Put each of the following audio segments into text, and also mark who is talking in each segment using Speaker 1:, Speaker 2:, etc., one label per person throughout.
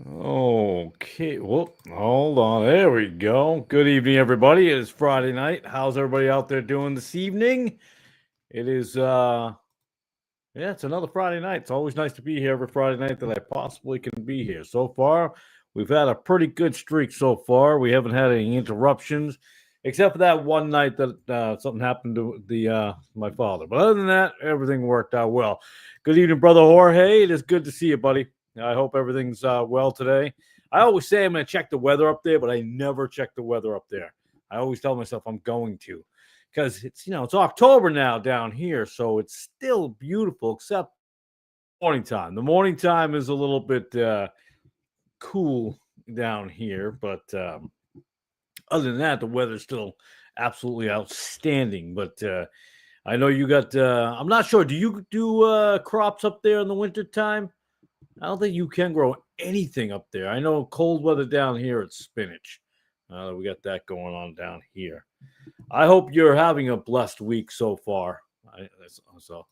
Speaker 1: Okay, well, hold on. There we go. Good evening, everybody. It is Friday night. How's everybody out there doing this evening? It is yeah, it's another Friday night. It's always nice to be here every Friday night that I possibly can be here. So far, we've had a pretty good streak so far. We haven't had any interruptions, except for that one night that something happened to the my father. But other than that, everything worked out well. Good evening, brother Jorge. It is good to see you, buddy. I hope everything's well today. I always say I'm going to check the weather up there, but I never check the weather up there. I always tell myself I'm going to because it's October now down here, so it's still beautiful except morning time. The morning time is a little bit cool down here, but other than that, the weather's still absolutely outstanding. But I know you got. I'm not sure. Do you do crops up there in the winter time? I don't think you can grow anything up there. I know cold weather down here. It's spinach. We got that going on down here. I hope you're having a blessed week so far. So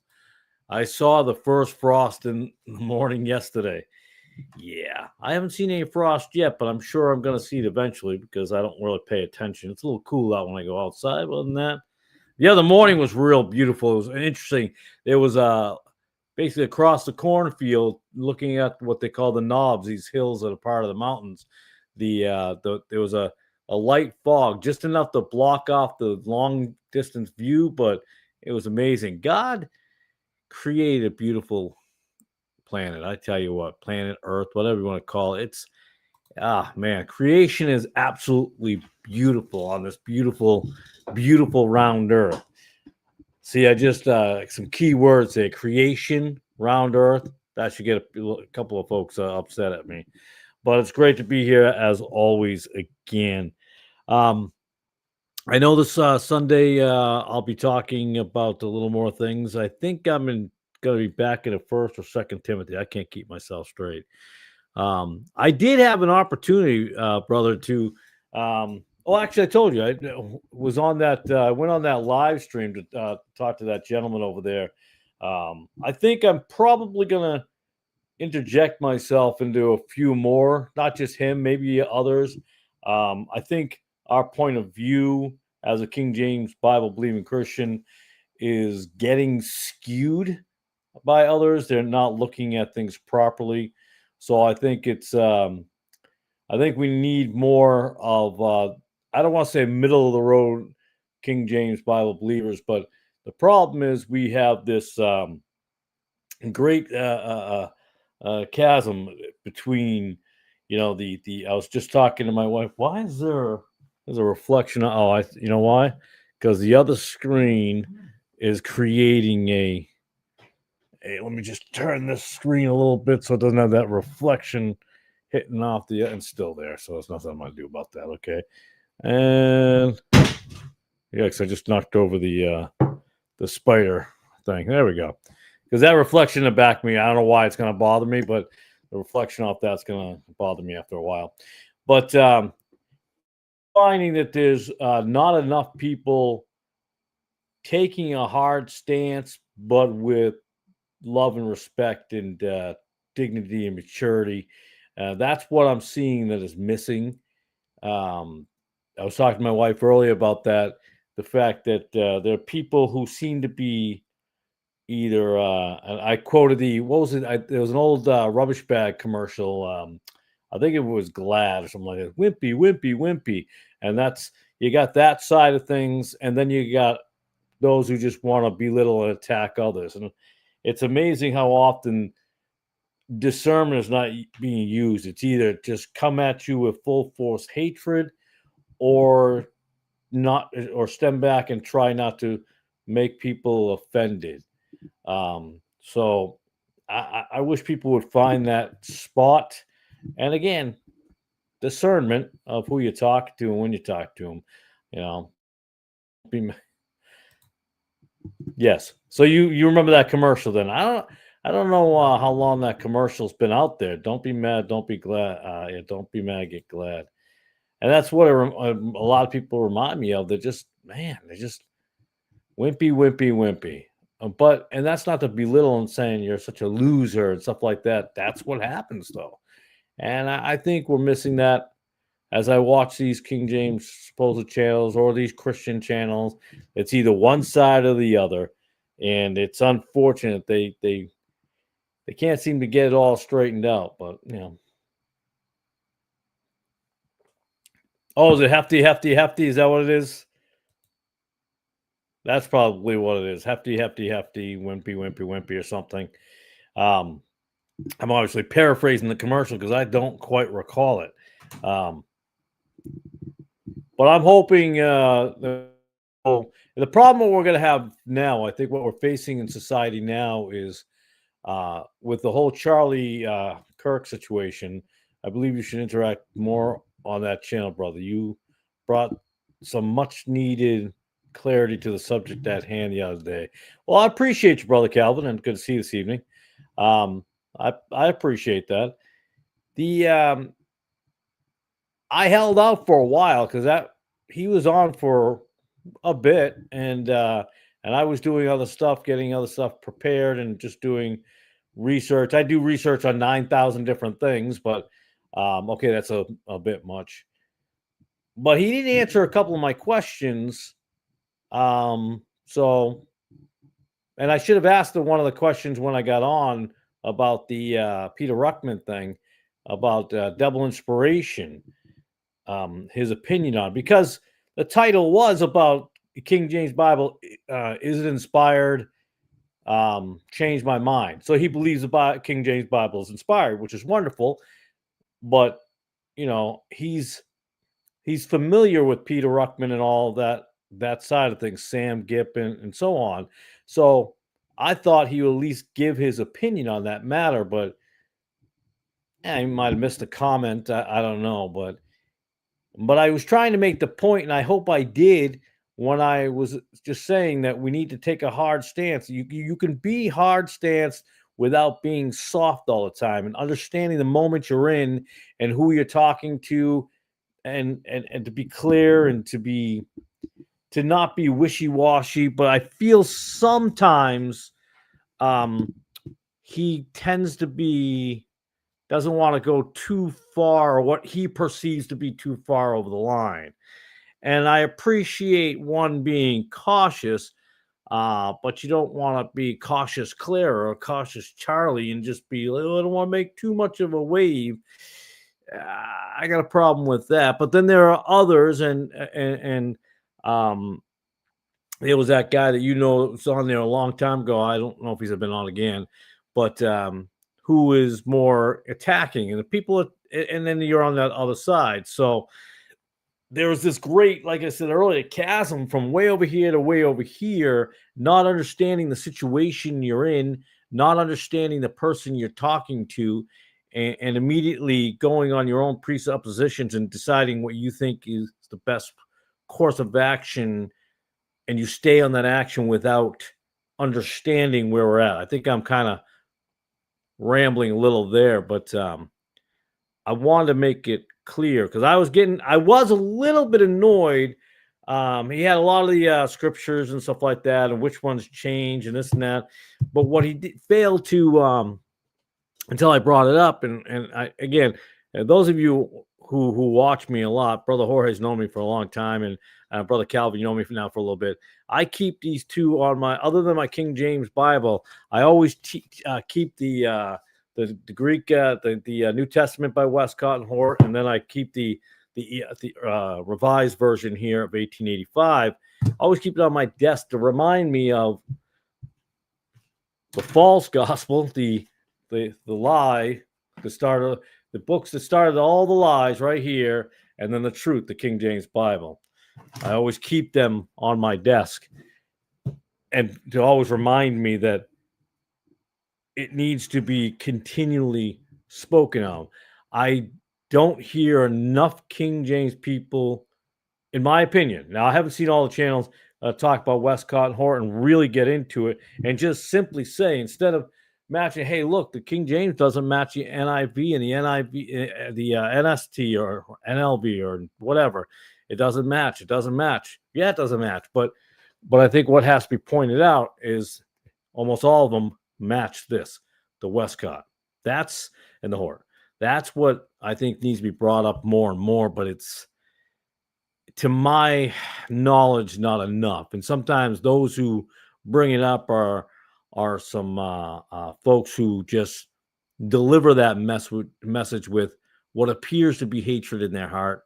Speaker 1: I saw the first frost in the morning yesterday. Yeah, I haven't seen any frost yet, but I'm sure I'm going to see it eventually because I don't really pay attention. It's a little cool out when I go outside. But other than that, the other morning was real beautiful. It was interesting. There was basically across the cornfield, looking at what they call the knobs, these hills that are part of the mountains. There was a light fog, just enough to block off the long distance view, but it was amazing. God created a beautiful planet. I tell you what, planet Earth, whatever you want to call it. It's man, creation is absolutely beautiful on this beautiful round Earth. See, I just some key words there: creation, round Earth. That should get a couple of folks upset at me, but it's great to be here as always again. Um, I know this Sunday I'll be talking about a little more things. I think going to be back in the first or second Timothy. I can't keep myself straight. I did have an opportunity, brother, to. Actually, I told you I was on that. I went on that live stream to talk to that gentleman over there. I think I'm probably gonna interject myself into a few more, not just him, maybe others. I think our point of view as a King James Bible believing Christian is getting skewed by others. They're not looking at things properly. So I think we need more of I don't want to say middle of the road King James Bible believers, but the problem is we have this great chasm between the I was just talking to my wife. Why is there's a reflection? Oh, you know why? Because the other screen is creating a. Hey, let me just turn this screen a little bit so it doesn't have that reflection hitting off the and still there. So there's nothing I'm gonna do about that. Okay, and yeah, because I just knocked over the spider thing. There we go. Because that reflection in the back of me, I don't know why it's gonna bother me, but the reflection off that's gonna bother me after a while. But finding that there's not enough people taking a hard stance, but with love and respect and dignity and maturity. That's what I'm seeing that is missing. Um, I was talking to my wife earlier about that. The fact that there are people who seem to be either, and I quoted what was it? There was an old rubbish bag commercial. I think it was Glad or something like that. Wimpy, wimpy, wimpy. And you got that side of things. And then you got those who just want to belittle and attack others. And it's amazing how often discernment is not being used. It's either just come at you with full force hatred or not, or stem back and try not to make people offended. So I wish people would find that spot. And again, discernment of who you talk to and when you talk to them. You know, be, yes. So you remember that commercial? Then I don't know how long that commercial's been out there. Don't be mad. Don't be glad. Yeah, don't be mad. Get glad. And that's what a lot of people remind me of. They're just wimpy, wimpy, wimpy. And that's not to belittle and saying you're such a loser and stuff like that. That's what happens though. And I think we're missing that as I watch these King James supposed channels or these Christian channels. It's either one side or the other, and it's unfortunate they can't seem to get it all straightened out. But oh, is it hefty, hefty, hefty? Is that what it is? That's probably what it is. Hefty, hefty, hefty, wimpy, wimpy, wimpy, or something. I'm obviously paraphrasing the commercial because I don't quite recall it. But I'm hoping the problem we're going to have now, I think what we're facing in society now is with the whole Charlie Kirk situation. I believe you should interact more on that channel, brother. You brought some much needed clarity to the subject at hand the other day. Well, I appreciate you, brother Calvin, and good to see you this evening. I appreciate that. I held out for a while because he was on for a bit, and I was doing other stuff, getting other stuff prepared, and just doing research. I do research on 9,000 different things, but okay, that's a bit much. But he didn't answer a couple of my questions. So, and I should have asked one of the questions when I got on about the Peter Ruckman thing about Devil Inspiration, his opinion on, because the title was about the King James Bible. Is it inspired? Changed my mind. So he believes the King James Bible is inspired, which is wonderful. But he's familiar with Peter Ruckman and all that side of things, Sam Gipp and so on. So I thought he would at least give his opinion on that matter, but he might have missed a comment. I don't know, but I was trying to make the point, and I hope I did when I was just saying that we need to take a hard stance. You can be hard stance without being soft all the time, and understanding the moment you're in and who you're talking to, and to be clear and to not be wishy-washy. But I feel sometimes he tends to doesn't want to go too far, or what he perceives to be too far over the line. And I appreciate one being cautious, but you don't want to be cautious Claire or cautious Charlie and just be like, oh, I don't want to make too much of a wave. I got a problem with that. But then there are others, and it was that guy that was on there a long time ago. I don't know if he's been on again, but who is more attacking, and the people, and then you're on that other side. So there was this great, like I said earlier, chasm from way over here to way over here, not understanding the situation you're in, not understanding the person you're talking to, and immediately going on your own presuppositions and deciding what you think is the best course of action, and you stay on that action without understanding where we're at. I think I'm kind of rambling a little there, but I wanted to make it clear because I was a little bit annoyed. He had a lot of the scriptures and stuff like that, and which ones change and this and that. But what he failed to, until I brought it up, and I, again, those of you who watch me a lot, Brother Jorge's known me for a long time, and Brother Calvin, you know me now for a little bit. I keep these two on other than my King James Bible, I always keep the Greek, the New Testament by Westcott and Hort, and then I keep the revised version here of 1885. I always keep it on my desk to remind me of the false gospel, the lie, the books that started all the lies right here, and then the truth, the King James Bible. I always keep them on my desk, and to always remind me that it needs to be continually spoken of. I don't hear enough King James people, in my opinion. Now, I haven't seen all the channels talk about Westcott and Hort and really get into it and just simply say, instead of matching, hey, look, the King James doesn't match the NIV and the NIV, the NST or NLV or whatever. It doesn't match. It doesn't match. Yeah, it doesn't match. But I think what has to be pointed out is almost all of them match this, the Westcott. And the Hort. That's what I think needs to be brought up more and more, but it's, to my knowledge, not enough. And sometimes those who bring it up are some folks who just deliver that message with what appears to be hatred in their heart,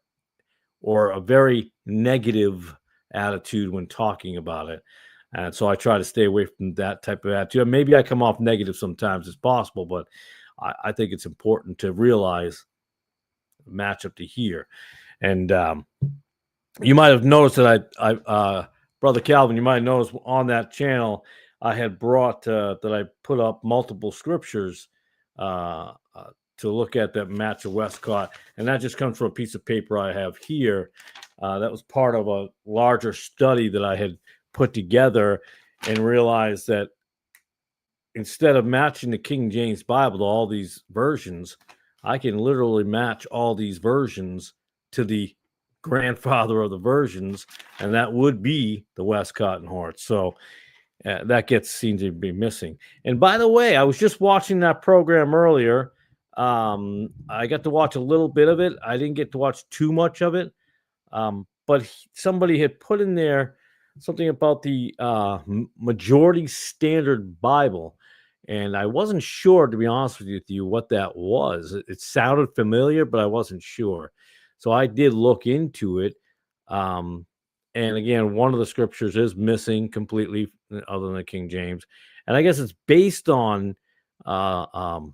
Speaker 1: or a very negative attitude when talking about it. And so I try to stay away from that type of attitude. Maybe I come off negative sometimes, it's possible, but I think it's important to realize the matchup to here. And you might have noticed that Brother Calvin, you might have noticed on that channel, I had brought that I put up multiple scriptures to look at that match of Westcott, and that just comes from a piece of paper I have here. That was part of a larger study that I had put together, and realized that instead of matching the King James Bible to all these versions, I can literally match all these versions to the grandfather of the versions, and that would be the Westcott and Hort. So that seems to be missing. And by the way, I was just watching that program earlier. I got to watch a little bit of it. I didn't get to watch too much of it. But somebody had put in there something about the Majority Standard Bible. And I wasn't sure, to be honest with you, what that was. It sounded familiar, but I wasn't sure. So I did look into it. And again, one of the scriptures is missing completely, other than the King James. And I guess it's based on the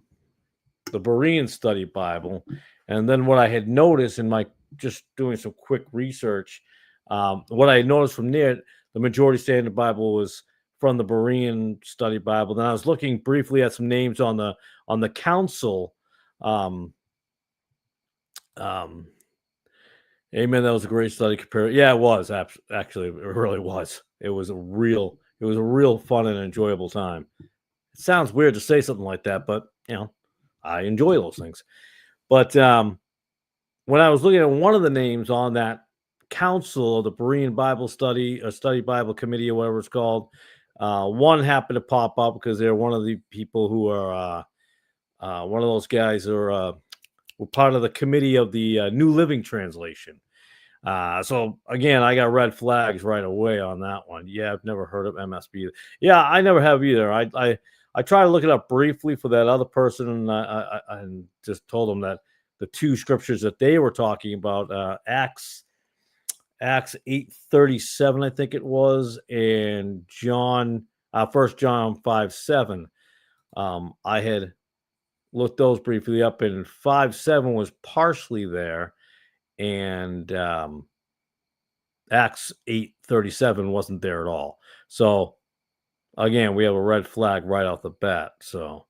Speaker 1: Berean Study Bible. And then what I had noticed in my just doing some quick research, what I noticed from there, the Majority Standard Bible was from the Berean Study Bible. Then I was looking briefly at some names on the council. Amen. That was a great study. Yeah, it was actually, it really was. It was a real fun and enjoyable time. It sounds weird to say something like that, but I enjoy those things. But when I was looking at one of the names on that council of the Berean Bible Study, or Study Bible Committee, or whatever it's called, one happened to pop up because they're one of the people who are one of those guys who are were part of the committee of the New Living Translation. So again, I got red flags right away on that one. Yeah, I've never heard of MSB. Yeah, I never have either. I tried to look it up briefly for that other person, and I just told them that the two scriptures that they were talking about, Acts 8:37, I think it was, and John, 1 John 5:7. I had looked those briefly up, and 5:7 was partially there, and Acts 8:37 wasn't there at all. So again, we have a red flag right off the bat. So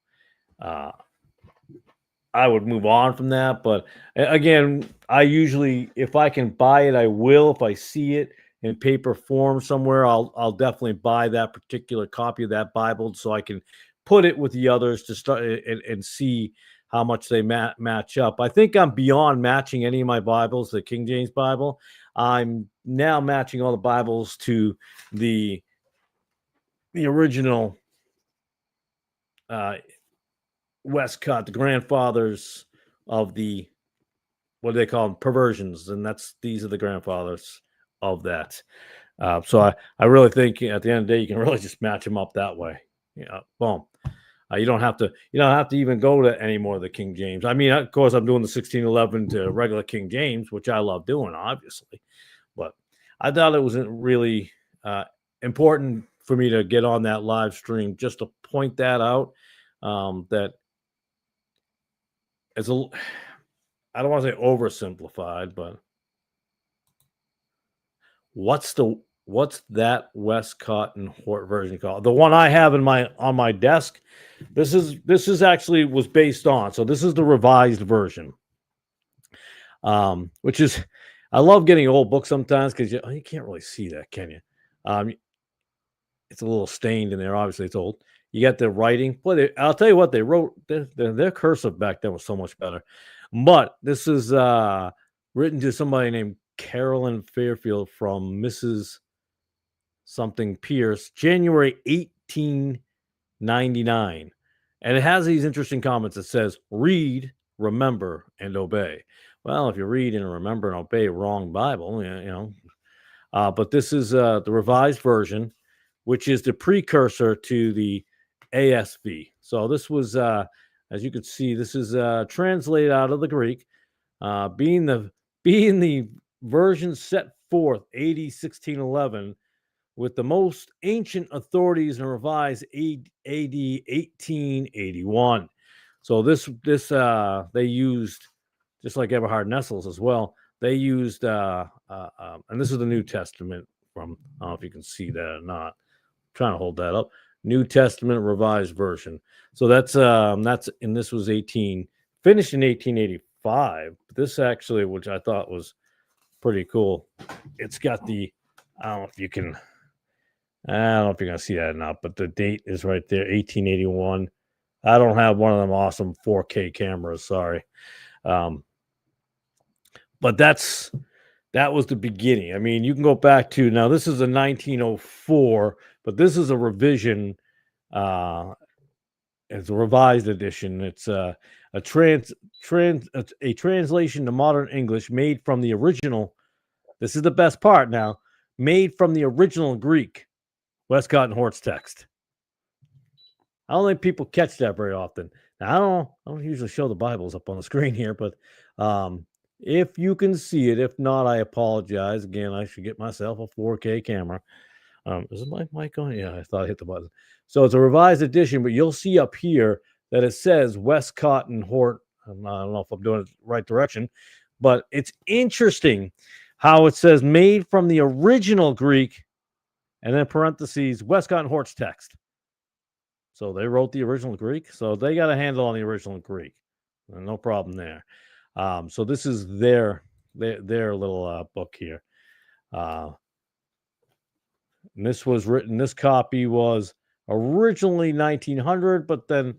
Speaker 1: I would move on from that. But again, I usually, if I can buy it, I will. If I see it in paper form somewhere, I'll definitely buy that particular copy of that Bible, so I can put it with the others to start and see how much they match up. I think I'm beyond matching any of my Bibles, the King James Bible. I'm now matching all the Bibles to the original Westcott, the grandfathers of the, what do they call them, perversions, and these are the grandfathers of that. So I really think at the end of the day, you can really just match them up that way. Yeah, boom. You don't have to even go to any more of the King James. I mean, of course, I'm doing the 1611 to regular King James, which I love doing, obviously. But I thought it was really important for me to get on that live stream just to point that out. That it's I don't want to say oversimplified, but what's that Westcott and Hort version called? The one I have on my desk. This is actually was based on. So this is the revised version. Which is, I love getting old books sometimes because you can't really see that, can you? It's a little stained in there. Obviously, it's old. You got the writing. Well, I'll tell you what, they wrote. Their cursive back then was so much better. But this is written to somebody named Carolyn Fairfield from Mrs. something Pierce, January 1899. And it has these interesting comments. It says, read remember, and obey. Well, if you read and remember and obey wrong Bible, but this is the Revised Version, which is the precursor to the ASV. So this was, as you can see, this is translated out of the Greek, being the version set forth AD 1611 with the most ancient authorities and revised AD 1881. So this they used, just like Eberhard Nessels as well. They used and this is the New Testament from, I don't know if you can see that or not. I'm trying to hold that up. New Testament Revised Version. So that's and this was finished in 1885. This actually, which I thought was pretty cool. It's got the, I don't know if you can, I don't know if you're gonna see that or not, but the date is right there, 1881. I don't have one of them awesome 4K cameras, sorry. But that was the beginning. I mean, you can go back to, now this is a 1904, but this is a revision. It's a revised edition. It's a translation to modern English made from the original. This is the best part now. Made from the original Greek, Westcott and Hort's text. I don't think people catch that very often. Now, I don't usually show the Bibles up on the screen here, but if you can see it, if not, I apologize. Again, I should get myself a 4K camera. Is my mic on? Yeah, I thought I hit the button. So it's a revised edition, but you'll see up here that it says Westcott and Hort. I don't know if I'm doing it the right direction, but it's interesting how it says made from the original Greek, and then parentheses, Westcott and Hort's text. So they wrote the original Greek. So they got a handle on the original Greek. No problem there. So this is their little book here. And this copy was originally 1900, but then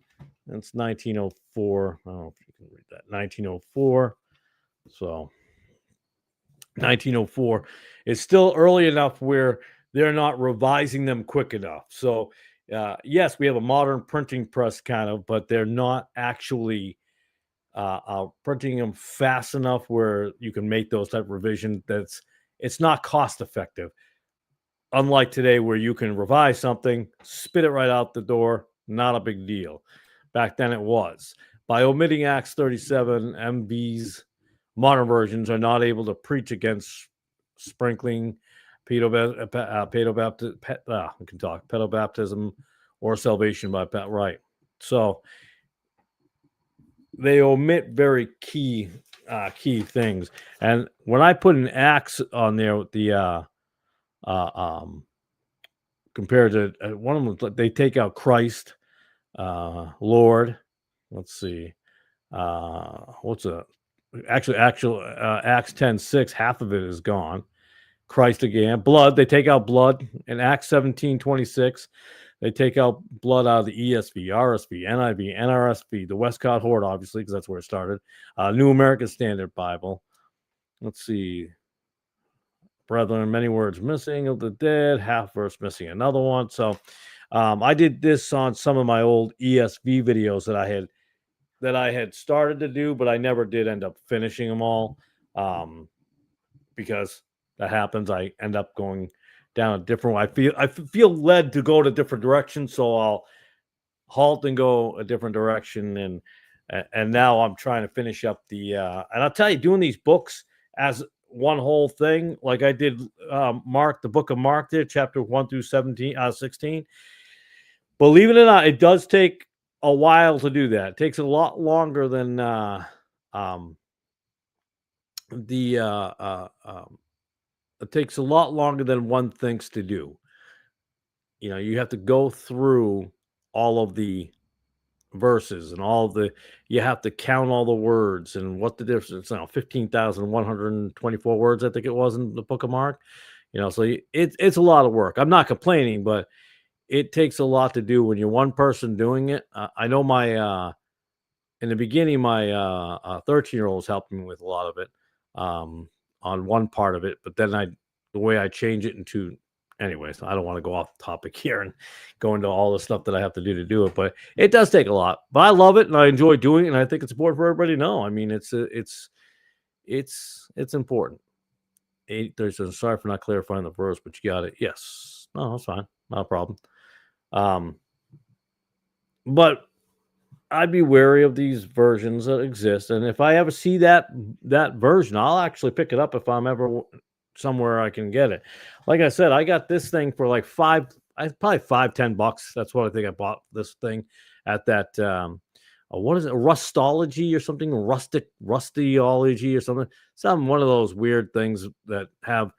Speaker 1: it's 1904. I don't know if you can read that. 1904. So 1904 is still early enough where they're not revising them quick enough. So yes, we have a modern printing press kind of, but they're not actually printing them fast enough where you can make those type of revisions. It's not cost effective. Unlike today, where you can revise something, spit it right out the door, not a big deal. Back then it was. By omitting Acts 37, MV's modern versions are not able to preach against sprinkling, pedobaptism, or salvation by right. So they omit very key things. And when I put an Acts on there with the compared to one of them, they take out Christ, Lord. Let's see, Acts 10:6, half of it is gone. Christ again, blood, they take out blood. In Acts 17:26, they take out blood out of the ESV, RSV, NIV, NRSV, the Westcott Hort, obviously, because that's where it started. New American Standard Bible. Let's see. Brethren, many words missing of the dead, half verse missing another one. So I did this on some of my old ESV videos that I had started to do, but I never did end up finishing them all because that happens. I end up going down a different way. I feel led to go to different directions, so I'll halt and go a different direction. And now I'm trying to finish up the and I'll tell you, doing these books as one whole thing, like I did Mark, the book of Mark there, chapter 1 through 16. Believe it or not, it does take a while to do that. It takes a lot longer than it takes a lot longer than one thinks to do. You have to go through all of the verses and you have to count all the words and what the difference. 15,124 words, I think it was, in the book of Mark. So it's a lot of work. I'm not complaining, but it takes a lot to do when you're one person doing it. I know in the beginning, my 13-year-old was helping me with a lot of it on one part of it, but then the way I change it into anyways, I don't want to go off topic here and go into all the stuff that I have to do it, but it does take a lot. But I love it and I enjoy doing it, and I think it's important for everybody to know. I mean, it's important. There's a sorry for not clarifying the verse, but you got it. Yes, no, that's fine, not a problem. But I'd be wary of these versions that exist, and if I ever see that version, I'll actually pick it up if I'm ever somewhere I can get it. Like I said, I got this thing for like probably $5-10. That's what I think I bought this thing at that. What is it? Rustology or something? Rustyology or something? One of those weird things that have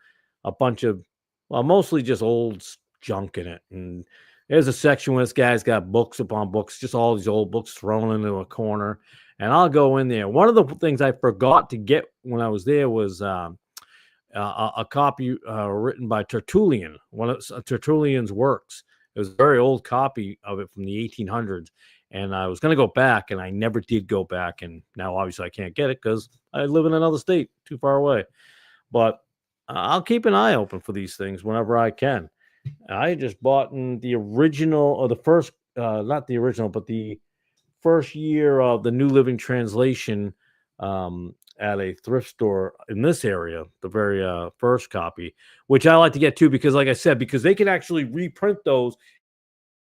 Speaker 1: a bunch of, well, mostly just old junk in it. And there's a section where this guy's got books upon books, just all these old books thrown into a corner. And I'll go in there. One of the things I forgot to get when I was there was a copy written by Tertullian, one of Tertullian's works. It was a very old copy of it from the 1800s. And I was going to go back, and I never did go back. And now, obviously, I can't get it because I live in another state too far away. But I'll keep an eye open for these things whenever I can. I just bought the original, or the first, not the original, but the first year of the New Living Translation at a thrift store in this area, the very first copy, which I like to get too, because like I said, because they can actually reprint those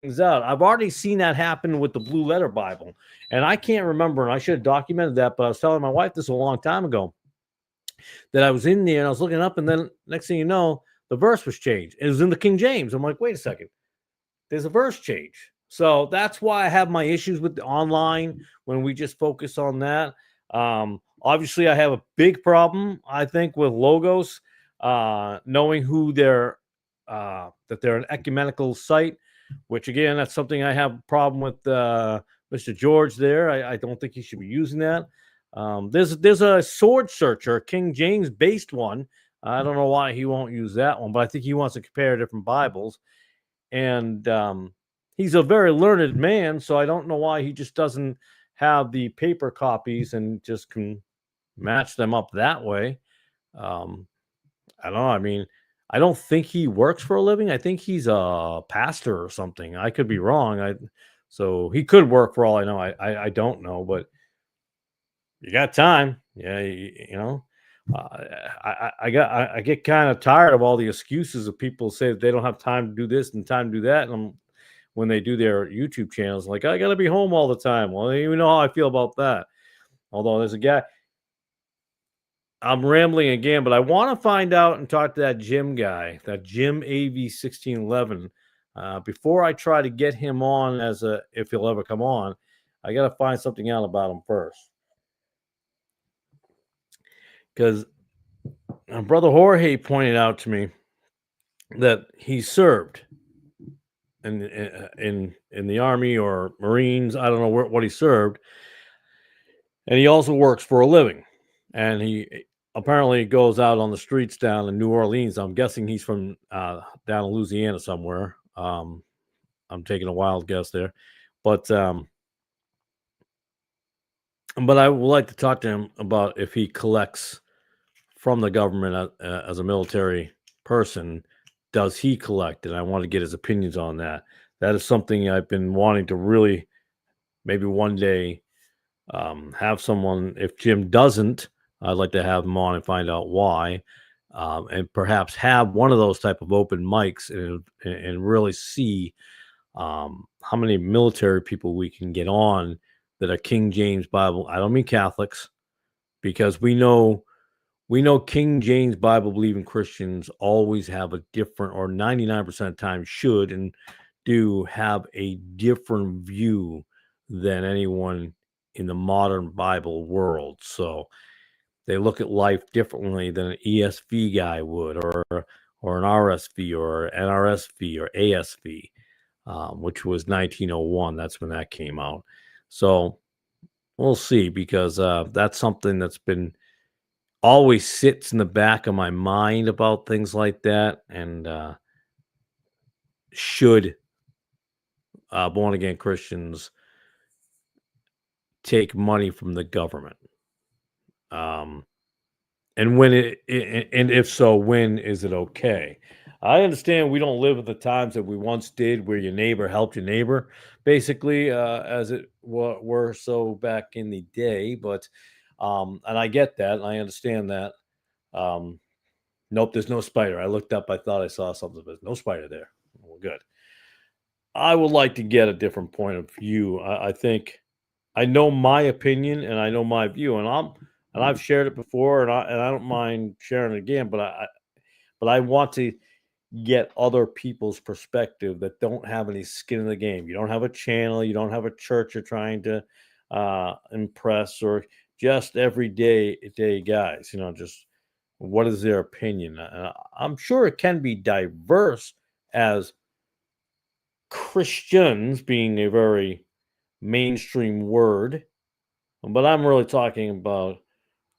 Speaker 1: things out. I've already seen that happen with the Blue Letter Bible, and I can't remember, and I should have documented that, but I was telling my wife this a long time ago, that I was in there and I was looking up, and then next thing you know, the verse was changed. It was in the King James. I'm like, wait a second, there's a verse change. So that's why I have my issues with the online when we just focus on that. Obviously, I have a big problem, I think, with logos, knowing who they're, that they're an ecumenical site, which again, that's something I have a problem with Mr. George there. I don't think he should be using that. There's a sword searcher, King James based one. I don't know why he won't use that one, but I think he wants to compare different Bibles. And he's a very learned man, so I don't know why he just doesn't have the paper copies and just can match them up that way. I don't know. I mean, I don't think he works for a living. I think he's a pastor or something. I could be wrong. So he could work for all I know. I don't know, but you got time. Yeah, you know. I get kind of tired of all the excuses of people say that they don't have time to do this and time to do that, and when they do their YouTube channels, like, I got to be home all the time. Well, you know how I feel about that. Although there's a guy, I'm rambling again, but I want to find out and talk to that Jim guy, that Jim AV1611, before I try to get him on if he'll ever come on. I got to find something out about him first. Because Brother Jorge pointed out to me that he served in the Army or Marines. I don't know what he served. And he also works for a living. And he apparently goes out on the streets down in New Orleans. I'm guessing he's from down in Louisiana somewhere. I'm taking a wild guess there. But I would like to talk to him about if he collects from the government as a military person. Does he collect? And I want to get his opinions on that. That is something I've been wanting to really, maybe one day, have someone. If Jim doesn't, I'd like to have him on and find out why, and perhaps have one of those type of open mics and really see how many military people we can get on that are King James Bible. I don't mean Catholics, because we know King James Bible believing Christians always have a different, or 99% of the time should and do have a different view than anyone in the modern Bible world. So they look at life differently than an ESV guy would, or an RSV or NRSV or ASV, which was 1901. That's when that came out. So we'll see, because that's something that's been always sits in the back of my mind about things like that. And should born again Christians take money from the government? And when and if so, when is it okay? I understand we don't live at the times that we once did, where your neighbor helped your neighbor, basically, as it were so back in the day. But and I get that, and I understand that. Um, nope, there's no spider. I looked up, I thought I saw something, but no spider there. Well, good. I would like to get a different point of view. I think I know my opinion and I know my view, and I've shared it before, and I don't mind sharing it again. But I want to get other people's perspective that don't have any skin in the game. You don't have a channel, you don't have a church you're trying to impress, or just everyday day guys. Just what is their opinion? I'm sure it can be diverse as Christians being a very mainstream word, but I'm really talking about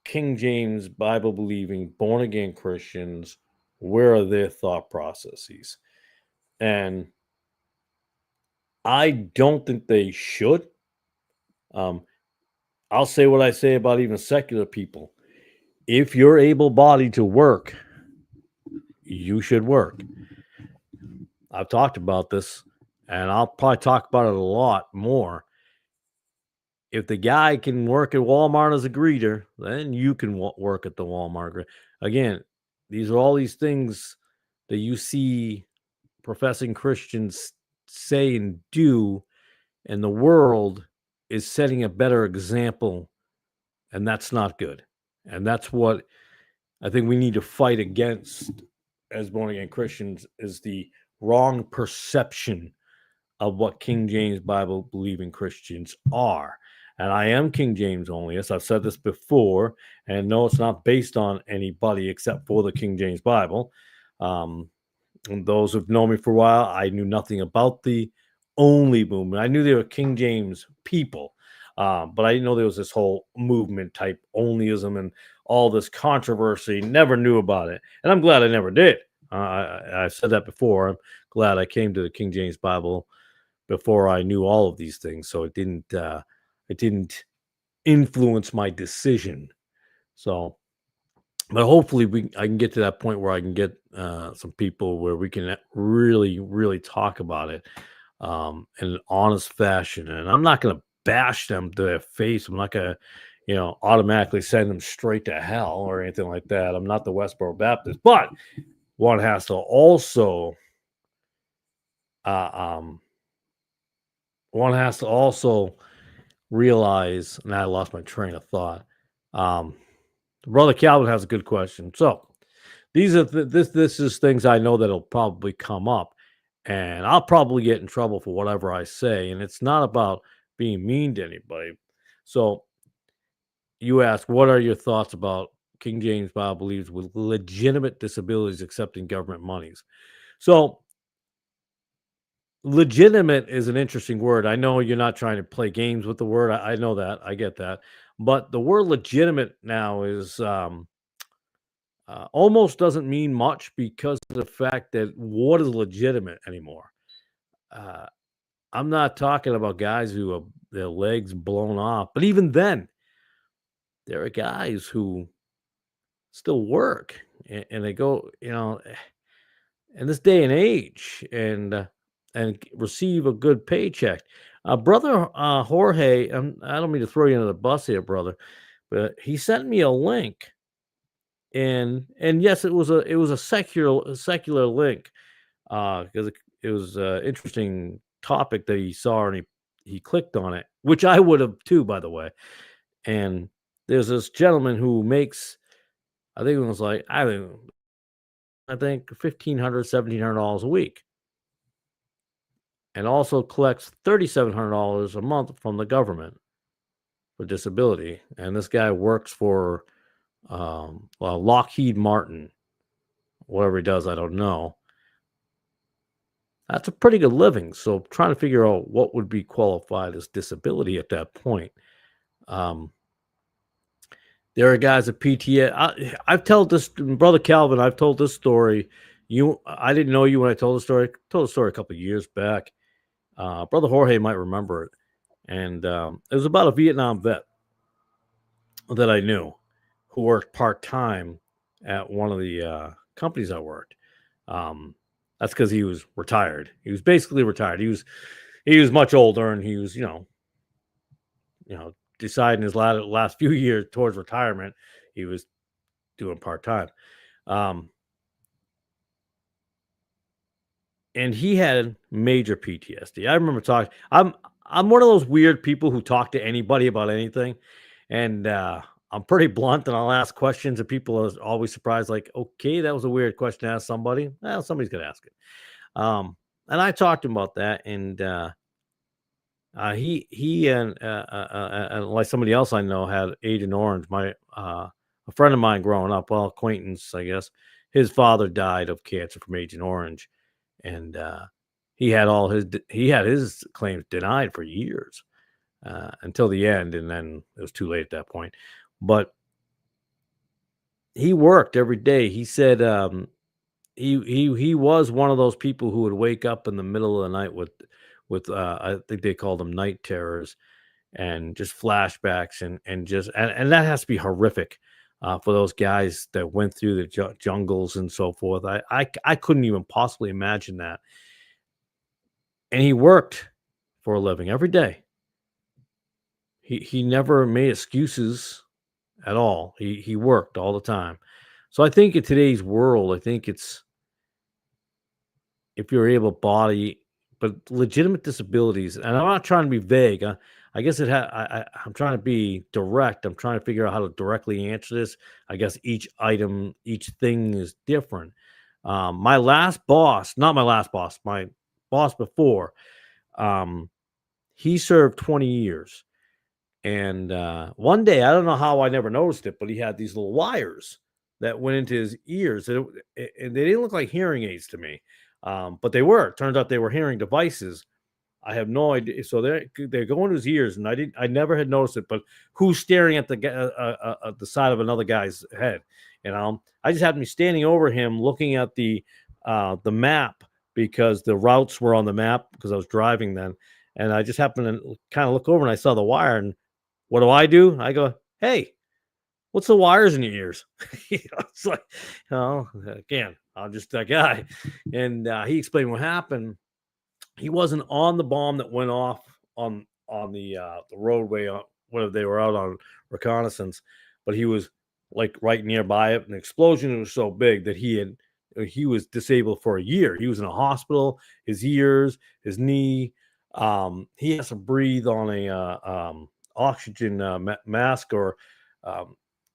Speaker 1: King James Bible believing born again Christians. Where are their thought processes? And I don't think they should. Um, I'll say what I say about even secular people. If you're able bodied to work, you should work. I've talked about this, and I'll probably talk about it a lot more. If the guy can work at Walmart as a greeter, then you can work at the Walmart. Again, these are all these things that you see professing Christians say and do, and the world is setting a better example, and that's not good. And that's what I think we need to fight against as born again Christians, is the wrong perception of what King James Bible believing Christians are. And I am King James only. Yes, I've said this before, and no, it's not based on anybody except for the King James Bible. And those who've known me for a while, I knew nothing about the only movement. I knew they were King James people, but I didn't know there was this whole movement type onlyism and all this controversy. Never knew about it, and I'm glad I never did. I've said that before. I'm glad I came to the King James Bible before I knew all of these things, so it didn't influence my decision. So, but hopefully I can get to that point where I can get some people where we can really, really talk about it in an honest fashion. And I'm not going to bash them to their face. I'm not going to, automatically send them straight to hell or anything like that. I'm not the Westboro Baptist, but one has to also, uh, um, one has to also realize, and I lost my train of thought. Um, Brother Calvin has a good question. So these are this is things I know that'll probably come up, and I'll probably get in trouble for whatever I say. And it's not about being mean to anybody. So you ask, what are your thoughts about King James Bible believes with legitimate disabilities accepting government monies? So legitimate is an interesting word. I know you're not trying to play games with the word. I know that. I get that. But the word legitimate now is almost doesn't mean much because of the fact that what is legitimate anymore? Uh, I'm not talking about guys who have their legs blown off, but even then, there are guys who still work and they go, in this day and age, and receive a good paycheck. Brother Jorge, I don't mean to throw you under the bus here, brother, but he sent me a link, and yes, it was a secular link, because it was an interesting topic that he saw, and he clicked on it, which I would have too, by the way. And there's this gentleman who makes, I think it was like, I think $1,500 a week, and also collects $3,700 a month from the government for disability. And this guy works for well, Lockheed Martin, whatever he does, I don't know. That's a pretty good living. So trying to figure out what would be qualified as disability at that point. Um, there are guys at PTA. I've told this, brother Calvin. I've told this story. I didn't know you when I told the story. I told the story a couple of years back. Brother Jorge might remember it, and it was about a Vietnam vet that I knew who worked part time at one of the companies I worked. That's because he was retired. He was basically retired. He was much older, and he was deciding his last few years towards retirement. He was doing part time. Um, and he had major PTSD. I remember talking. I'm one of those weird people who talk to anybody about anything, and I'm pretty blunt, and I'll ask questions, and people are always surprised. Like, okay, that was a weird question to ask somebody. Well, somebody's gonna ask it. And I talked to him about that, and he and like somebody else I know had Agent Orange. A friend of mine growing up, well, acquaintance, I guess. His father died of cancer from Agent Orange, and he had his claims denied for years until the end, and then it was too late at that point. But he worked every day. He said he was one of those people who would wake up in the middle of the night with I think they called them night terrors and just flashbacks and that has to be horrific for those guys that went through the jungles and so forth. I couldn't even possibly imagine that. And he worked for a living every day. He never made excuses at all. He worked all the time. So I think in today's world, I think it's if you're able body, but legitimate disabilities, and I'm not trying to be vague. I guess I'm trying to be direct. I'm trying to figure out how to directly answer this. I guess each item, each thing is different. My last boss, not my last boss, my boss before, um, he served 20 years. And one day, I don't know how I never noticed it, but he had these little wires that went into his ears, and they didn't look like hearing aids to me, but they were. Turns out they were hearing devices. I have no idea. So they're going to his ears, and I never had noticed it. But who's staring at the side of another guy's head? And I just happened to be standing over him, looking at the map because the routes were on the map because I was driving then, and I just happened to kind of look over and I saw the wire and what do? I go, "Hey, what's the wires in your ears?" It's like, again, I'm just that guy. And he explained what happened. He wasn't on the bomb that went off on the roadway when they were out on reconnaissance, but he was like right nearby it. An explosion was so big that he was disabled for a year. He was in a hospital. His ears, his knee. He has to breathe on a oxygen mask or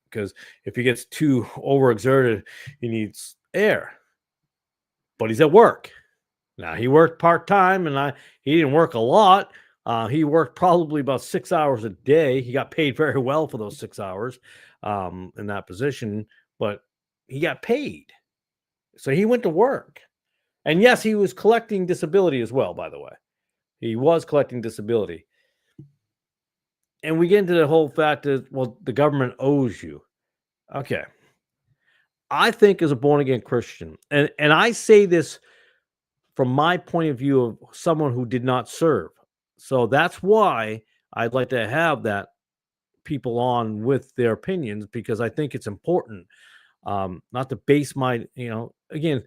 Speaker 1: because if he gets too overexerted, he needs air. But he's at work. Now he worked part-time and he didn't work a lot. He worked probably about 6 hours a day. He got paid very well for those 6 hours in that position, but he got paid. So he went to work. And yes, he was collecting disability as well, by the way. He was collecting disability. And we get into the whole fact that, well, the government owes you. Okay. I think as a born again Christian, and I say this from my point of view of someone who did not serve. So that's why I'd like to have that people on with their opinions because I think it's important not to base my, again,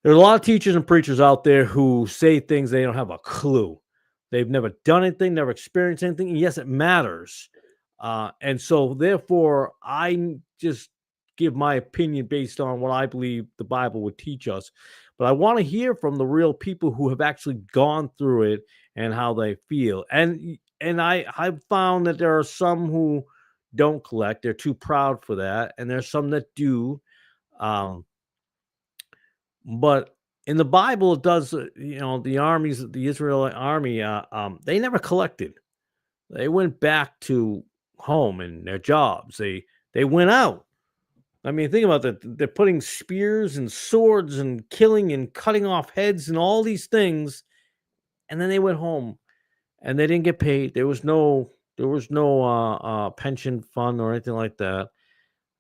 Speaker 1: there's a lot of teachers and preachers out there who say things they don't have a clue. They've never done anything, never experienced anything. And yes, it matters. And so, therefore, I just give my opinion based on what I believe the Bible would teach us. But I want to hear from the real people who have actually gone through it and how they feel. And I've found that there are some who don't collect; they're too proud for that, and there's some that do. Um, but in the Bible, it does, the armies, the Israelite army, they never collected. They went back to home and their jobs. They went out. I mean, think about that. They're putting spears and swords and killing and cutting off heads and all these things, and then they went home and they didn't get paid. There was no pension fund or anything like that.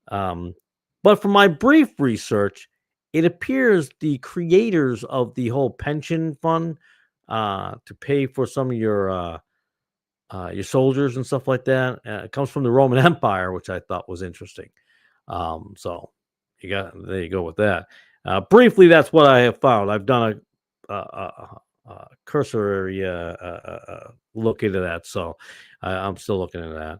Speaker 1: But from my brief research, it appears the creators of the whole pension fund to pay for some of your soldiers and stuff like that it comes from the Roman Empire, which I thought was interesting. So there you go with that. Briefly, that's what I have found. I've done a cursory look into that, so I'm still looking into that.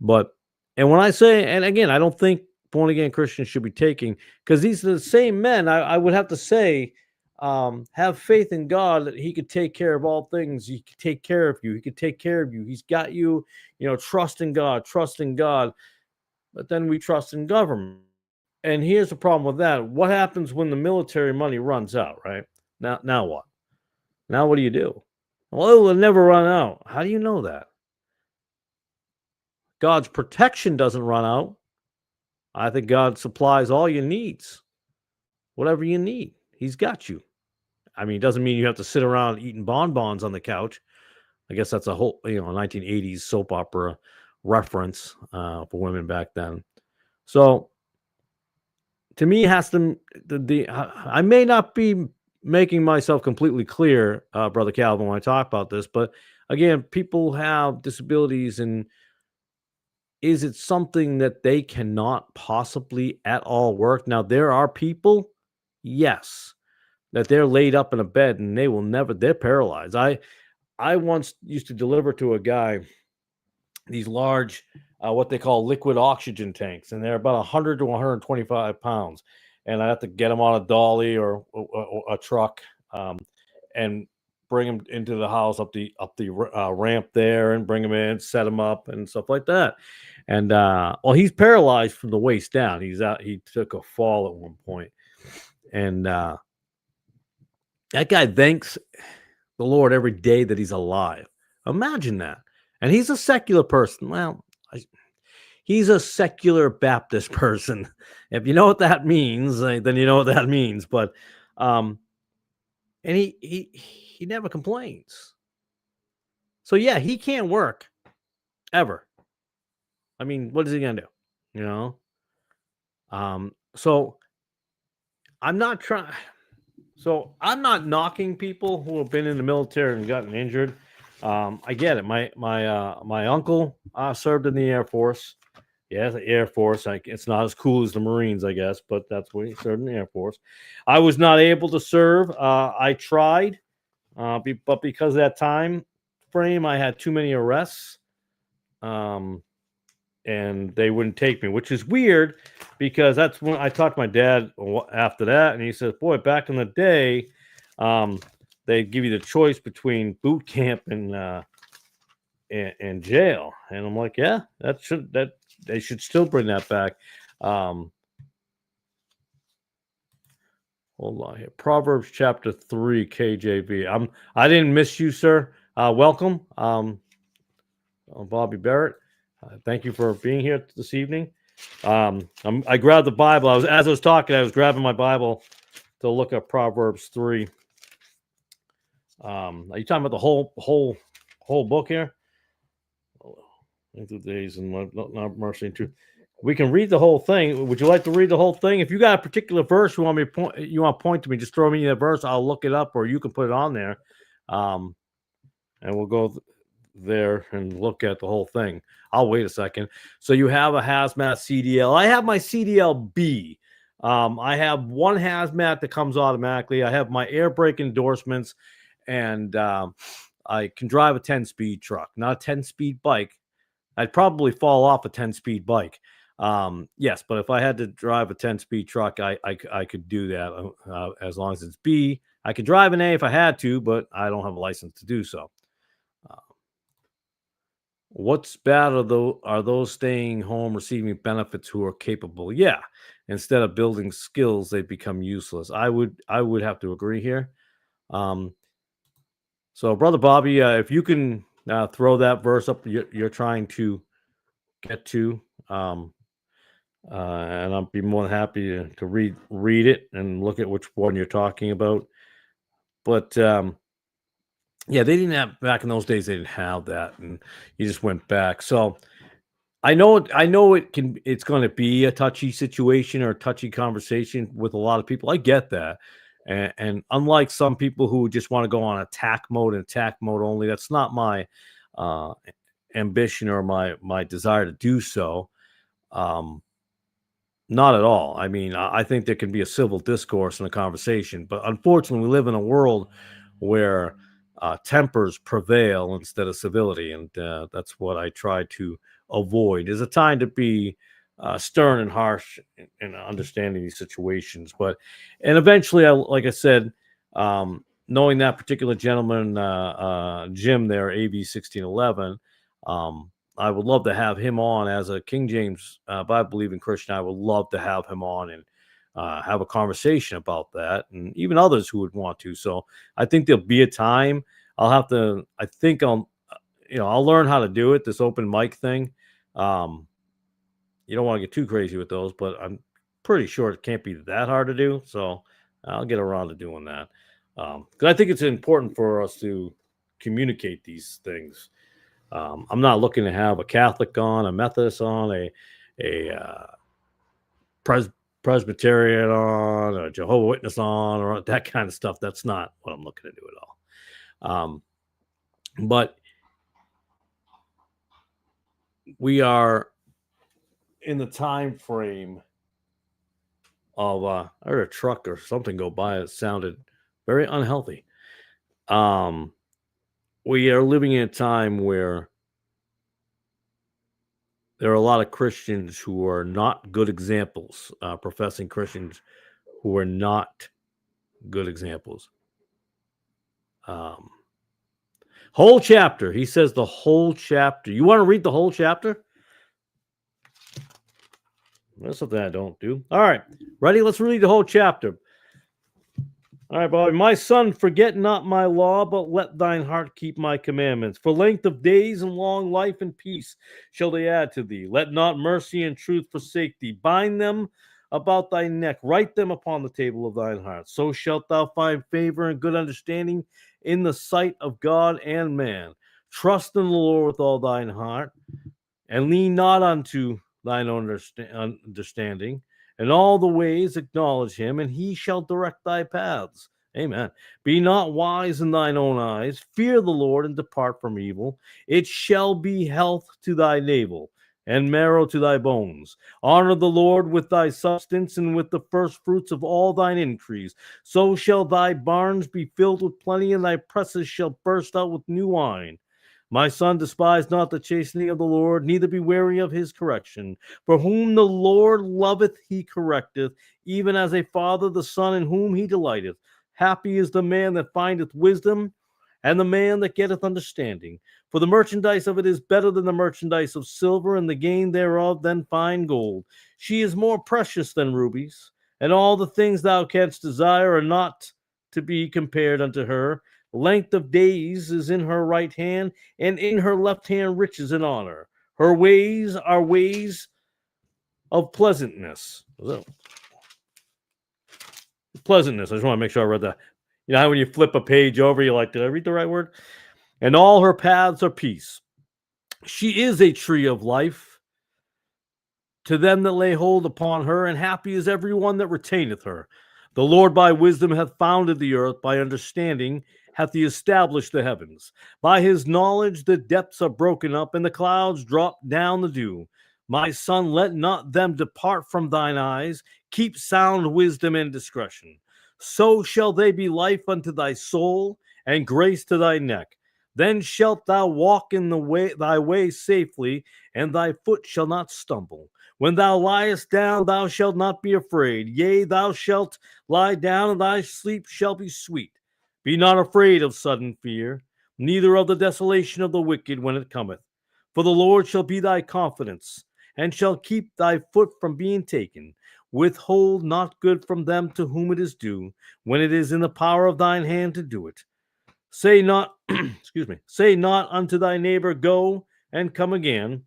Speaker 1: But and when I say, and again, I don't think born again Christians should be taking, because these are the same men. I would have to say, have faith in God that He could take care of all things. He could take care of you. He could take care of you. He's got you. Trust in God. Trust in God. But then we trust in government. And here's the problem with that. What happens when the military money runs out, right? Now what? Now what do you do? Well, it will never run out. How do you know that? God's protection doesn't run out. I think God supplies all your needs. Whatever you need, He's got you. I mean, it doesn't mean you have to sit around eating bonbons on the couch. I guess that's a whole, 1980s soap opera reference for women back then. So to me, it has to, I may not be making myself completely clear, Brother Calvin, when I talk about this, but again, people have disabilities, and is it something that they cannot possibly at all work? Now, there are people, yes, that they're laid up in a bed and they're paralyzed. I once used to deliver to a guy these large, what they call liquid oxygen tanks, and they're about 100 to 125 pounds. And I have to get them on a dolly or a truck, and bring them into the house up the ramp there, and bring them in, set them up, and stuff like that. And well, he's paralyzed from the waist down. He took a fall at one point, and that guy thanks the Lord every day that he's alive. Imagine that. And he's a secular person. Well, he's a secular Baptist person. If you know what that means, then you know what that means. But and he never complains. So yeah, he can't work ever. I mean, what is he gonna do? So I'm not trying. So I'm not knocking people who have been in the military and gotten injured. I get it. My uncle served in the Air Force. Yeah, the Air Force. It's not as cool as the Marines, I guess, but that's what he served in the Air Force. I was not able to serve. I tried, but because of that time frame, I had too many arrests, and they wouldn't take me, which is weird, because that's when I talked to my dad after that, and he says, "Boy, back in the day, they'd give you the choice between boot camp and jail." And I'm like, "Yeah, that they should still bring that back." Hold on here. Proverbs chapter 3, KJV. I didn't miss you, sir. Welcome, Bobby Barrett. Thank you for being here this evening. I grabbed the Bible. As I was talking, I was grabbing my Bible to look at Proverbs 3. Are you talking about the whole book here? Into days and not mercy and truth. We can read the whole thing. Would you like to read the whole thing? If you got a particular verse you want to point to me, just throw me that verse. I'll look it up, or you can put it on there, and we'll go there and look at the whole thing. I'll wait a second. So you have a hazmat CDL. I have my CDL B. I have one hazmat that comes automatically. I have my air brake endorsements, and I can drive a 10-speed truck, not a 10-speed bike. I'd probably fall off a 10-speed bike. Yes, but if I had to drive a 10-speed truck, I could do that as long as it's B. I could drive an A if I had to, but I don't have a license to do so. What's bad are those staying home receiving benefits who are capable? Yeah, instead of building skills, they become useless. I would have to agree here. So, Brother Bobby, if you can throw that verse up you're trying to get to, and I'll be more than happy to read it and look at which one you're talking about. But yeah, they didn't have, back in those days, they didn't have that, and you just went back. So I know it's going to be a touchy situation or a touchy conversation with a lot of people. I get that. And unlike some people who just want to go on attack mode and attack mode only, that's not my ambition or my desire to do so. Not at all. I mean, I think there can be a civil discourse and a conversation, but unfortunately, we live in a world where tempers prevail instead of civility, and that's what I try to avoid. There's a time to be stern and harsh in understanding these situations, but and eventually, like I said, knowing that particular gentleman, Jim, there, AV 1611. I would love to have him on as a King James Bible believing Christian. I would love to have him on and have a conversation about that, and even others who would want to. So I think there'll be a time. I'll have to. I think I'll learn how to do it. This open mic thing. Um, you don't want to get too crazy with those, but I'm pretty sure it can't be that hard to do. So I'll get around to doing that because I think it's important for us to communicate these things. I'm not looking to have a Catholic on, a Methodist on, a pres- Presbyterian on, a Jehovah Witness on, or that kind of stuff. That's not what I'm looking to do at all. But we are in the time frame of I heard a truck or something go by. It sounded very unhealthy. We are living in a time where there are a lot of Christians who are not good examples, professing Christians who are not good examples. Whole chapter. He says the whole chapter. You want to read the whole chapter? That's something I don't do. All right. Ready? Let's read the whole chapter. All right, Bobby. My son, forget not my law, but let thine heart keep my commandments. For length of days and long life and peace shall they add to thee. Let not mercy and truth forsake thee. Bind them about thy neck. Write them upon the table of thine heart. So shalt thou find favor and good understanding in the sight of God and man. Trust in the Lord with all thine heart, and lean not unto thine own understanding. In all the ways acknowledge him, and he shall direct thy paths. Amen. Be not wise in thine own eyes. Fear the Lord and depart from evil. It shall be health to thy navel and marrow to thy bones. Honor the Lord with thy substance and with the first fruits of all thine increase. So shall thy barns be filled with plenty, and thy presses shall burst out with new wine. My son, despise not the chastening of the Lord, neither be weary of his correction. For whom the Lord loveth, he correcteth, even as a father the son in whom he delighteth. Happy is the man that findeth wisdom, and the man that getteth understanding. For the merchandise of it is better than the merchandise of silver, and the gain thereof than fine gold. She is more precious than rubies, and all the things thou canst desire are not to be compared unto her. Length of days is in her right hand, and in her left hand riches and honor. Her ways are ways of pleasantness. Pleasantness. I just want to make sure I read that. You know how when you flip a page over, you're like, did I read the right word? And all her paths are peace. She is a tree of life to them that lay hold upon her, and happy is every one that retaineth her. The Lord by wisdom hath founded the earth, by understanding hath he established the heavens. By his knowledge the depths are broken up, and the clouds drop down the dew. My son, let not them depart from thine eyes. Keep sound wisdom and discretion. So shall they be life unto thy soul, and grace to thy neck. Then shalt thou walk in the way thy way safely, and thy foot shall not stumble. When thou liest down, thou shalt not be afraid. Yea, thou shalt lie down, and thy sleep shall be sweet. Be not afraid of sudden fear, neither of the desolation of the wicked when it cometh. For the Lord shall be thy confidence, and shall keep thy foot from being taken. Withhold not good from them to whom it is due, when it is in the power of thine hand to do it. Say not, say not unto thy neighbor, go and come again.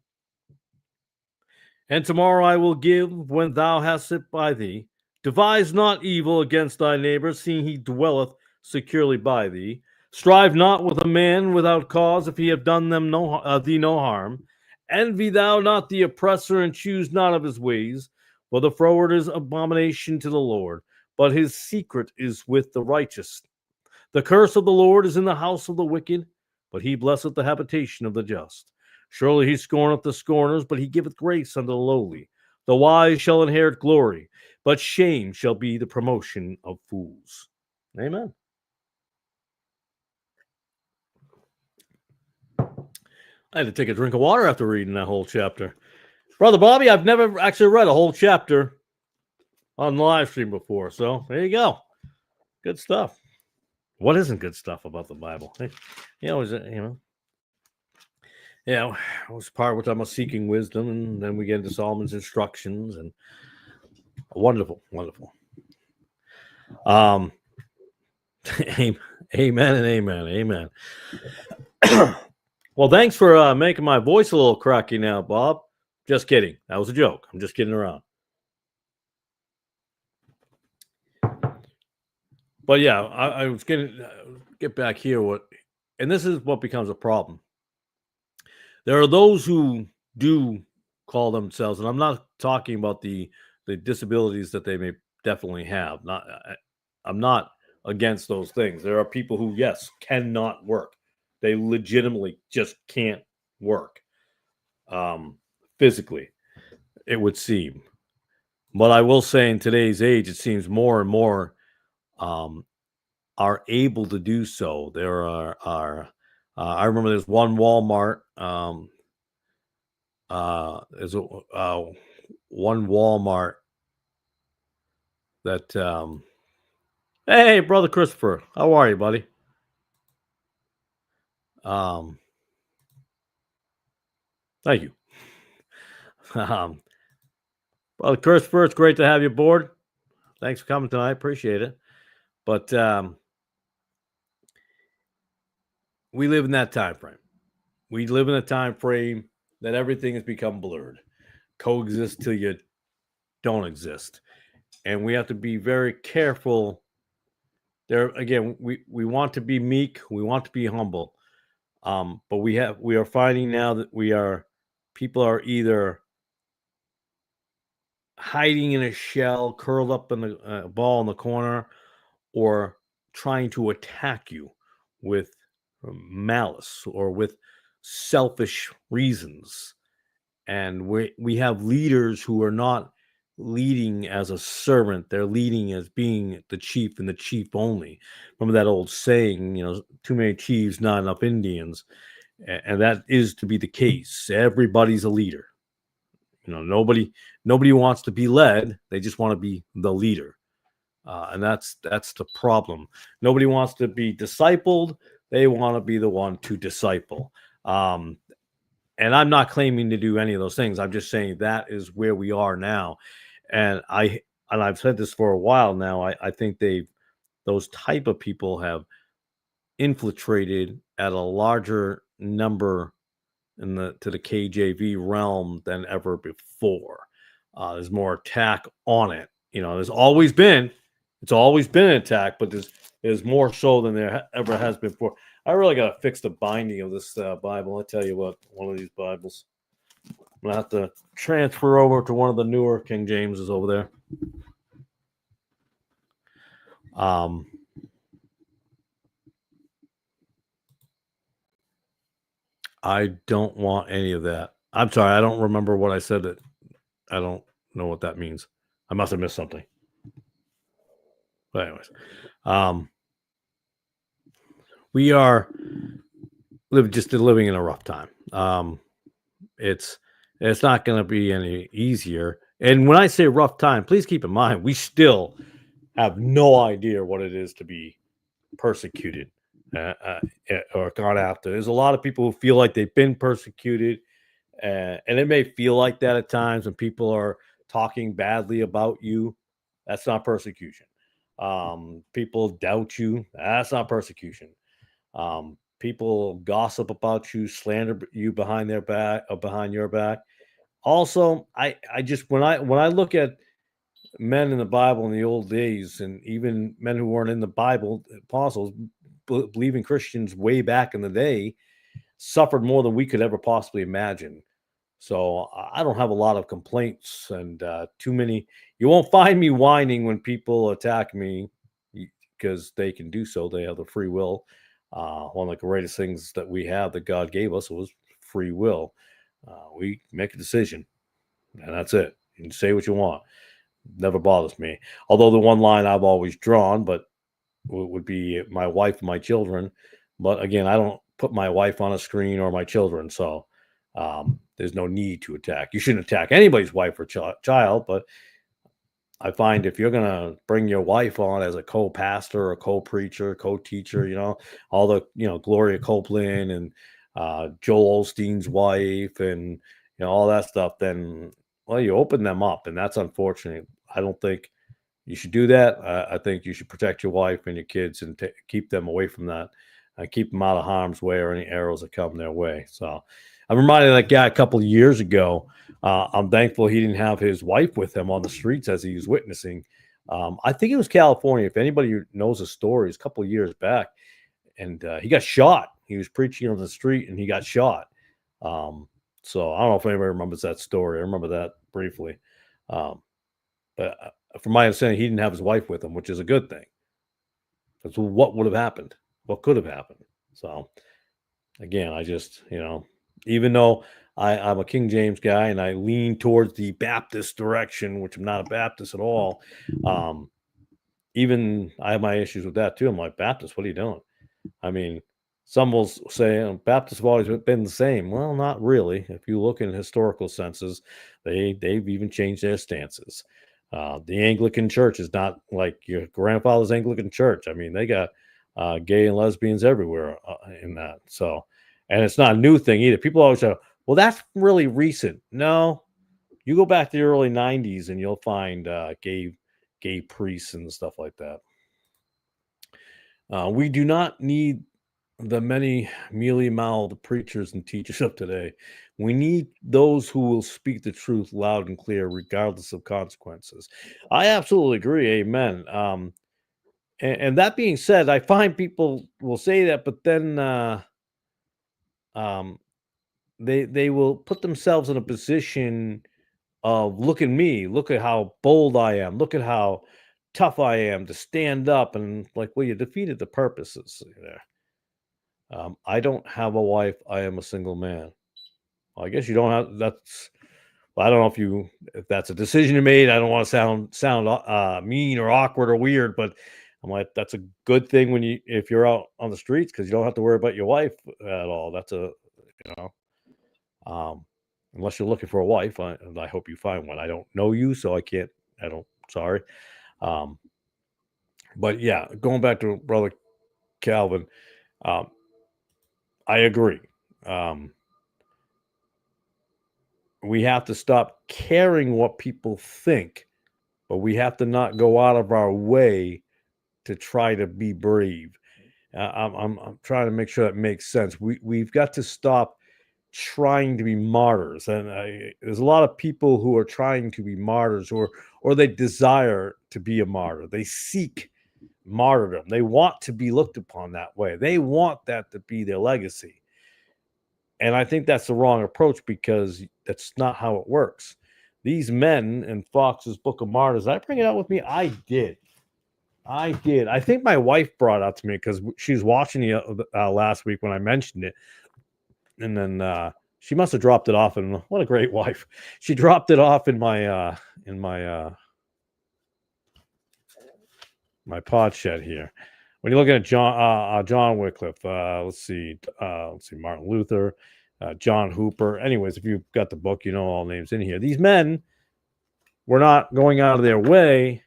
Speaker 1: And tomorrow I will give when thou hast it by thee. Devise not evil against thy neighbor, seeing he dwelleth securely by thee. Strive not with a man without cause, if he have done thee no harm. Envy thou not the oppressor, and choose not of his ways. For the froward is abomination to the Lord, but his secret is with the righteous. The curse of the Lord is in the house of the wicked, but he blesseth the habitation of the just. Surely he scorneth the scorners, but he giveth grace unto the lowly. The wise shall inherit glory, but shame shall be the promotion of fools. Amen. I had to take a drink of water after reading that whole chapter. Brother Bobby, I've never actually read a whole chapter on the live stream before. So there you go. Good stuff. What isn't good stuff about the Bible? Yeah, it was part which I'm seeking wisdom, and then we get into Solomon's instructions, and wonderful, wonderful. Amen and amen. Well, thanks for making my voice a little cracky now, Bob. Just kidding. That was a joke. I'm just kidding around. But yeah, I was going to get back here. And this is what becomes a problem. There are those who do call themselves, and I'm not talking about the disabilities that they may definitely have. I'm not against those things. There are people who, yes, cannot work. They legitimately just can't work physically, it would seem. But I will say in today's age, it seems more and more are able to do so. There are I remember there's one Walmart. There's one Walmart that. Hey, brother Christopher, how are you, buddy? Thank you. Brother Christopher, it's great to have you aboard. Thanks for coming tonight. Appreciate it. But we live in that time frame. We live in a time frame that everything has become blurred. Coexist till you don't exist. And we have to be very careful. There again, we want to be meek, we want to be humble. But we are finding now that people are either hiding in a shell, curled up in the ball in the corner, or trying to attack you with malice or with selfish reasons. And we have leaders who are not leading as a servant. They're leading as being the chief and the chief only. Remember that old saying, too many chiefs, not enough Indians. And that is to be the case. Everybody's a leader. Nobody wants to be led. They just want to be the leader. And that's the problem. Nobody wants to be discipled. They want to be the one to disciple. And I'm not claiming to do any of those things. I'm just saying that is where we are now. And I've said this for a while now. I think those type of people have infiltrated at a larger number to the KJV realm than ever before. There's more attack on it. It's always been an attack, but there's more so than there ever has been before. I really got to fix the binding of this Bible. I'll tell you what, one of these Bibles, I'm going to have to transfer over to one of the newer King Jameses over there. I don't want any of that. I'm sorry. I don't remember what I said. I don't know what that means. I must have missed something. But anyways, we are living in a rough time. It's not going to be any easier. And when I say rough time, please keep in mind, we still have no idea what it is to be persecuted or gone after. There's a lot of people who feel like they've been persecuted, and it may feel like that at times when people are talking badly about you. That's not persecution. People doubt you. That's not persecution. People gossip about you, slander you behind their back or behind your back. Also, I just when I look at men in the Bible in the old days, and even men who weren't in the Bible, apostles, believing Christians way back in the day, suffered more than we could ever possibly imagine. So I don't have a lot of complaints and too many. You won't find me whining when people attack me because they can do so. They have the free will. One of the greatest things that we have that God gave us was free will. We make a decision, and that's it. You can say what you want. Never bothers me. Although the one line I've always drawn, but would be my wife and my children. But again, I don't put my wife on a screen or my children, so there's no need to attack. You shouldn't attack anybody's wife or child, but I find if you're gonna bring your wife on as a co-pastor or co-preacher, co-teacher, all the Gloria Copeland and Joel Osteen's wife and all that stuff, then well, you open them up, and that's unfortunate. I don't think you should do that. I think you should protect your wife and your kids and keep them away from that. Keep them out of harm's way or any arrows that come their way. So I'm reminded of that guy a couple of years ago. I'm thankful he didn't have his wife with him on the streets as he was witnessing. I think it was California. If anybody knows the story, it's a couple of years back, and he got shot. He was preaching on the street and he got shot. So I don't know if anybody remembers that story. I remember that briefly. But from my understanding, he didn't have his wife with him, which is a good thing. That's what would have happened. What could have happened. So again, I just, even though I'm a King James guy and I lean towards the Baptist direction, which I'm not a Baptist at all. Even I have my issues with that too. I'm like, Baptist, what are you doing? I mean, some will say Baptists have always been the same. Well, not really. If you look in historical senses, they've even changed their stances. The Anglican Church is not like your grandfather's Anglican Church. I mean, they got gay and lesbians everywhere in that. So, and it's not a new thing either. People always say, well, that's really recent. No, you go back to the early 90s and you'll find gay priests and stuff like that. We do not need the many mealy-mouthed preachers and teachers of today. We need those who will speak the truth loud and clear, regardless of consequences. I absolutely agree. Amen. And that being said, I find people will say that, but then they will put themselves in a position of look at me, look at how bold I am, look at how tough I am to stand up, and like, well, you defeated the purposes there. I don't have a wife. I am a single man. Well, I guess you don't have. That's. Well, I don't know if that's a decision you made. I don't want to sound mean or awkward or weird, but I'm like, that's a good thing if you're out on the streets because you don't have to worry about your wife at all. That's unless you're looking for a wife, and I hope you find one. I don't know you, so I can't. Sorry. But yeah, going back to Brother Calvin. I agree. We have to stop caring what people think, but we have to not go out of our way to try to be brave. I'm trying to make sure that makes sense. We've got to stop trying to be martyrs, and there's a lot of people who are trying to be martyrs, or they desire to be a martyr. They seek martyrdom. They want to be looked upon that way. They want that to be their legacy. And I think that's the wrong approach because that's not how it works. These men in Fox's Book of Martyrs, did I bring it out with me? I did. I think my wife brought it out to me because she was watching it last week when I mentioned it. And then she must have dropped it off. And what a great wife. She dropped it off in my my pod shed here. When you're looking at John Wycliffe, let's see Martin Luther, John Hooper. Anyways, if you've got the book, you know all names in here. These men were not going out of their way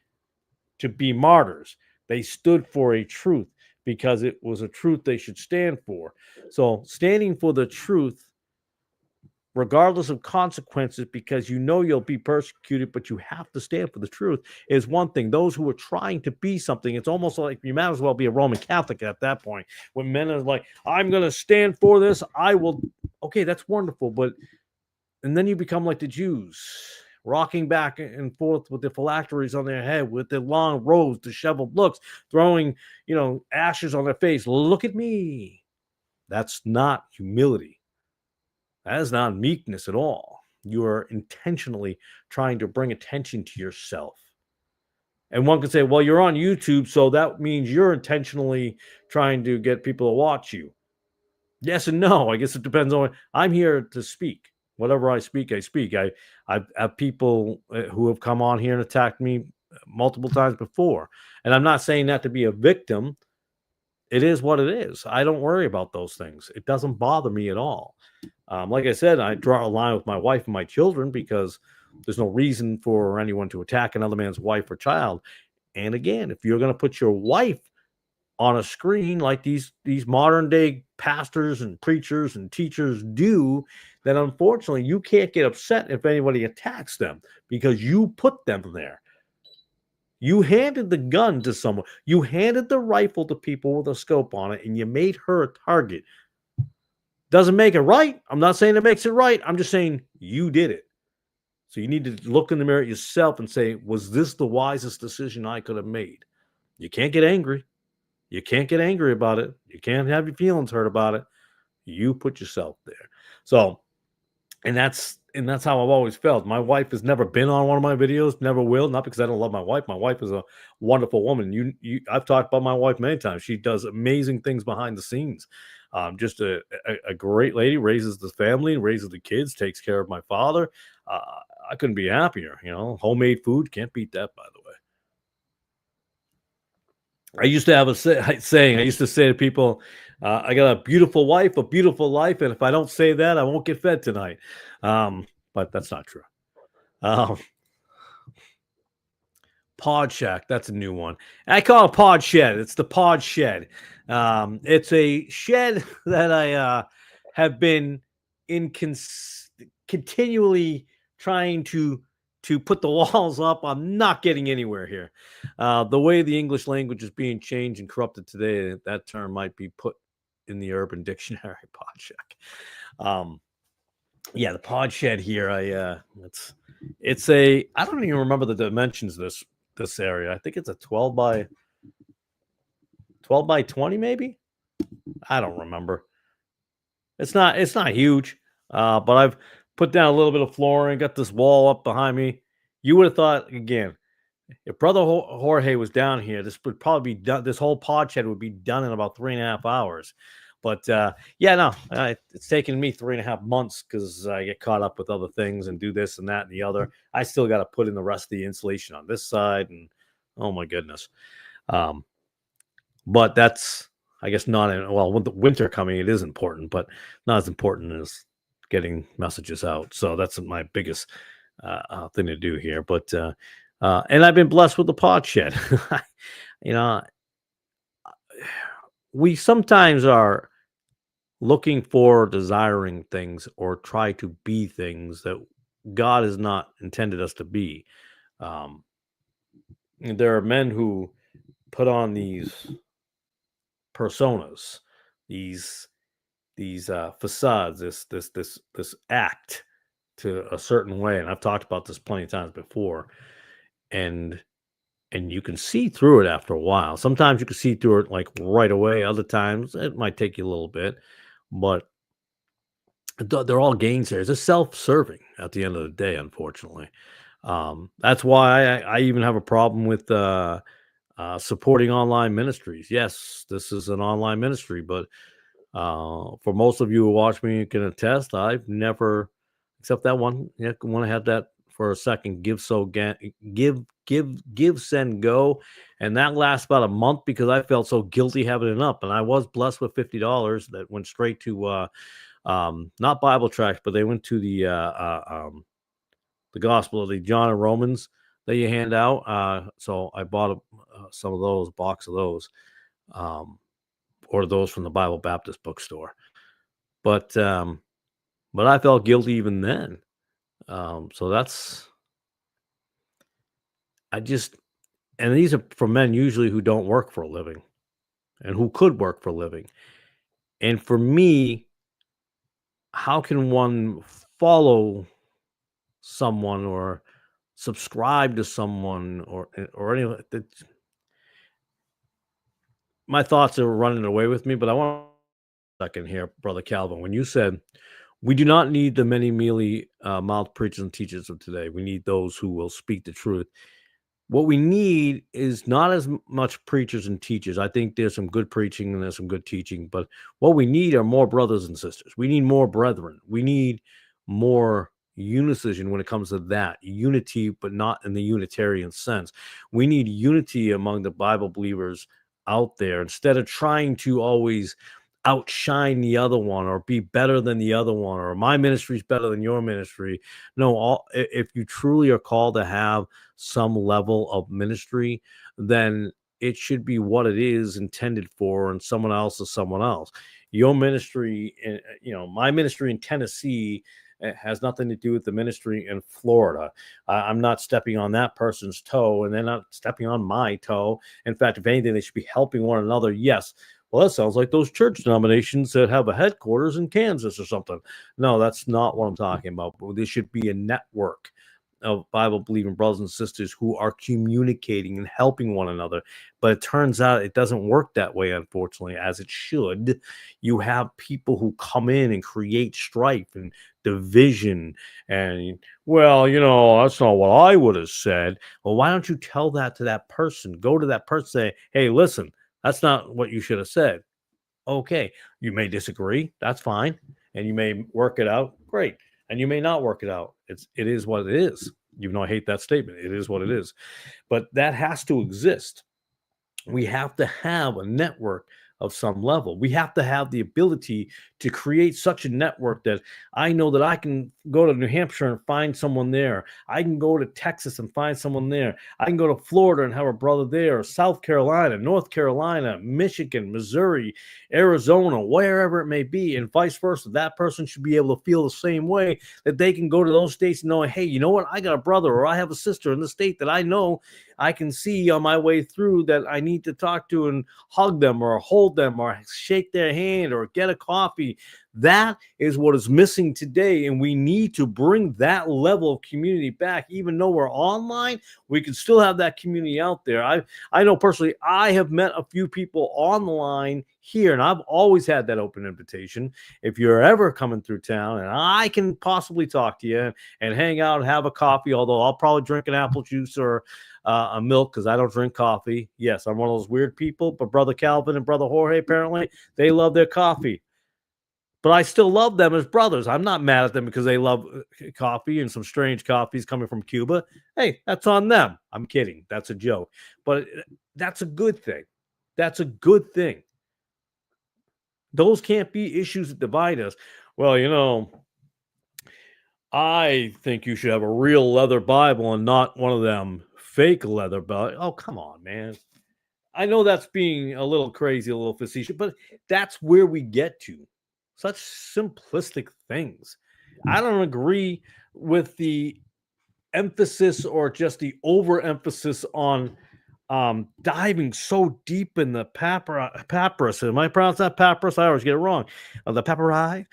Speaker 1: to be martyrs. They stood for a truth because it was a truth they should stand for. So standing for the truth, regardless of consequences, because you'll be persecuted, but you have to stand for the truth, is one thing. Those who are trying to be something, it's almost like you might as well be a Roman Catholic at that point. When men are like, I'm going to stand for this, I will. Okay, that's wonderful. And then you become like the Jews, rocking back and forth with their phylacteries on their head, with their long robes, disheveled looks, throwing, ashes on their face. Look at me. That's not humility. That is not meekness at all. You are intentionally trying to bring attention to yourself. And one could say, well, you're on YouTube, so that means you're intentionally trying to get people to watch you. Yes and no. I guess it depends on. I'm here to speak. whatever I speak, I speak. I've have people who have come on here and attacked me multiple times before, and I'm not saying that to be a victim. It is what it is. I don't worry about those things. It doesn't bother me at all. Like I said, I draw a line with my wife and my children because there's no reason for anyone to attack another man's wife or child. And again, if you're going to put your wife on a screen like these modern day pastors and preachers and teachers do, then unfortunately you can't get upset if anybody attacks them because you put them there. You handed the gun to someone. You handed the rifle to people with a scope on it, and you made her a target. Doesn't make it right. I'm not saying it makes it right. I'm just saying you did it. So you need to look in the mirror at yourself and say, was this the wisest decision I could have made? You can't get angry. You can't get angry about it. You can't have your feelings hurt about it. You put yourself there. So, and that's how I've always felt. My wife has never been on one of my videos, never will. Not because I don't love my wife. My wife is a wonderful woman. I've talked about my wife many times. She does amazing things behind the scenes. Just a great lady, raises the family, raises the kids, takes care of my father. I couldn't be happier. Homemade food, can't beat that, by the way. I used to have a saying. I used to say to people, I got a beautiful wife, a beautiful life, and if I don't say that, I won't get fed tonight. But that's not true. Pod Shack, that's a new one. I call it Pod Shed. It's the Pod Shed. It's a shed that I have been continually trying to put the walls up. I'm not getting anywhere here. The way the English language is being changed and corrupted today, that term might be put in the Urban Dictionary. Pod Shack. Yeah, the Pod Shed here. It's a. I don't even remember the dimensions of this area. I think it's a 12 by 20, maybe. I don't remember. It's not huge, but I've put down a little bit of flooring, got this wall up behind me. You would have thought, again, if Brother Jorge was down here, this would probably be done. This whole pod shed would be done in about 3.5 hours. But yeah, no, it's taken me 3.5 months because I get caught up with other things and do this and that and the other. I still got to put in the rest of the insulation on this side, and oh my goodness. But that's, I guess, with the winter coming, it is important, but not as important as getting messages out. So that's my biggest thing to do here. But and I've been blessed with the pod shed. We sometimes are looking for, desiring things, or try to be things that God has not intended us to be. There are men who put on these personas, these facades, this act to a certain way, and I've talked about this plenty of times before, and you can see through it after a while. Sometimes you can see through it like right away. Other times it might take you a little bit, but they're all gainsayers. They're self-serving at the end of the day, unfortunately. That's why I even have a problem with supporting online ministries. Yes, this is an online ministry, but for most of you who watch me, you can attest, I've never, except that one, want to have that for a second, give, send, go. And that lasts about a month because I felt so guilty having it up. And I was blessed with $50 that went straight to, not Bible tracts, but they went to the Gospel of the John and Romans that you hand out. So I bought some of those, box of those, or those from the Bible Baptist bookstore. But I felt guilty even then. So that's, and these are for men usually who don't work for a living and who could work for a living. And for me, how can one follow someone or subscribe to someone or anything? My thoughts are running away with me, but I want a second here, Brother Calvin, when you said, we do not need the many mealy mouth preachers and teachers of today. We need those who will speak the truth. What we need is not as much preachers and teachers. I think there's some good preaching and there's some good teaching, but what we need are more brothers and sisters. We need more brethren. We need more unicism when it comes to that unity, but not in the Unitarian sense. We need unity among the Bible believers out there instead of trying to always outshine the other one or be better than the other one or my ministry is better than your ministry. No, if you truly are called to have some level of ministry, then it should be what it is intended for, and someone else is someone else. Your ministry, my ministry in Tennessee has nothing to do with the ministry in Florida. I'm not stepping on that person's toe, and they're not stepping on my toe. In fact, if anything, they should be helping one another. Yes. Well, that sounds like those church denominations that have a headquarters in Kansas or something. No, that's not what I'm talking about. But there should be a network of Bible believing brothers and sisters who are communicating and helping one another. But it turns out it doesn't work that way, unfortunately, as it should. You have people who come in and create strife and division. And, well, that's not what I would have said. Well, why don't you tell that to that person? Go to that person, say, hey, listen, that's not what you should have said. Okay, you may disagree. That's fine. And you may work it out. Great. And you may not work it out. It is what it is. Even though I hate that statement, it is what it is. But that has to exist. We have to have a network of some level. We have to have the ability to create such a network that I know that I can go to New Hampshire and find someone there. I can go to Texas and find someone there. I can go to Florida and have a brother there, South Carolina, North Carolina, Michigan, Missouri, Arizona, wherever it may be, and vice versa. That person should be able to feel the same way, that they can go to those states and know, hey, you know what? I got a brother or I have a sister in the state that I know I can see on my way through that I need to talk to and hug them or hold them or shake their hand or get a coffee. That is what is missing today. And we need to bring that level of community back. Even though we're online, we can still have that community out there. I know personally, I have met a few people online here, and I've always had that open invitation. If you're ever coming through town and I can possibly talk to you and hang out and have a coffee, although I'll probably drink an apple juice or a milk because I don't drink coffee. Yes, I'm one of those weird people, but Brother Calvin and Brother Jorge, apparently, they love their coffee. But I still love them as brothers. I'm not mad at them because they love coffee and some strange coffees coming from Cuba. Hey, that's on them. I'm kidding. That's a joke. But that's a good thing. That's a good thing. Those can't be issues that divide us. Well, I think you should have a real leather Bible and not one of them fake leather Bible. Oh, come on, man. I know that's being a little crazy, a little facetious, but that's where we get to. Such simplistic things. I don't agree with the emphasis or just the overemphasis on diving so deep in the papyrus. Am I pronounce that papyrus? I always get it wrong. The papyri,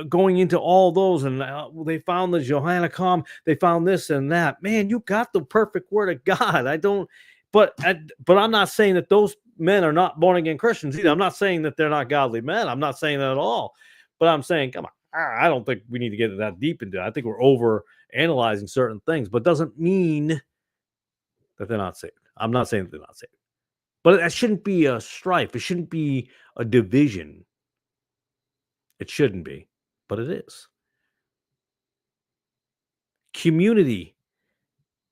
Speaker 1: going into all those, and they found the Johannacom. They found this and that. Man, you got the perfect word of God. I don't, but I'm not saying that those men are not born again Christians either. I'm not saying that they're not godly men. I'm not saying that at all. But I'm saying, come on, I don't think we need to get that deep into it. I think we're over analyzing certain things, but doesn't mean that they're not saved. I'm not saying that they're not saved, but it shouldn't be a strife. It shouldn't be a division. It shouldn't be, but it is. Community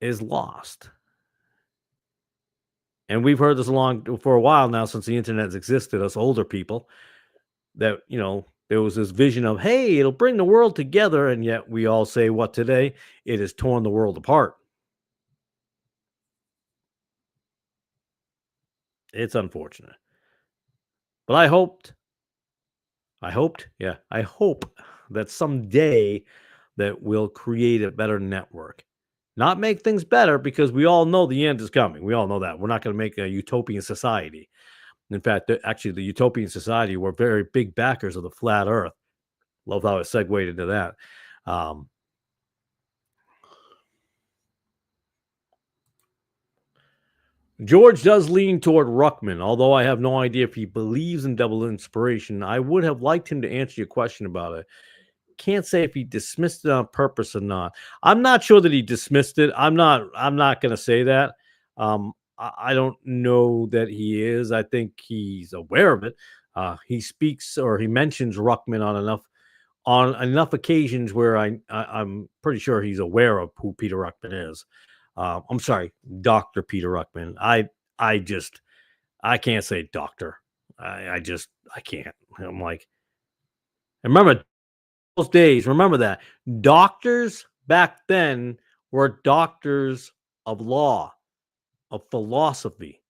Speaker 1: is lost. And we've heard this for a while now, since the internet has existed, us older people, that, there was this vision of, hey, it'll bring the world together. And yet we all say what today? It has torn the world apart. It's unfortunate. But I hope that someday that we'll create a better network. Not make things better, because we all know the end is coming. We all know that. We're not going to make a utopian society. In fact, actually, the utopian society were very big backers of the flat earth. Love how it segued into that. George does lean toward Ruckman, although I have no idea if he believes in double inspiration. I would have liked him to answer your question about it. Can't say if he dismissed it on purpose or not. I'm not sure that he dismissed it. I'm not going to say that. I don't know that he is. I think he's aware of it. He speaks, or he mentions Ruckman on enough on enough occasions where I'm pretty sure he's aware of who Peter Ruckman is. I'm sorry, Dr. Peter Ruckman. I just I can't say doctor. I just I can't. I'm like, and remember those days. Remember that doctors back then were doctors of law, of philosophy.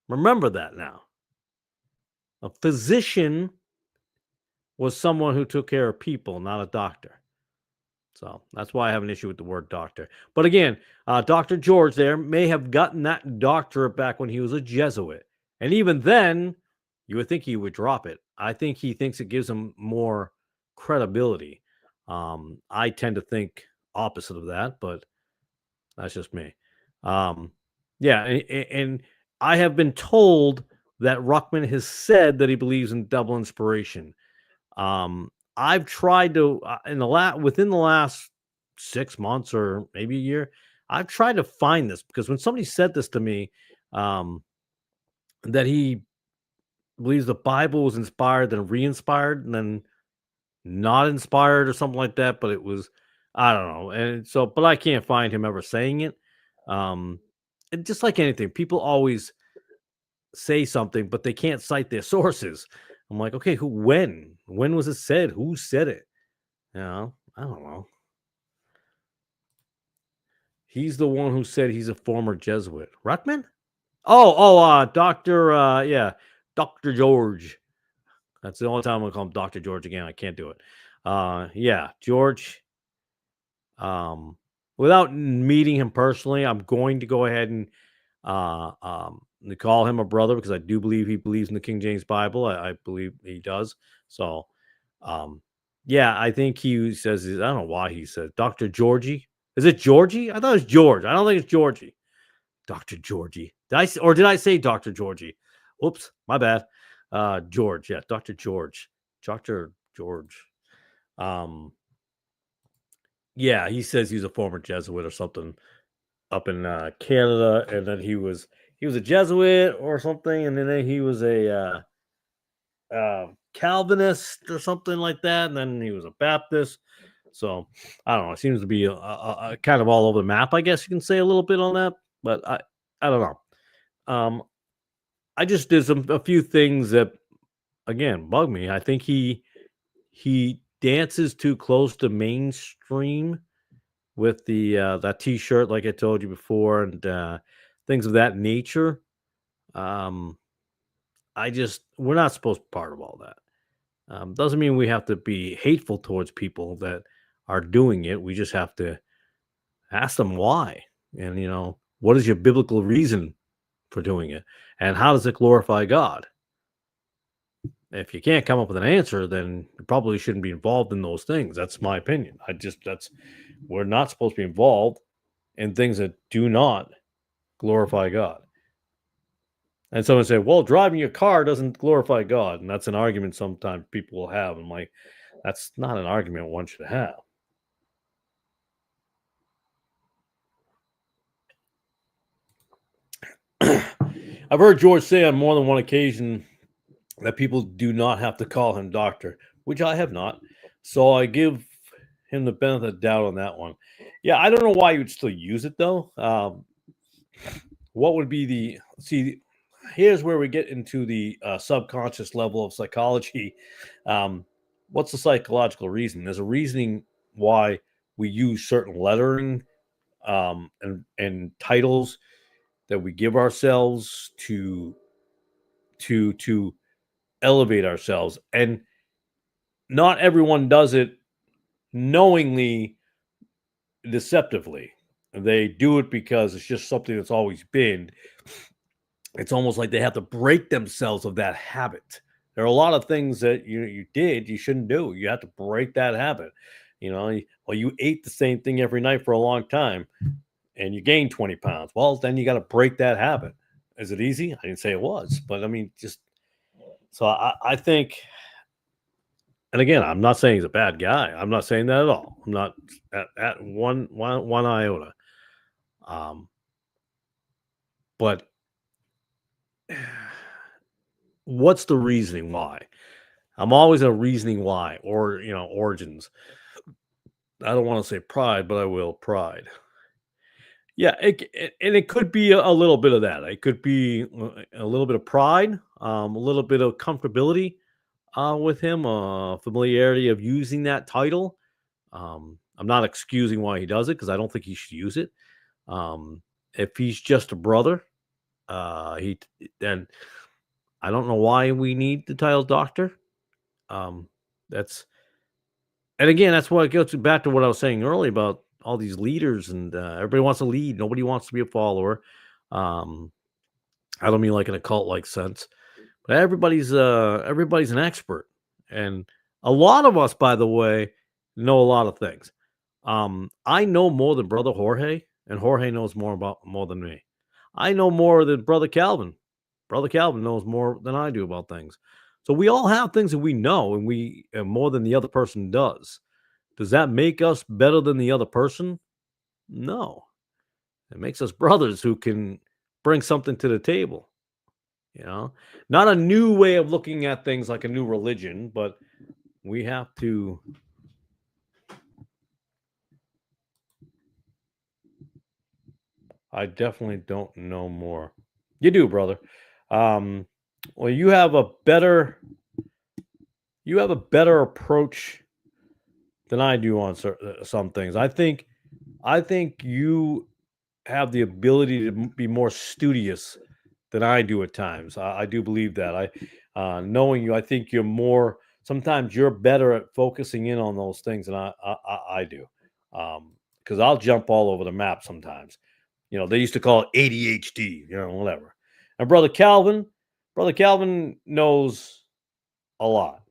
Speaker 1: Remember that now. A physician was someone who took care of people, not a doctor. So that's why I have an issue with the word doctor. But again, Dr. George there may have gotten that doctorate back when he was a Jesuit. And even then, you would think he would drop it. I think he thinks it gives him more credibility. I tend to think opposite of that, but that's just me. Um, yeah, and I have been told that Ruckman has said that he believes in double inspiration. I've tried to in the within the last 6 months or maybe a year, I've tried to find this because when somebody said this to me, um, that he believes the Bible was inspired, then re-inspired, and then not inspired or something like that, but it was I don't know. And so, but I can't find him ever saying it. Um, and just like anything, people always say something, but they can't cite their sources. I'm like, okay, who, when was it said? Who said it? You know, I don't know. He's the one who said he's a former Jesuit. Ruckman? Doctor. Yeah, Doctor George. That's the only time I'm gonna call him Doctor George again. I can't do it. Yeah, George. Um, Without meeting him personally, I'm going to go ahead and call him a brother because I do believe he believes in the King James Bible. I believe he does. So, um, yeah, I think he says I don't know why he said Dr. Georgie. Is it Georgie? I thought it was George. I don't think it's Georgie. Dr. Georgie. Did I say Dr. Georgie? Whoops, my bad. George, yeah, Dr. George. Dr. George. Um, yeah, he says he's a former Jesuit or something up in Canada, and then he was a Jesuit or something, and then he was a Calvinist or something like that, and then he was a Baptist. So I don't know. It seems to be a kind of all over the map. I guess you can say a little bit on that, but I don't know. I just did a few things that again bug me. I think he dances too close to mainstream with the that T-shirt, like I told you before, and things of that nature. Um, I just we're not supposed to be part of all that. Doesn't mean we have to be hateful towards people that are doing it. We just have to ask them why, and what is your biblical reason for doing it, and how does it glorify God? If you can't come up with an answer, then you probably shouldn't be involved in those things. That's my opinion. That's we're not supposed to be involved in things that do not glorify God. And someone say, "Well, driving your car doesn't glorify God," and that's an argument sometimes people will have. I'm like, that's not an argument one should have. I've heard George say on more than one occasion that people do not have to call him doctor, which I have not. So I give him the benefit of the doubt on that one. Yeah, I don't know why you would still use it though. What would be the see? Here's where we get into the subconscious level of psychology. Um, what's the psychological reason? There's a reasoning why we use certain lettering and titles that we give ourselves to elevate ourselves, and not everyone does it knowingly, deceptively. They do it because it's just something that's always been. It's almost like they have to break themselves of that habit. There are a lot of things that you shouldn't do. You have to break that habit. Well, you ate the same thing every night for a long time, and you gained 20 pounds. Well, then you got to break that habit. Is it easy? I didn't say it was, but I mean, just so I think. And again, I'm not saying he's a bad guy. I'm not saying that at all. I'm not at one iota. Um, but what's the reasoning why? I'm always a reasoning why, or origins. I don't want to say pride, but I will pride. Yeah, and it could be a little bit of that. It could be a little bit of pride, a little bit of comfortability with him, familiarity of using that title. I'm not excusing why he does it because I don't think he should use it. Um, if he's just a brother, he then I don't know why we need the title doctor. Um, that's and again, that's what it goes back to what I was saying earlier about all these leaders and everybody wants to lead. Nobody wants to be a follower. Um, I don't mean like in a cult like sense, but everybody's an expert, and a lot of us, by the way, know a lot of things. I know more than brother Jorge, and Jorge knows more than me. I know more than brother Calvin. Brother Calvin knows more than I do about things. So we all have things that we know, and we more than the other person does. Does that make us better than the other person? No. It makes us brothers who can bring something to the table. You know, not a new way of looking at things like a new religion, but we have to. I definitely don't know more. You do, brother. Um, well, you have a better approach than I do on some things. I think you have the ability to be more studious than I do at times. I do believe that. Knowing you, I think you're more. Sometimes you're better at focusing in on those things than I do. Because I'll jump all over the map sometimes. They used to call it ADHD. Whatever. And brother Calvin knows a lot.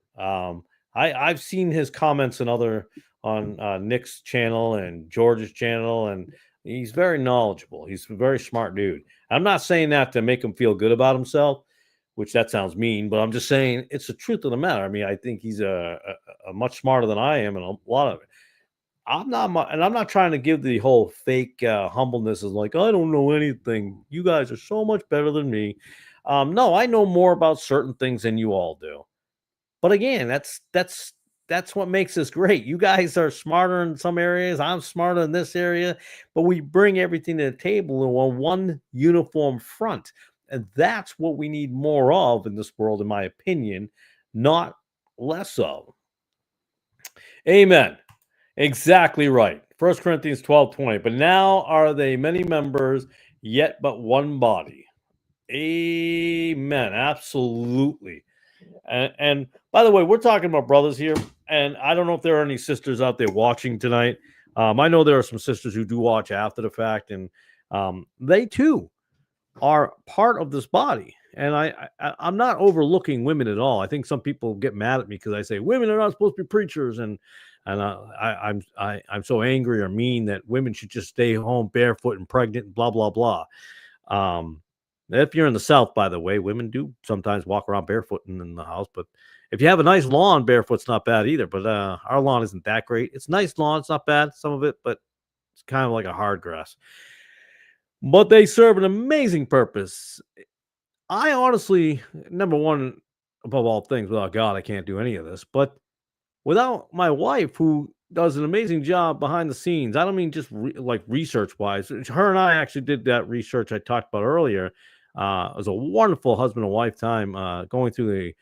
Speaker 1: I've seen his comments and other on Nick's channel and George's channel, and he's very knowledgeable. He's a very smart dude. I'm not saying that to make him feel good about himself, which that sounds mean, but I'm just saying it's the truth of the matter. I mean, I think he's a much smarter than I am, and a lot of it. And I'm not trying to give the whole fake humbleness of like I don't know anything. You guys are so much better than me. No, I know more about certain things than you all do. But again, that's what makes us great. You guys are smarter in some areas. I'm smarter in this area, but we bring everything to the table on one uniform front. And that's what we need more of in this world, in my opinion, not less of. Amen. Exactly right. First Corinthians 12:20. But now are they many members, yet but one body. Amen. Absolutely. And by the way, we're talking about brothers here, and I don't know if there are any sisters out there watching tonight. I know there are some sisters who do watch after the fact, and they too are part of this body. And I'm not overlooking women at all. I think some people get mad at me because I say women are not supposed to be preachers, and I'm so angry or mean that women should just stay home barefoot and pregnant and blah blah blah. Um, if you're in the South, by the way, women do sometimes walk around barefoot in the house. But if you have a nice lawn, barefoot's not bad either. But our lawn isn't that great. It's nice lawn. It's not bad, some of it, but it's kind of like a hard grass. But they serve an amazing purpose. I honestly, number one, above all things, without God, I can't do any of this. But without my wife, who does an amazing job behind the scenes, I don't mean just like research wise. Her and I actually did that research I talked about earlier. It was a wonderful husband and wife time going through the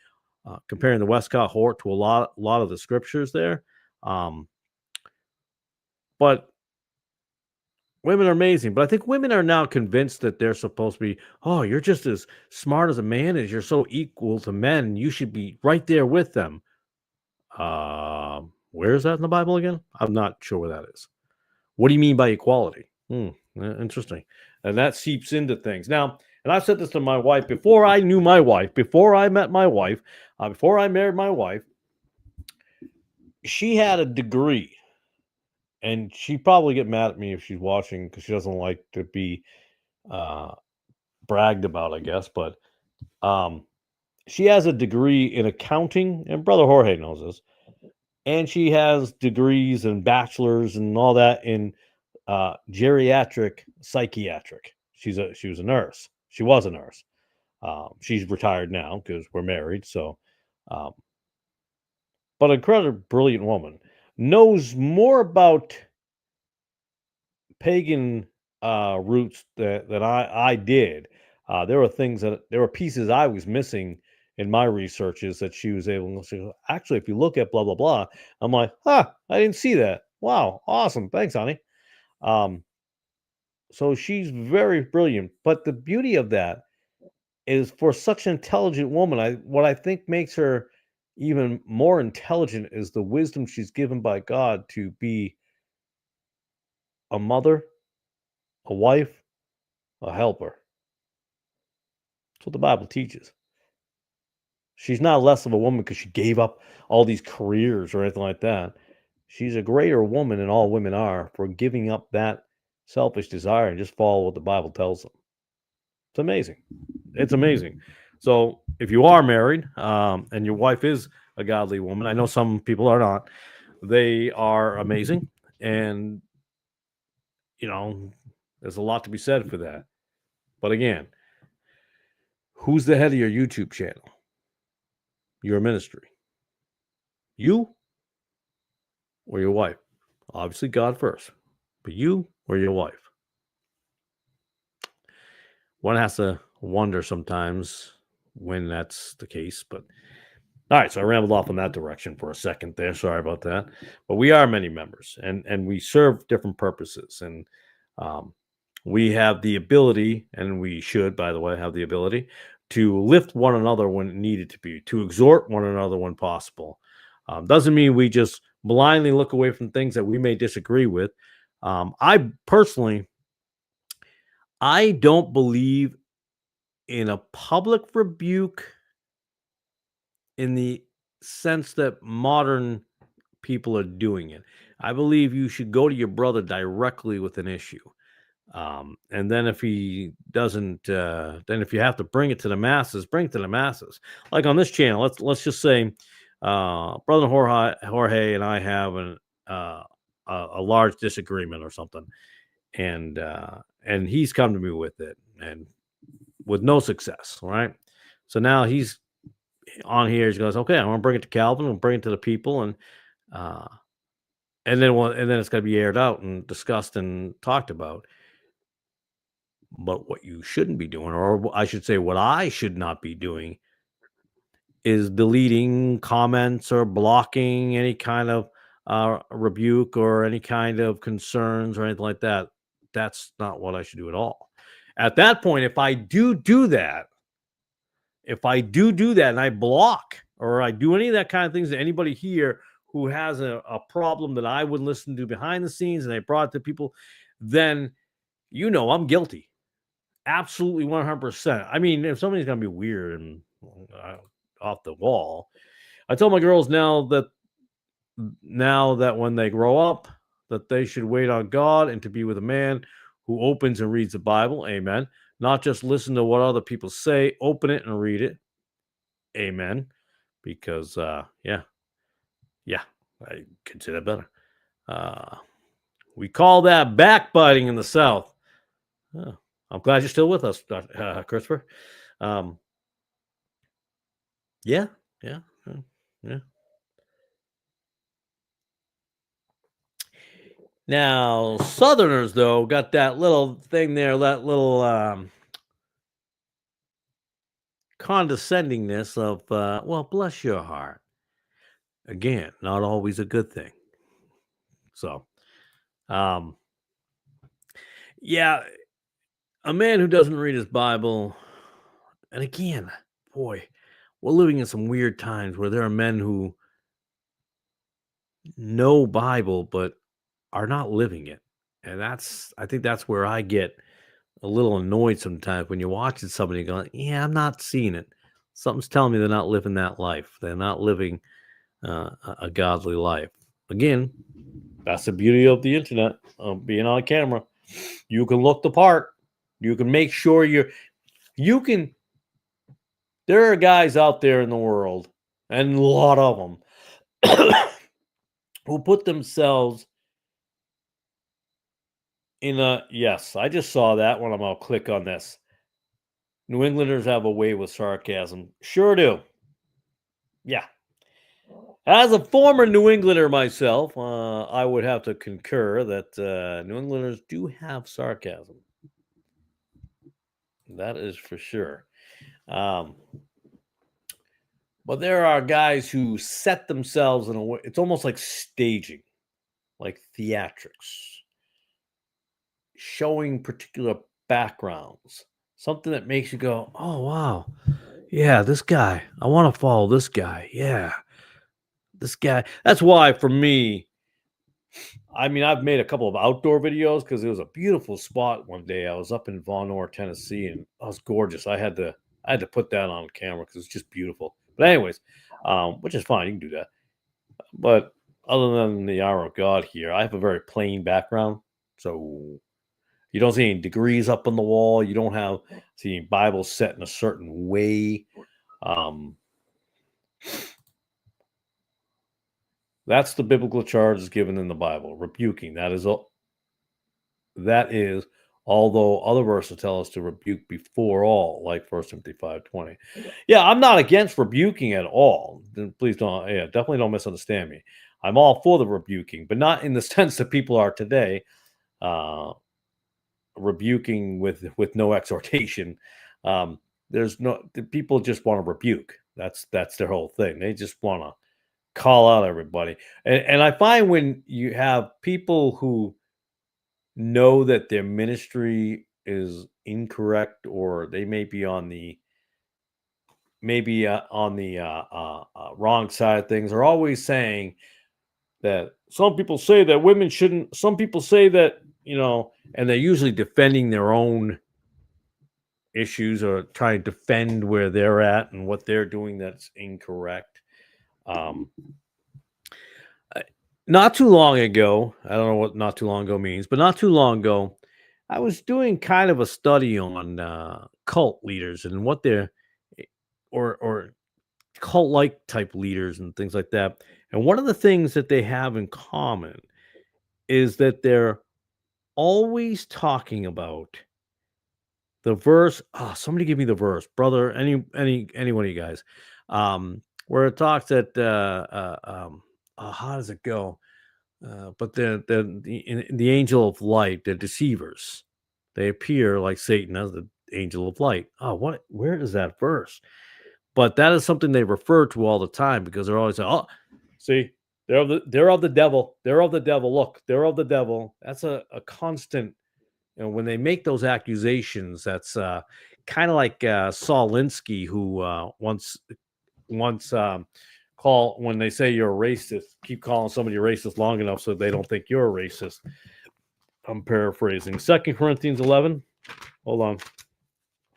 Speaker 1: comparing the Westcott Hort to a lot of the scriptures there. Um, but women are amazing, but I think women are now convinced that they're supposed to be, oh, you're just as smart as a man as you're so equal to men. You should be right there with them. Where is that in the Bible again? I'm not sure where that is. What do you mean by equality? Interesting. And that seeps into things. Now, and I've said this to my wife before I knew my wife, before I met my wife, before I married my wife, she had a degree. And she'd probably get mad at me if she's watching because she doesn't like to be uh, bragged about, I guess. But um, she has a degree in accounting, and Brother Jorge knows this. And she has degrees and bachelors and all that in geriatric psychiatric. She was a nurse. She was a nurse. She's retired now because we're married. So, um, but incredibly brilliant woman, knows more about pagan roots that I did. There were pieces I was missing in my researches that she was able to say, actually, if you look at blah blah blah, I'm like, huh, I didn't see that. Wow, awesome. Thanks, honey. Um, so she's very brilliant. But the beauty of that is for such an intelligent woman, what I think makes her even more intelligent is the wisdom she's given by God to be a mother, a wife, a helper. That's what the Bible teaches. She's not less of a woman because she gave up all these careers or anything like that. She's a greater woman than all women are for giving up that selfish desire and just follow what the Bible tells them. It's amazing. It's amazing. So if you are married and your wife is a godly woman, I know some people are not. They are amazing, and there's a lot to be said for that. But again, who's the head of your YouTube channel? Your ministry. You or your wife? Obviously, God first, but you or your wife? One has to wonder sometimes when that's the case, but all right, so I rambled off in that direction for a second there. Sorry about that. But we are many members, and we serve different purposes, and um, we have the ability, and we should, by the way, have the ability to lift one another when needed to be, to exhort one another when possible. Doesn't mean we just blindly look away from things that we may disagree with. I personally, I don't believe in a public rebuke in the sense that modern people are doing it. I believe you should go to your brother directly with an issue. And then if he doesn't, then if you have to bring it to the masses, bring it to the masses. Like on this channel, let's just say, brother Jorge and I have a large disagreement or something, and he's come to me with it, and with no success. Right. So now he's on here. He goes, okay, I'm gonna bring it to Calvin. We'll bring it to the people, uh, and then it's got to be aired out and discussed and talked about. But what you shouldn't be doing, or I should say, what I should not be doing, is deleting comments or blocking any kind of rebuke or any kind of concerns or anything like that. That's not what I should do at all. At that point, if I do that, and I block or I do any of that kind of things to anybody here who has a problem that I would listen to behind the scenes and I brought it to people, then I'm guilty. Absolutely 100%. I mean, if somebody's going to be weird and off the wall, I tell my girls now that when they grow up, that they should wait on God and to be with a man who opens and reads the Bible. Amen. Not just listen to what other people say, open it and read it. Amen. Because, yeah, I consider better. We call that backbiting in the South. Oh, I'm glad you're still with us, Christopher. Yeah. Now, Southerners, though, got that little thing there, that little condescendingness of, well, bless your heart. Again, not always a good thing. So, yeah, a man who doesn't read his Bible, and again, boy, we're living in some weird times where there are men who know Bible but are not living it. And I think that's where I get a little annoyed sometimes when you're watching somebody going, yeah, I'm not seeing it. Something's telling me they're not living that life. They're not living a godly life. Again, that's the beauty of the internet, of being on camera. You can look the part. You can make sure there are guys out there in the world, and a lot of them, who put themselves yes, I just saw that one. I'll click on this. New Englanders have a way with sarcasm. Sure do. Yeah. As a former New Englander myself, I would have to concur that New Englanders do have sarcasm. That is for sure. Um, but there are guys who set themselves in a way, it's almost like staging, like theatrics, showing particular backgrounds, something that makes you go, oh, wow. Yeah, this guy, I want to follow this guy. Yeah, this guy. That's why for me, I mean, I've made a couple of outdoor videos because it was a beautiful spot one day. I was up in Von Orr, Tennessee, and it was gorgeous. I had to put that on camera because it's just beautiful. But anyways, which is fine. You can do that. But other than the hour of God here, I have a very plain background. So you don't see any degrees up on the wall. You don't have see Bibles set in a certain way. That's the biblical charge given in the Bible. Rebuking. That is, although other verses tell us to rebuke before all, like 1 Timothy 5:20. Yeah, I'm not against rebuking at all. Please don't, definitely don't misunderstand me. I'm all for the rebuking, but not in the sense that people are today, rebuking with no exhortation. There's no people just want to rebuke. That's their whole thing. They just want to call out everybody. And I find when you have people who know that their ministry is incorrect, or they may be on the wrong side of things, are always saying that some people say that women shouldn't, some people say that, and they're usually defending their own issues or trying to defend where they're at and what they're doing that's incorrect. Not too long ago, I don't know what not too long ago means, but not too long ago, I was doing kind of a study on cult leaders and what they're, or cult-like type leaders and things like that. And one of the things that they have in common is that they're always talking about the verse. Oh, somebody give me the verse, brother. Any one of you guys, where it talks that how does it go? But the angel of light, the deceivers, they appear like Satan as the angel of light. Oh, what? Where is that verse? But that is something they refer to all the time because they're always like, oh, see, they're of the devil. They're of the devil. Look, they're of the devil. That's a constant. When they make those accusations, that's kind of like Saul Alinsky, who once call when they say you're a racist, keep calling somebody a racist long enough so they don't think you're a racist. I'm paraphrasing. 2 Corinthians 11. Hold on.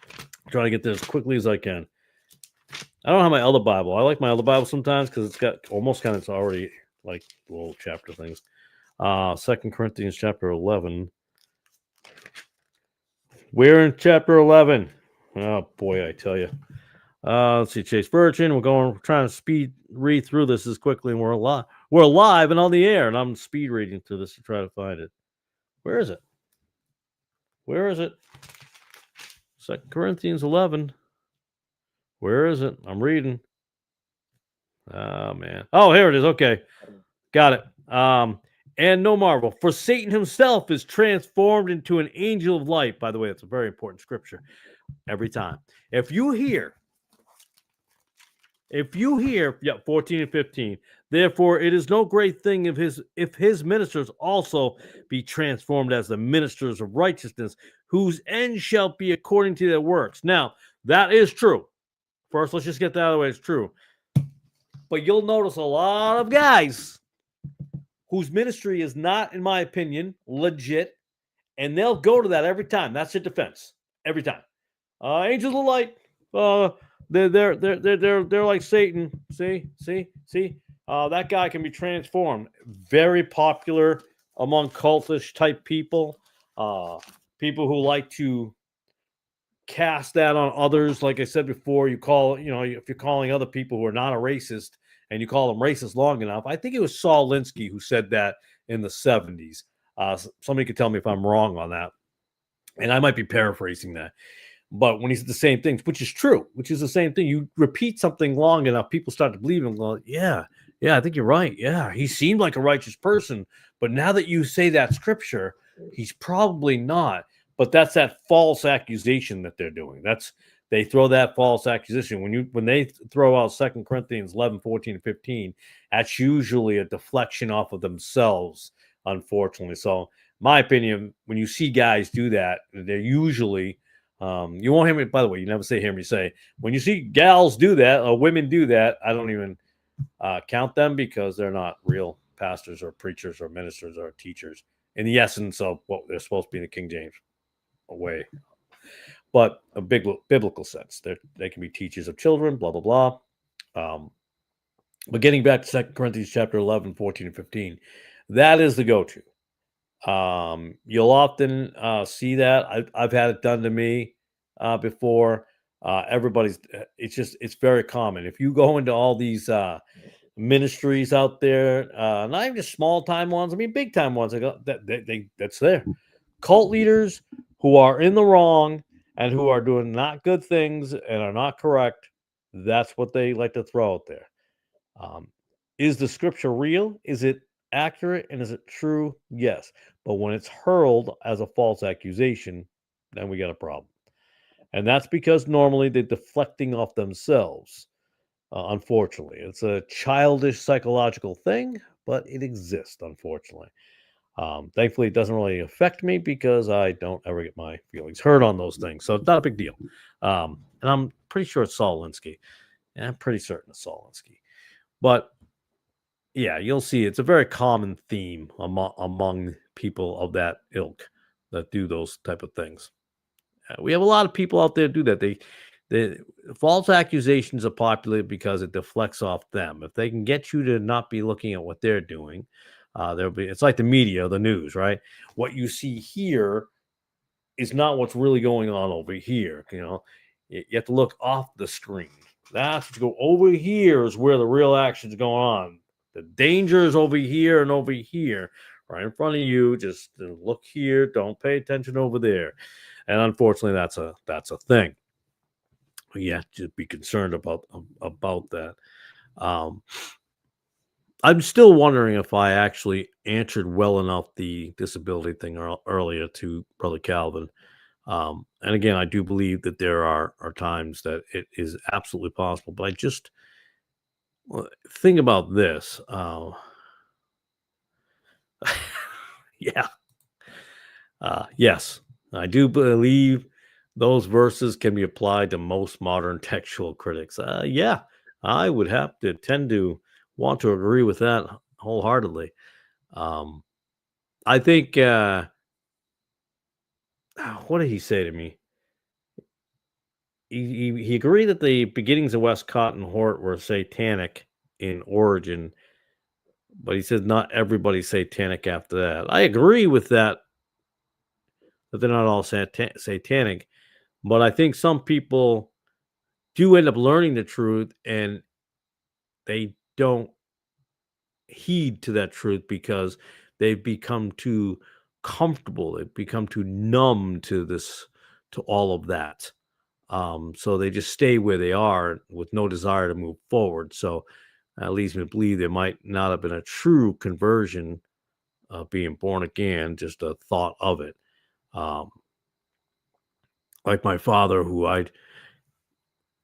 Speaker 1: I'm trying to get this as quickly as I can. I don't have my other Bible. I like my other Bible sometimes because it's got almost kind of, it's already like little chapter things. 2 Corinthians chapter 11. We're in chapter 11. Oh boy, I tell you. Let's see, Chase Virgin. We're trying to read through this as quickly, and we're live and on the air, and I'm speed reading through this to try to find it. Where is it? 2 Corinthians 11. Where is it? I'm reading. Oh man. Oh, here it is. Okay. Got it. And no marvel, for Satan himself is transformed into an angel of light. By the way, that's a very important scripture every time. If you hear, 14 and 15, therefore it is no great thing if his ministers also be transformed as the ministers of righteousness, whose end shall be according to their works. Now, that is true. First, let's just get that out of the way. It's true. But you'll notice a lot of guys whose ministry is not, in my opinion, legit, and they'll go to that every time. That's their defense. Every time. Angels of light. They're like Satan. See. That guy can be transformed. Very popular among cultish type people. People who like to cast that on others. Like I said before, if you're calling other people who are not a racist and you call them racist long enough, I think it was Saul Alinsky who said that in the 70s. Somebody could tell me if I'm wrong on that. And I might be paraphrasing that. But when he said the same things, which is the same thing, you repeat something long enough, people start to believe him. Well, yeah, Yeah, I think you're right. Yeah, he seemed like a righteous person, but now that you say that scripture, he's probably not. But that's that false accusation that they're doing. That's they throw that false accusation when they throw out 2 Corinthians 11, 14, and 15. That's usually a deflection off of themselves, unfortunately. So, my opinion, when you see guys do that, they're usually you won't hear me. By the way, you never hear me say when you see gals do that or women do that. I don't even count them because they're not real pastors or preachers or ministers or teachers in the essence of what they're supposed to be in the King James way. But a big biblical sense, they can be teachers of children, blah, blah, blah. But getting back to 2 Corinthians chapter 11, 14, and 15, that is the go-to. You'll often see that. I've had it done to me before. It's very common. If you go into all these ministries out there, not even just small time ones. I mean, big time ones. That's there. Cult leaders who are in the wrong and who are doing not good things and are not correct. That's what they like to throw out there. Is the scripture real? Is it accurate? And is it true? Yes. But when it's hurled as a false accusation, then we got a problem. And that's because normally they're deflecting off themselves. Unfortunately, it's a childish psychological thing, but it exists, unfortunately. Thankfully, it doesn't really affect me because I don't ever get my feelings hurt on those things. So it's not a big deal. And I'm pretty sure it's Saul Alinsky. And I'm pretty certain it's Saul Alinsky. But yeah, you'll see it's a very common theme among people of that ilk that do those type of things. We have a lot of people out there do that. The false accusations are popular because it deflects off them. If they can get you to not be looking at what they're doing, there'll be. It's like the media, the news, right? What you see here is not what's really going on over here. You have to look off the screen. That's to go over here is where the real action's going on. The danger is over here and over here, right in front of you. Just look here. Don't pay attention over there. And unfortunately, that's a thing. You have to be concerned about that. I'm still wondering if I actually answered well enough the disability thing earlier to Brother Calvin. And again, I do believe that there are times that it is absolutely possible, but I just think about this. Yeah. Yes, I do believe those verses can be applied to most modern textual critics. Yeah, I would have to tend to want to agree with that wholeheartedly. Um, I think, what did he say to me? He agreed that the beginnings of Westcott and Hort were satanic in origin, but he says not everybody's satanic after that. I agree with that they're not all satanic, but I think some people do end up learning the truth and they don't heed to that truth because they've become too comfortable. They've become too numb to all of that. So they just stay where they are with no desire to move forward. So that leads me to believe there might not have been a true conversion of being born again, just a thought of it. Um, like my father,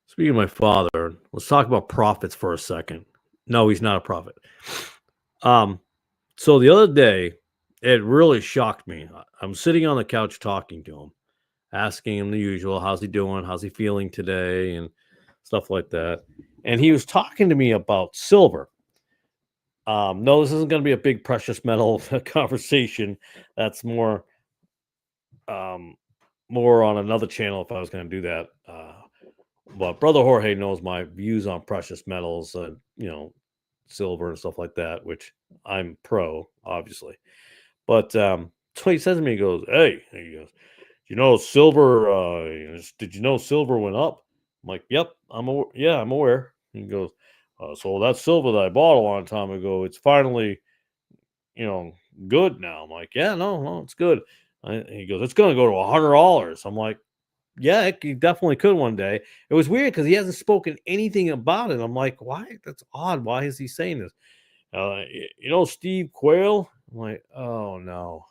Speaker 1: speaking of my father, let's talk about prophets for a second. No, he's not a prophet. So the other day, it really shocked me. I'm sitting on the couch talking to him, asking him the usual, how's he doing? How's he feeling today? And stuff like that. And he was talking to me about silver. No, this isn't going to be a big precious metal conversation. That's more on another channel if I was going to do that. But Brother Jorge knows my views on precious metals, silver and stuff like that, which I'm pro, obviously. But so he says to me, he goes, "Hey," he goes, silver, did you know silver went up?" I'm like, "Yep, I'm aware." He goes, "So that silver that I bought a long time ago, it's finally, you know, good now." I'm like, "Yeah, no, it's good." He goes, "It's going to go to $100." I'm like, Yeah, he definitely could one day. It was weird because he hasn't spoken anything about it. I'm like, why? That's odd. Why is he saying this? Steve Quayle? I'm like, oh no.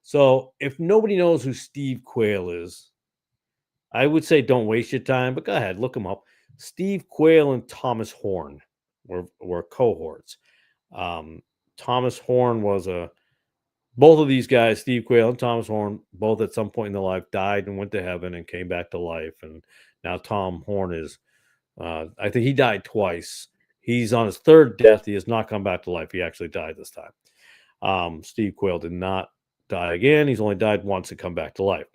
Speaker 1: So if nobody knows who Steve Quayle is, I would say don't waste your time, but go ahead, look him up. Steve Quayle and Thomas Horn were cohorts. Um, Thomas Horn was a both of these guys, Steve Quayle and Thomas Horn, both at some point in their life died and went to heaven and came back to life. And now Tom Horn is, I think he died twice. He's on his third death. He has not come back to life. He actually died this time. Steve Quayle did not die again. He's only died once and come back to life.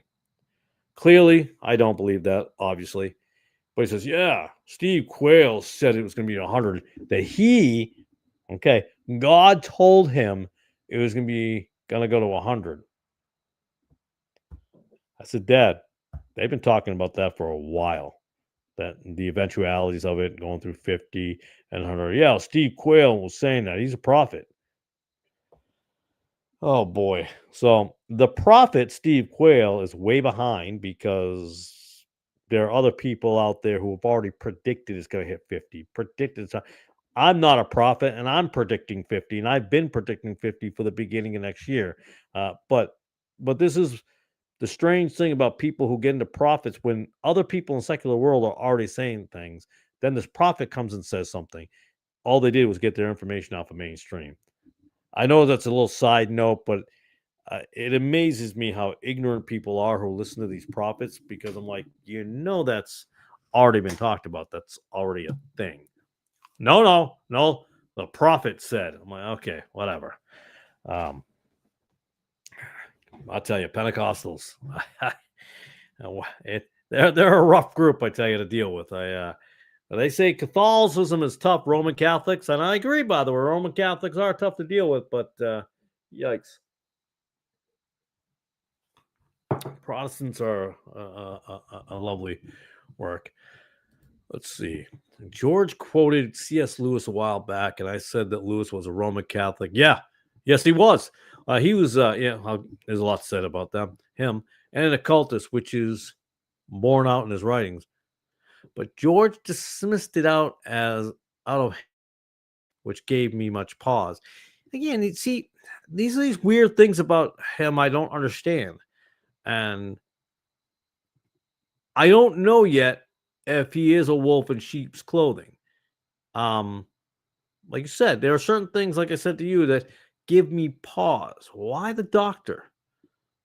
Speaker 1: Clearly, I don't believe that, obviously. But he says, yeah, Steve Quayle said it was going to be 100. God told him it was going to go to 100. I said, Dad, they've been talking about that for a while. That the eventualities of it going through 50 and 100. Yeah, Steve Quayle was saying that. He's a prophet. Oh boy. So the prophet Steve Quayle is way behind because there are other people out there who have already predicted it's going to hit 50. I'm not a prophet and I'm predicting 50 and I've been predicting 50 for the beginning of next year. But this is the strange thing about people who get into prophets when other people in the secular world are already saying things, then this prophet comes and says something. All they did was get their information off of mainstream. I know that's a little side note, but it amazes me how ignorant people are who listen to these prophets because I'm like, that's already been talked about. That's already a thing. No. The prophet said. I'm like, okay, whatever. I'll tell you, Pentecostals. They're a rough group, I tell you, to deal with. They say Catholicism is tough, Roman Catholics, and I agree. By the way, Roman Catholics are tough to deal with, but yikes, Protestants are a lovely work. Let's see. George quoted C.S. Lewis a while back, and I said that Lewis was a Roman Catholic. Yeah, yes, he was. He was. There's a lot said about him, and an occultist, which is borne out in his writings. But George dismissed it out of, which gave me much pause. Again, you see, these are these weird things about him I don't understand, and I don't know yet if he is a wolf in sheep's clothing. Like you said, there are certain things, like I said to you, that give me pause. Why the doctor?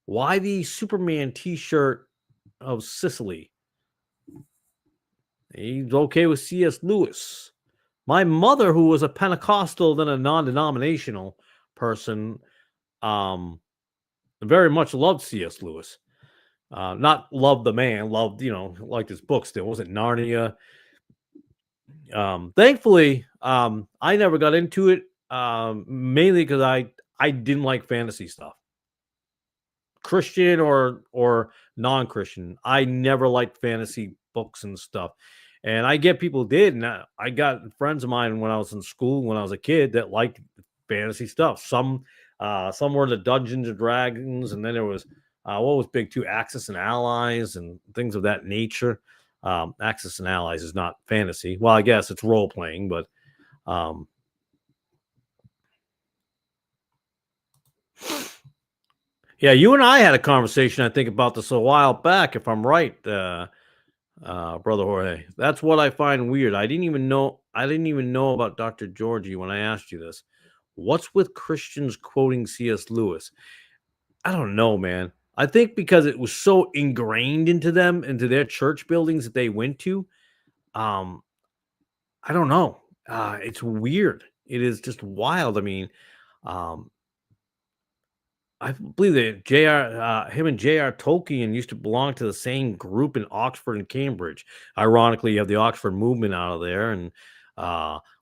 Speaker 1: Why the Superman T-shirt of Sicily? He's okay with C.S. Lewis. My mother, who was a Pentecostal then a non-denominational person, very much loved C.S. Lewis. Not loved the man, loved, liked his books. There wasn't Narnia. Thankfully, I never got into it, mainly because I didn't like fantasy stuff. Christian or non-Christian. I never liked fantasy books and stuff. And I get people did, and I got friends of mine when I was in school, when I was a kid, that liked fantasy stuff. Some were into Dungeons and Dragons, and then there was what was big too, Axis and Allies and things of that nature. Axis and Allies is not fantasy. Well, I guess it's role playing, but yeah, you and I had a conversation, I think, about this a while back, if I'm right. Brother Jorge. That's what I find weird. I didn't even know about Dr. Georgie when I asked you this. What's with Christians quoting C.S. Lewis? I don't know, man. I think because it was so ingrained into them, into their church buildings that they went to. I don't know. It's weird. It is just wild. I mean, I believe that him and J.R. Tolkien used to belong to the same group in Oxford and Cambridge. Ironically, you have the Oxford movement out of there, and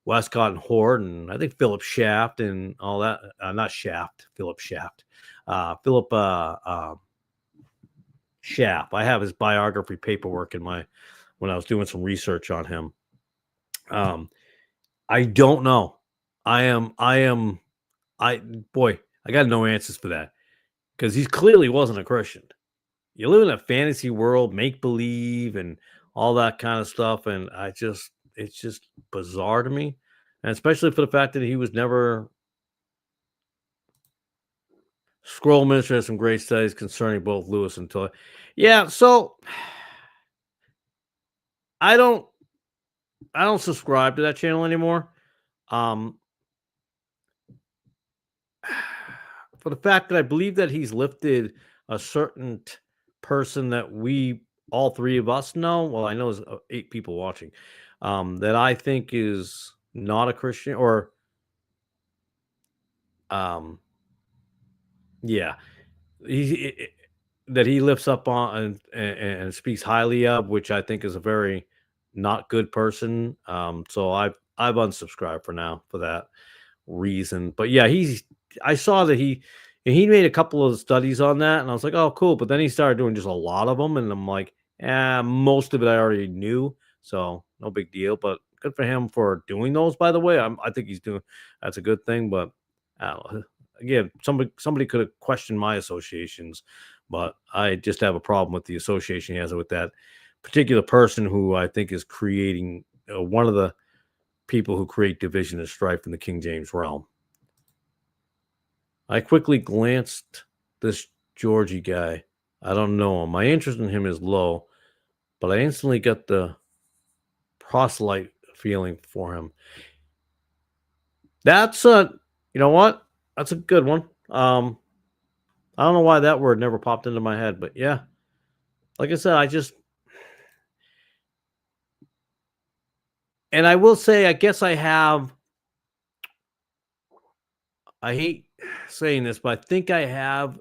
Speaker 1: Westcott and Hort, and I think Philip Shaft and all that. Not Shaft, Philip Shaft. Philip Shaft. I have his biography paperwork when I was doing some research on him. I don't know. I got no answers for that because he clearly wasn't a Christian. you live in a fantasy world, make believe, and all that kind of stuff. And it's just bizarre to me, and especially for the fact that he was never. Scroll Minister has some great studies concerning both Lewis and Toy. Yeah, so I don't I don't subscribe to that channel anymore. Um for the fact that I believe that he's lifted a certain person that we all three of us know. Well, I know there's 8 people watching. That I think is not a Christian or um yeah, he that he lifts up on and speaks highly of, which I think is a very not good person. So I've unsubscribed for now for that reason. But yeah, I saw that he made a couple of studies on that, and I was like, oh, cool. But then he started doing just a lot of them, and I'm like, most of it I already knew, so no big deal. But good for him for doing those. By the way, I think he's doing that's a good thing. But I don't know. Again, somebody could have questioned my associations, but I just have a problem with the association he has with that particular person who I think is creating one of the people who create division and strife in the King James realm. I quickly glanced this Georgie guy. I don't know him. My interest in him is low, but I instantly got the proselyte feeling for him. That's you know what? That's a good one. I don't know why that word never popped into my head, but yeah, like I said, and I will say, I guess I hate saying this, but I think I have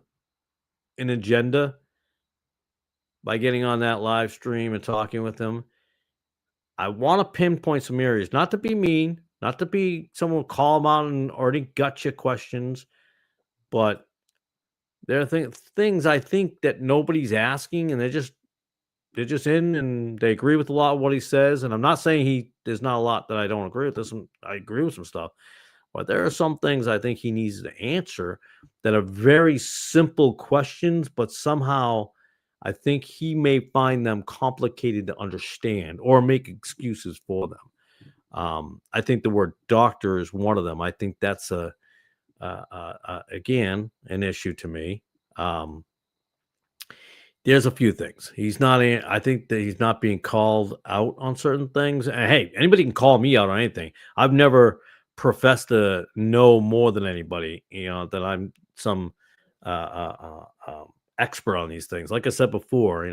Speaker 1: an agenda by getting on that live stream and talking with him. I want to pinpoint some areas, not to be mean, not to be someone call them out and already gotcha questions, but there are things I think that nobody's asking, and they're just in and they agree with a lot of what he says. And I'm not saying there's not a lot that I don't agree with. I agree with some stuff, but there are some things I think he needs to answer that are very simple questions, but somehow I think he may find them complicated to understand or make excuses for them. I think the word doctor is one of them. I think that's again an issue to me. Um, there's a few things I think that he's not being called out on certain things. And hey, anybody can call me out on anything. I've never professed to know more than anybody. That I'm some expert on these things. Like I said before,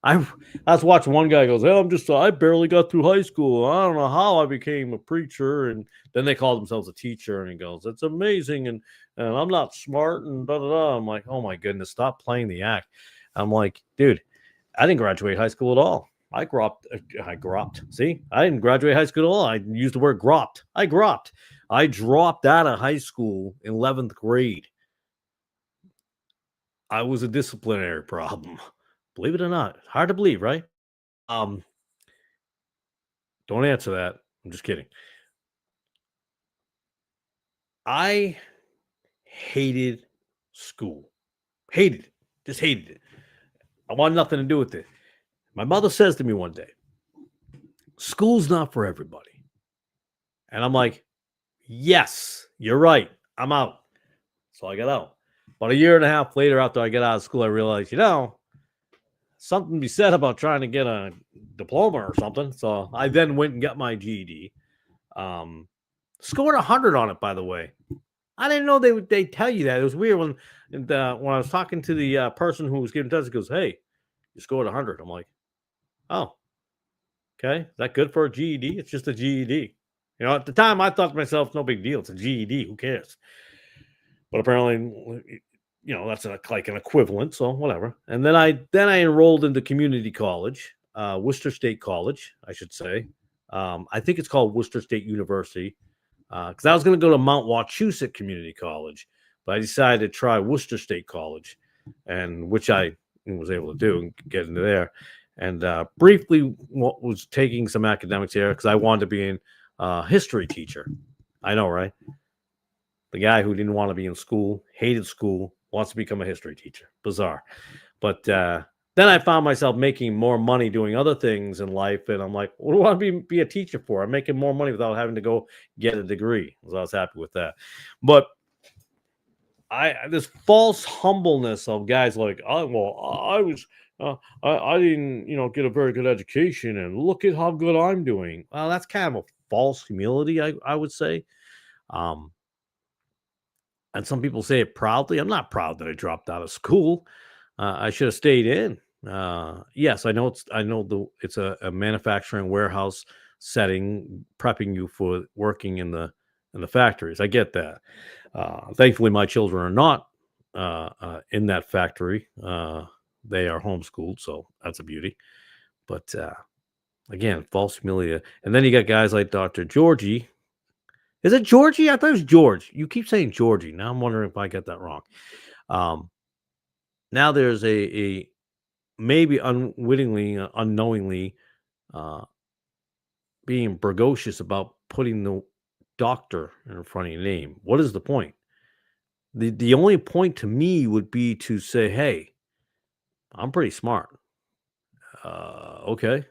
Speaker 1: I I was watching one guy goes, "Oh, I barely got through high school. I don't know how I became a preacher." And then they call themselves a teacher, and he goes, "It's amazing," and I'm not smart and da da da. I'm like, "Oh my goodness, stop playing the act." I'm like, dude, I didn't graduate high school at all. I gropped. I gropped. See, I didn't graduate high school at all. I used the word gropped. I gropped. I dropped out of high school in 11th grade. I was a disciplinary problem. Believe it or not. Hard to believe, right? Um, don't answer that. I'm just kidding. I hated school. Hated it. Just hated it. I want nothing to do with it. My mother says to me one day, school's not for everybody. And I'm like, yes, you're right. I'm out. So I got out. About a year and a half later, after I got out of school, I realized, something to be said about trying to get a diploma or something. So I then went and got my GED. Scored 100 on it, by the way. I didn't know they tell you that. It was weird when I was talking to the person who was giving tests. He goes, "Hey, you scored 100." I'm like, "Oh, okay. Is that good for a GED? It's just a GED." At the time, I thought to myself, "No big deal. It's a GED. Who cares?" But apparently, that's like an equivalent. So whatever. And then I enrolled into community college, Worcester State College, I should say. I think it's called Worcester State University. Because I was going to go to Mount Wachusett Community College, but I decided to try Worcester State College, and which I was able to do and get into there. And briefly was taking some academics here because I wanted to be a history teacher. I know, right? The guy who didn't want to be in school, hated school, wants to become a history teacher. Bizarre. But Then I found myself making more money doing other things in life, and I'm like, what do I want to be a teacher for? I'm making more money without having to go get a degree. So I was happy with that. But this false humbleness of guys like, oh, well, I was, I didn't, get a very good education, and look at how good I'm doing. Well, that's kind of a false humility, I would say. Um, and some people say it proudly. I'm not proud that I dropped out of school. I should have stayed in. Yes, I know it's a manufacturing warehouse setting, prepping you for working in the factories. I get that. Thankfully, my children are not in that factory. They are homeschooled, so that's a beauty. But again, false humility. And then you got guys like Dr. Georgie. Is it Georgie? I thought it was George. You keep saying Georgie. Now I'm wondering if I get that wrong. Um, now there's a maybe unwittingly, unknowingly, uh, being bragocious about putting the doctor in front of your name. What is the point? The only point to me would be to say, "Hey, I'm pretty smart." Okay,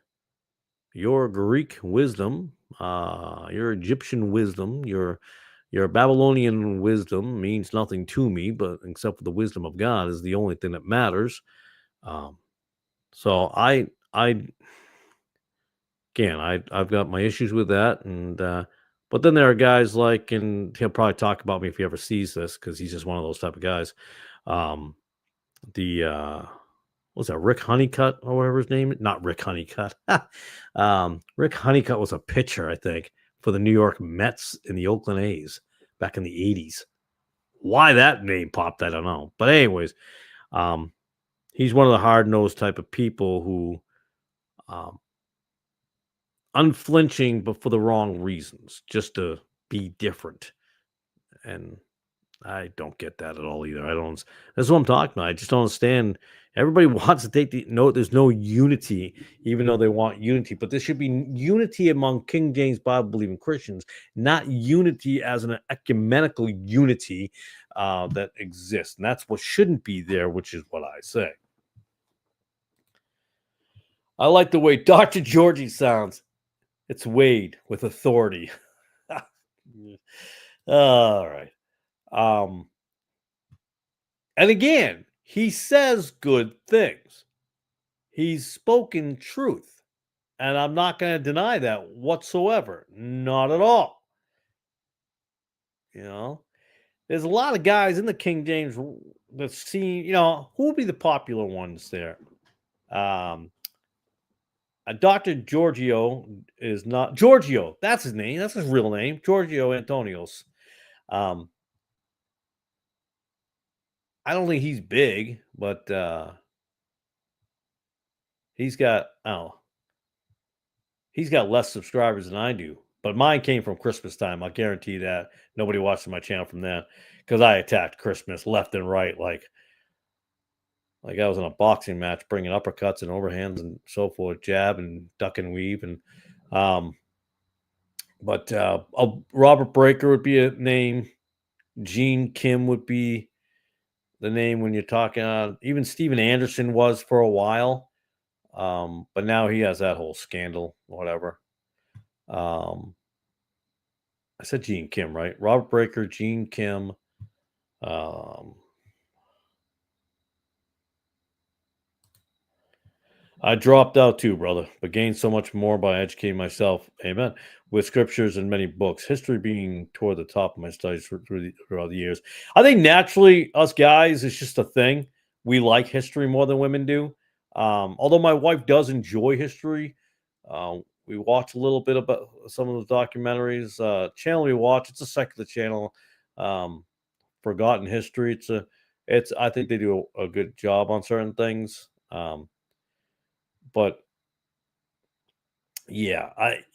Speaker 1: your Greek wisdom, your Egyptian wisdom, your Babylonian wisdom means nothing to me, but except for the wisdom of God is the only thing that matters. Um, so I again, I've got my issues with that, and but then there are guys like, and he'll probably talk about me if he ever sees this because he's just one of those type of guys. Um, the what's that, Rick Honeycutt or whatever his name is? Not Rick Honeycutt. Rick Honeycutt was a pitcher, I think, for the New York Mets and the Oakland A's back in the 80s. Why that name popped, I don't know. But anyways, um, he's one of the hard nosed type of people who um, unflinching, but for the wrong reasons, just to be different. And I don't get that at all either. I don't. That's what I'm talking about. I just don't understand. Everybody wants to take the no. There's no unity, even though they want unity. But there should be unity among King James Bible believing Christians, not unity as an ecumenical unity that exists. And that's what shouldn't be there, which is what I say. I like the way Dr. Georgie sounds. It's Wade with authority. All right. And again, he says good things. He's spoken truth. And I'm not going to deny that whatsoever. Not at all. You know, there's a lot of guys in the King James that see, who would be the popular ones there? Dr. Giorgio is not Giorgio. That's his name. That's his real name. Giorgio Antonios. I don't think he's big, but he's got he's got less subscribers than I do. But mine came from Christmas time. I guarantee that nobody watched my channel from then because I attacked Christmas left and right, like I was in a boxing match, bringing uppercuts and overhands and so forth, jab and duck and weave, and but Robert Breaker would be a name. Gene Kim would be the name when you're talking. Even Steven Anderson was for a while, but now he has that whole scandal, whatever. I said Gene Kim, right? Robert Breaker, Gene Kim. I dropped out too, brother, but gained so much more by educating myself. Amen. With scriptures and many books, history being toward the top of my studies throughout the years. I think naturally, us guys, it's just a thing. We like history more than women do. Although my wife does enjoy history, we watch a little bit about some of the documentaries. Channel we watch, it's a secular channel. Forgotten History. It's. I think they do a good job on certain things. But yeah,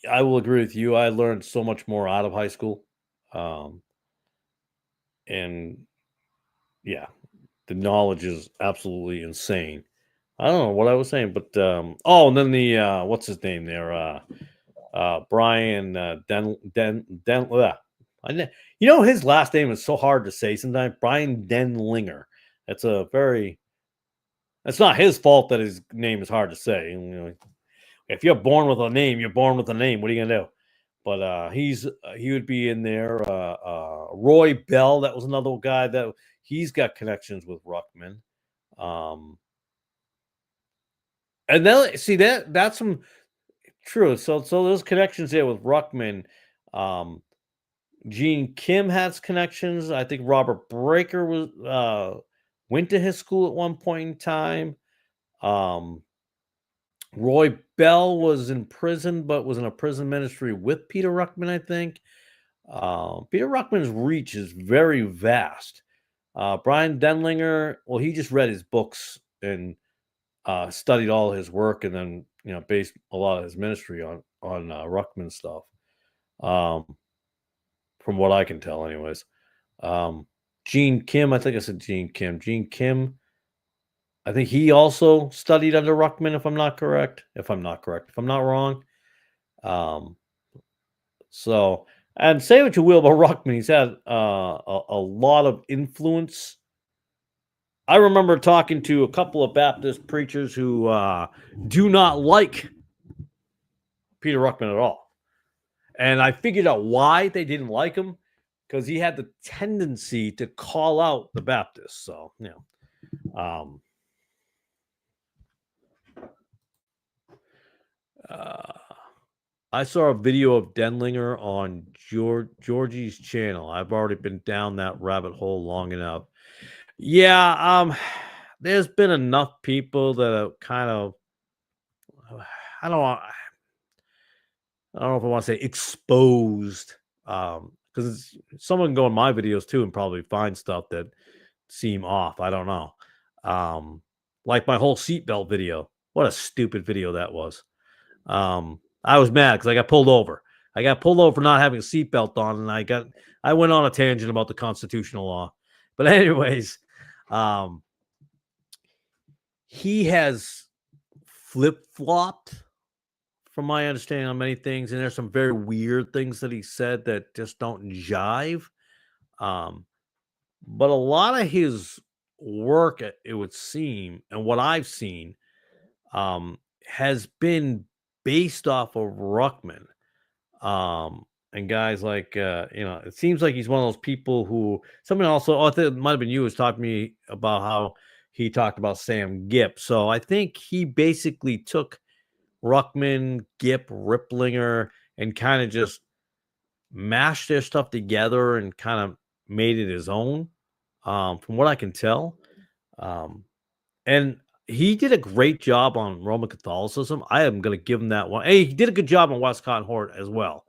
Speaker 1: I will agree with you. I learned so much more out of high school. And yeah, the knowledge is absolutely insane. I don't know what I was saying, but and then the what's his name there? Brian his last name is so hard to say sometimes. Brian Denlinger. That's a very It's not his fault that his name is hard to say. You know, if you're born with a name, you're born with a name. What are you gonna do? But he would be in there. Roy Bell, that was another guy that he's got connections with Ruckman. And then see that's some true. So those connections there with Ruckman. Gene Kim has connections. I think Robert Breaker was went to his school at one point in time. Roy Bell was in prison, but was in a prison ministry with Peter Ruckman, I think. Peter Ruckman's reach is very vast. Brian Denlinger, well, he just read his books and studied all his work, and then based a lot of his ministry on Ruckman stuff. From what I can tell, anyways. Gene Kim, I think I said Gene Kim. Gene Kim, I think he also studied under Ruckman, if I'm not wrong. So, and say what you will about Ruckman, he's had a lot of influence. I remember talking to a couple of Baptist preachers who do not like Peter Ruckman at all. And I figured out why they didn't like him, because he had the tendency to call out the Baptists. So, I saw a video of Denlinger on Georgie's channel. I've already been down that rabbit hole long enough. Yeah, there's been enough people that have kind of, I don't know if I want to say exposed, because someone can go in my videos too and probably find stuff that seem off. I don't know. Like my whole seatbelt video. What a stupid video that was. I was mad because I got pulled over. I got pulled over for not having a seatbelt on, and I went on a tangent about the constitutional law. But anyways, he has flip-flopped, from my understanding, on many things, and there's some very weird things that he said that just don't jive. But a lot of his work, it would seem, and what I've seen, has been based off of Ruckman. And guys like, it seems like he's one of those people who, someone also, I think it might have been you, was talking to me about how he talked about Sam Gipp. So I think he basically took Ruckman, Gipp, Ripplinger, and kind of just mashed their stuff together and kind of made it his own, from what I can tell. And he did a great job on Roman Catholicism. I am going to give him that one. Hey, he did a good job on Westcott Hort as well.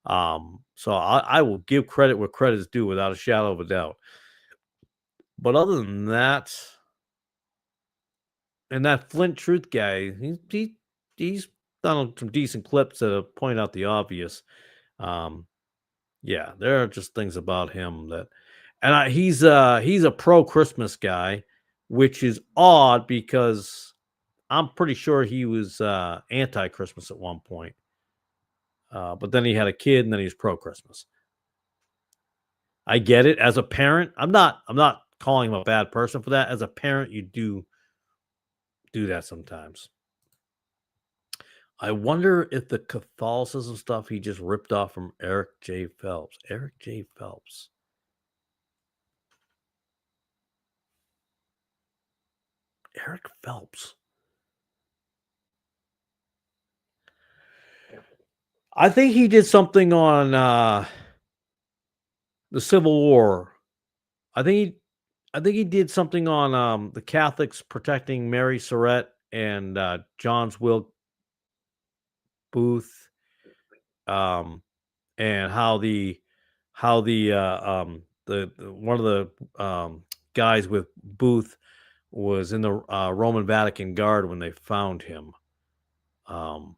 Speaker 1: So I will give credit where credit is due without a shadow of a doubt. But other than that, and that Flint Truth guy, he's done some decent clips that point out the obvious. Yeah, there are just things about him that, and he's a pro Christmas guy, which is odd because I'm pretty sure he was anti Christmas at one point. But then he had a kid, and then he's pro Christmas. I get it. As a parent, I'm not calling him a bad person for that. As a parent, you do that sometimes. I wonder if the Catholicism stuff he just ripped off from Eric J. Phelps. Eric J. Phelps. Eric Phelps. I think he did something on the Civil War. I think he did something on the Catholics protecting Mary Surratt and John's Will Booth, and how the one of the guys with Booth was in the Roman Vatican Guard when they found him. And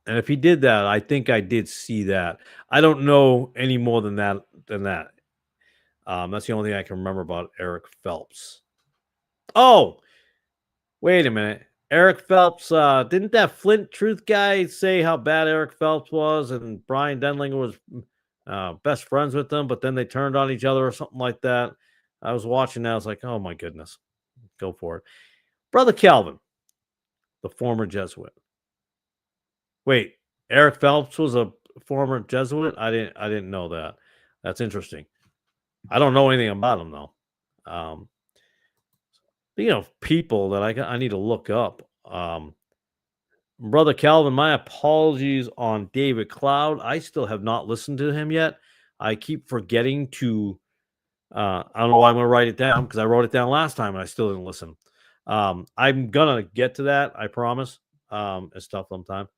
Speaker 1: if he did that, I think I did see that. I don't know any more than that. That's the only thing I can remember about Eric Phelps. Oh, wait a minute. Eric Phelps, didn't that Flint Truth guy say how bad Eric Phelps was, and Brian Denlinger was best friends with them, but then they turned on each other or something like that? I was watching that. I was like, oh my goodness. Go for it. Brother Calvin, the former Jesuit. Wait, Eric Phelps was a former Jesuit? I didn't know that. That's interesting. I don't know anything about him though. Speaking of people that I need to look up, Brother Calvin, my apologies on David Cloud. I still have not listened to him yet. I keep forgetting to. I don't know why I'm going to write it down because I wrote it down last time and I still didn't listen. I'm gonna get to that. I promise. It's tough sometimes.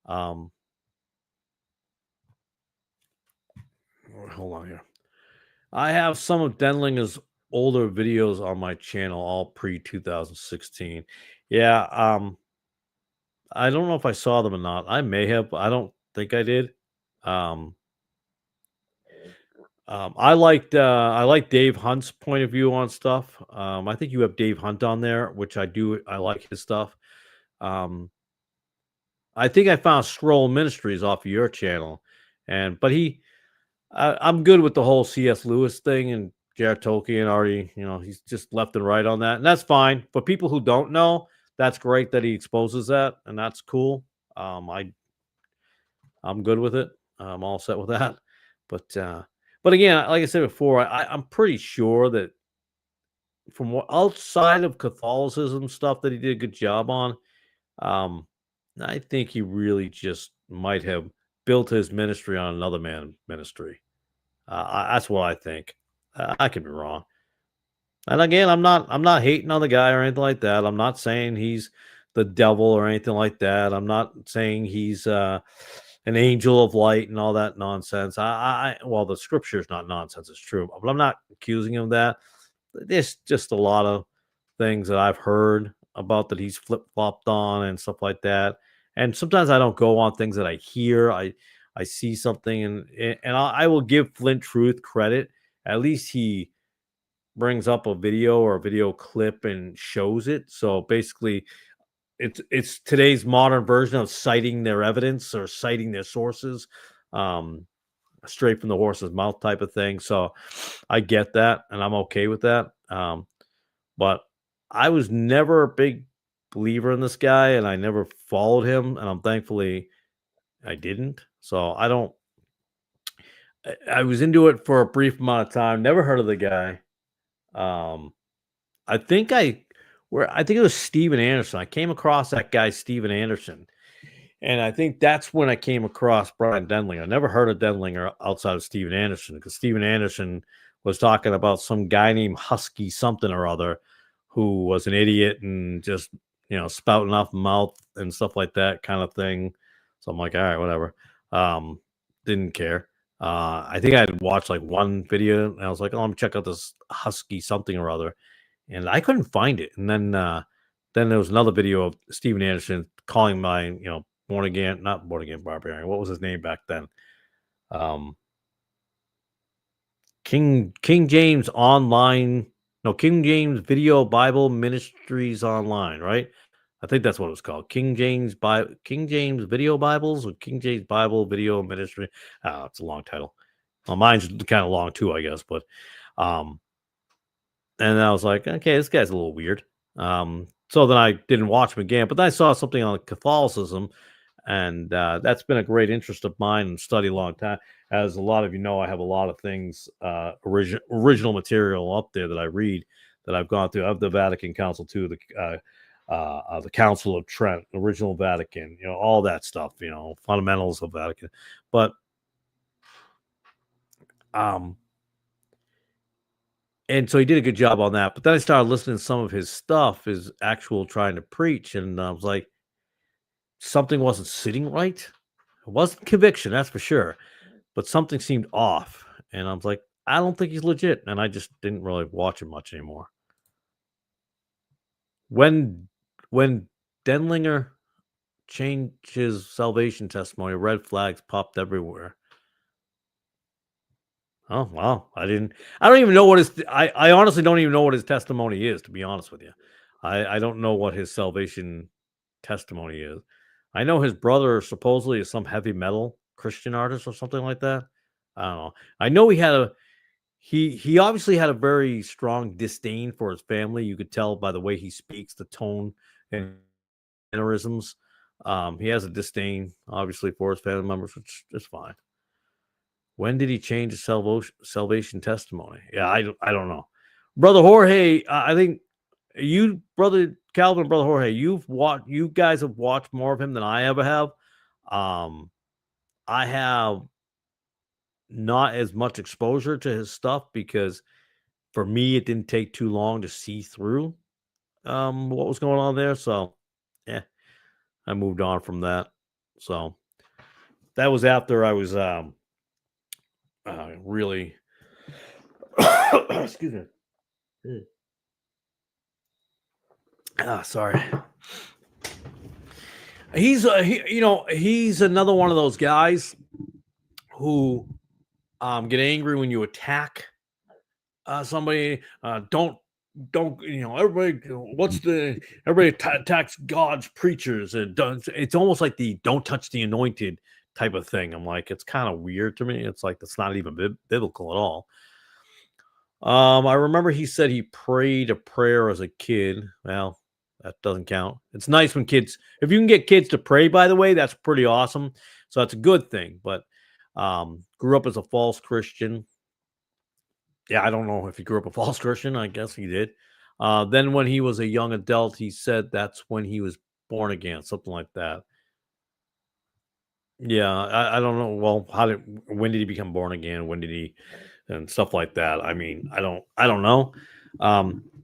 Speaker 1: Hold on here. I have some of Denlinger's older videos on my channel, all pre 2016. Yeah. I don't know if I saw them or not. I may have. I don't think I did. I liked Dave Hunt's point of view on stuff. I think you have Dave Hunt on there, which I do. I like his stuff. I think I found Scroll Ministries off of your channel, but I'm good with the whole C.S. Lewis thing, and Jared Tolkien already, he's just left and right on that, and that's fine. For people who don't know, that's great that he exposes that, and that's cool. I'm good with it. I'm all set with that. But again, like I said before, I'm pretty sure that from what outside of Catholicism stuff that he did a good job on, I think he really just might have built his ministry on another man's ministry. That's what I think. I could be wrong. And again, I'm not hating on the guy or anything like that. I'm not saying he's the devil or anything like that. I'm not saying he's an angel of light and all that nonsense. Well, the scripture is not nonsense. It's true, but I'm not accusing him of that. There's just a lot of things that I've heard about that he's flip-flopped on and stuff like that. And sometimes I don't go on things that I hear. I see something and I will give Flint Truth credit. At least he brings up a video or a video clip and shows it. So basically, it's today's modern version of citing their evidence or citing their sources, straight from the horse's mouth type of thing. So I get that, and I'm okay with that. But I was never a big believer in this guy, and I never followed him, and I'm thankfully I didn't. So I was into it for a brief amount of time. Never heard of the guy. I think it was Steven Anderson. I came across that guy, Steven Anderson. And I think that's when I came across Brian Denlinger. I never heard of Denlinger outside of Steven Anderson because Steven Anderson was talking about some guy named Husky something or other who was an idiot and just, spouting off the mouth and stuff like that kind of thing. So I'm like, all right, whatever. Didn't care. I think I had watched like one video and I was like, oh, let me check out this Husky something or other. And I couldn't find it. And then there was another video of Steven Anderson calling my, not born again barbarian. What was his name back then? King James Online. No, King James Video Bible Ministries Online, right? I think that's what it was called. King James Video Bibles or King James Bible Video Ministry. It's a long title. Well, mine's kind of long too, I guess. But and I was like, okay, this guy's a little weird. So then I didn't watch him again. But then I saw something on Catholicism, and that's been a great interest of mine and study a long time. As a lot of you know, I have a lot of things, original material up there that I read that I've gone through. I have the Vatican Council too, the Council of Trent, original Vatican, all that stuff, fundamentals of Vatican. But and so he did a good job on that. But then I started listening to some of his stuff, his actual trying to preach, and I was like, something wasn't sitting right. It wasn't conviction, that's for sure, but something seemed off. And I was like, I don't think he's legit. And I just didn't really watch him much anymore. When Denlinger changed his salvation testimony, red flags popped everywhere. Oh, wow. I don't even know what I honestly don't even know what his testimony is, to be honest with you. I don't know what his salvation testimony is. I know his brother supposedly is some heavy metal Christian artist or something like that. I don't know. I know he obviously had a very strong disdain for his family. You could tell by the way he speaks, the tone and mannerisms. He has a disdain, obviously, for his family members, which is fine. When did he change his salvation testimony? Yeah, I don't know. Brother Jorge, I think you, Brother Calvin, Brother Jorge, you guys have watched more of him than I ever have. I have not as much exposure to his stuff because for me it didn't take too long to see through what was going on there. So yeah, I moved on from that. So that was after I was really excuse me. Sorry. He's another one of those guys who get angry when you attack somebody. Don't everybody? Everybody attacks God's preachers and does. It's almost like the "don't touch the anointed" type of thing. I'm like, it's kind of weird to me. It's like that's not even biblical at all. I remember he said he prayed a prayer as a kid. Well, that doesn't count. It's nice when kids, if you can get kids to pray, by the way, that's pretty awesome. So that's a good thing. But grew up as a false Christian. Yeah, I don't know if he grew up a false Christian. I guess he did. Then when he was a young adult, he said that's when he was born again, something like that. Yeah, I don't know. Well, when did he become born again? When did he and stuff like that? I mean, I don't know.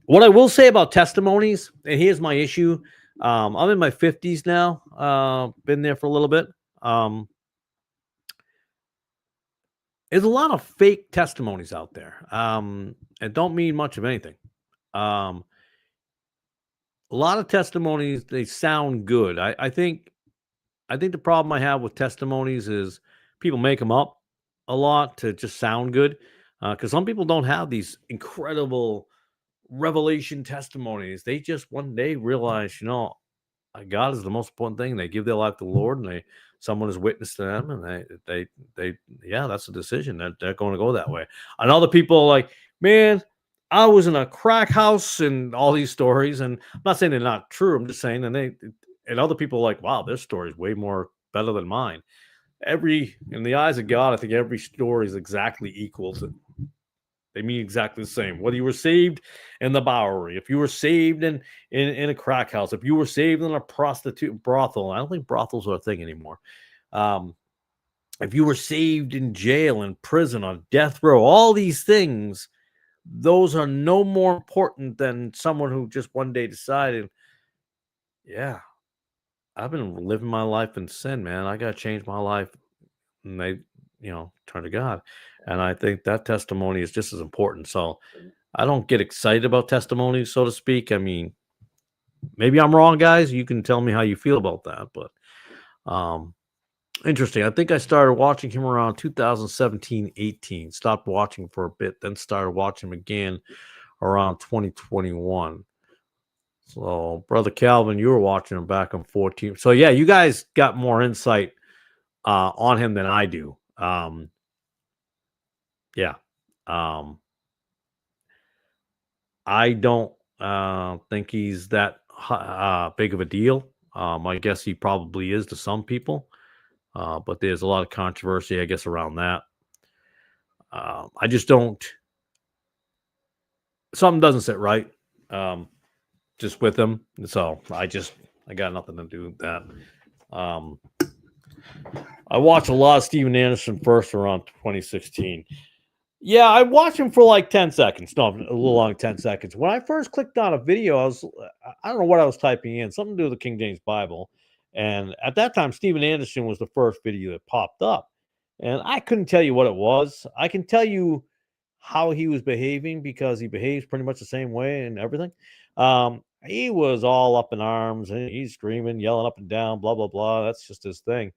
Speaker 1: What I will say about testimonies, and here's my issue. I'm in my 50s now. Been there for a little bit. There's a lot of fake testimonies out there. And don't mean much of anything. A lot of testimonies, they sound good. I think the problem I have with testimonies is people make them up a lot to just sound good. Because some people don't have these incredible revelation testimonies. They just one day realize, God is the most important thing. They give their life to the Lord, and someone has witnessed to them, and yeah, that's a decision that they're going to go that way. And other people are like, man, I was in a crack house, and all these stories. And I'm not saying they're not true. I'm just saying, and other people are like, wow, this story is way more better than mine. In the eyes of God, I think every story is exactly equal to. They mean exactly the same. Whether you were saved in the Bowery, if you were saved in a crack house, if you were saved in a prostitute brothel, I don't think brothels are a thing anymore. If you were saved in jail, in prison, on death row, all these things, those are no more important than someone who just one day decided, yeah, I've been living my life in sin, man. I got to change my life. And they, turn to God. And I think that testimony is just as important. So I don't get excited about testimonies, so to speak. I mean, maybe I'm wrong, guys. You can tell me how you feel about that. But interesting. I think I started watching him around 2017, 18. Stopped watching for a bit, then started watching him again around 2021. So, Brother Calvin, you were watching him back in 14. So, yeah, you guys got more insight on him than I do. Yeah. I don't think he's that big of a deal. I guess he probably is to some people, but there's a lot of controversy, I guess, around that. I just don't. Something doesn't sit right, just with him. So I got nothing to do with that. I watched a lot of Steven Anderson first around 2016. Yeah, I watched him for like 10 seconds. No, a little long 10 seconds. When I first clicked on a video, I don't know what I was typing in, something to do with the King James Bible. And at that time, Steven Anderson was the first video that popped up. And I couldn't tell you what it was. I can tell you how he was behaving because he behaves pretty much the same way and everything. He was all up in arms and he's screaming, yelling up and down, blah, blah, blah. That's just his thing.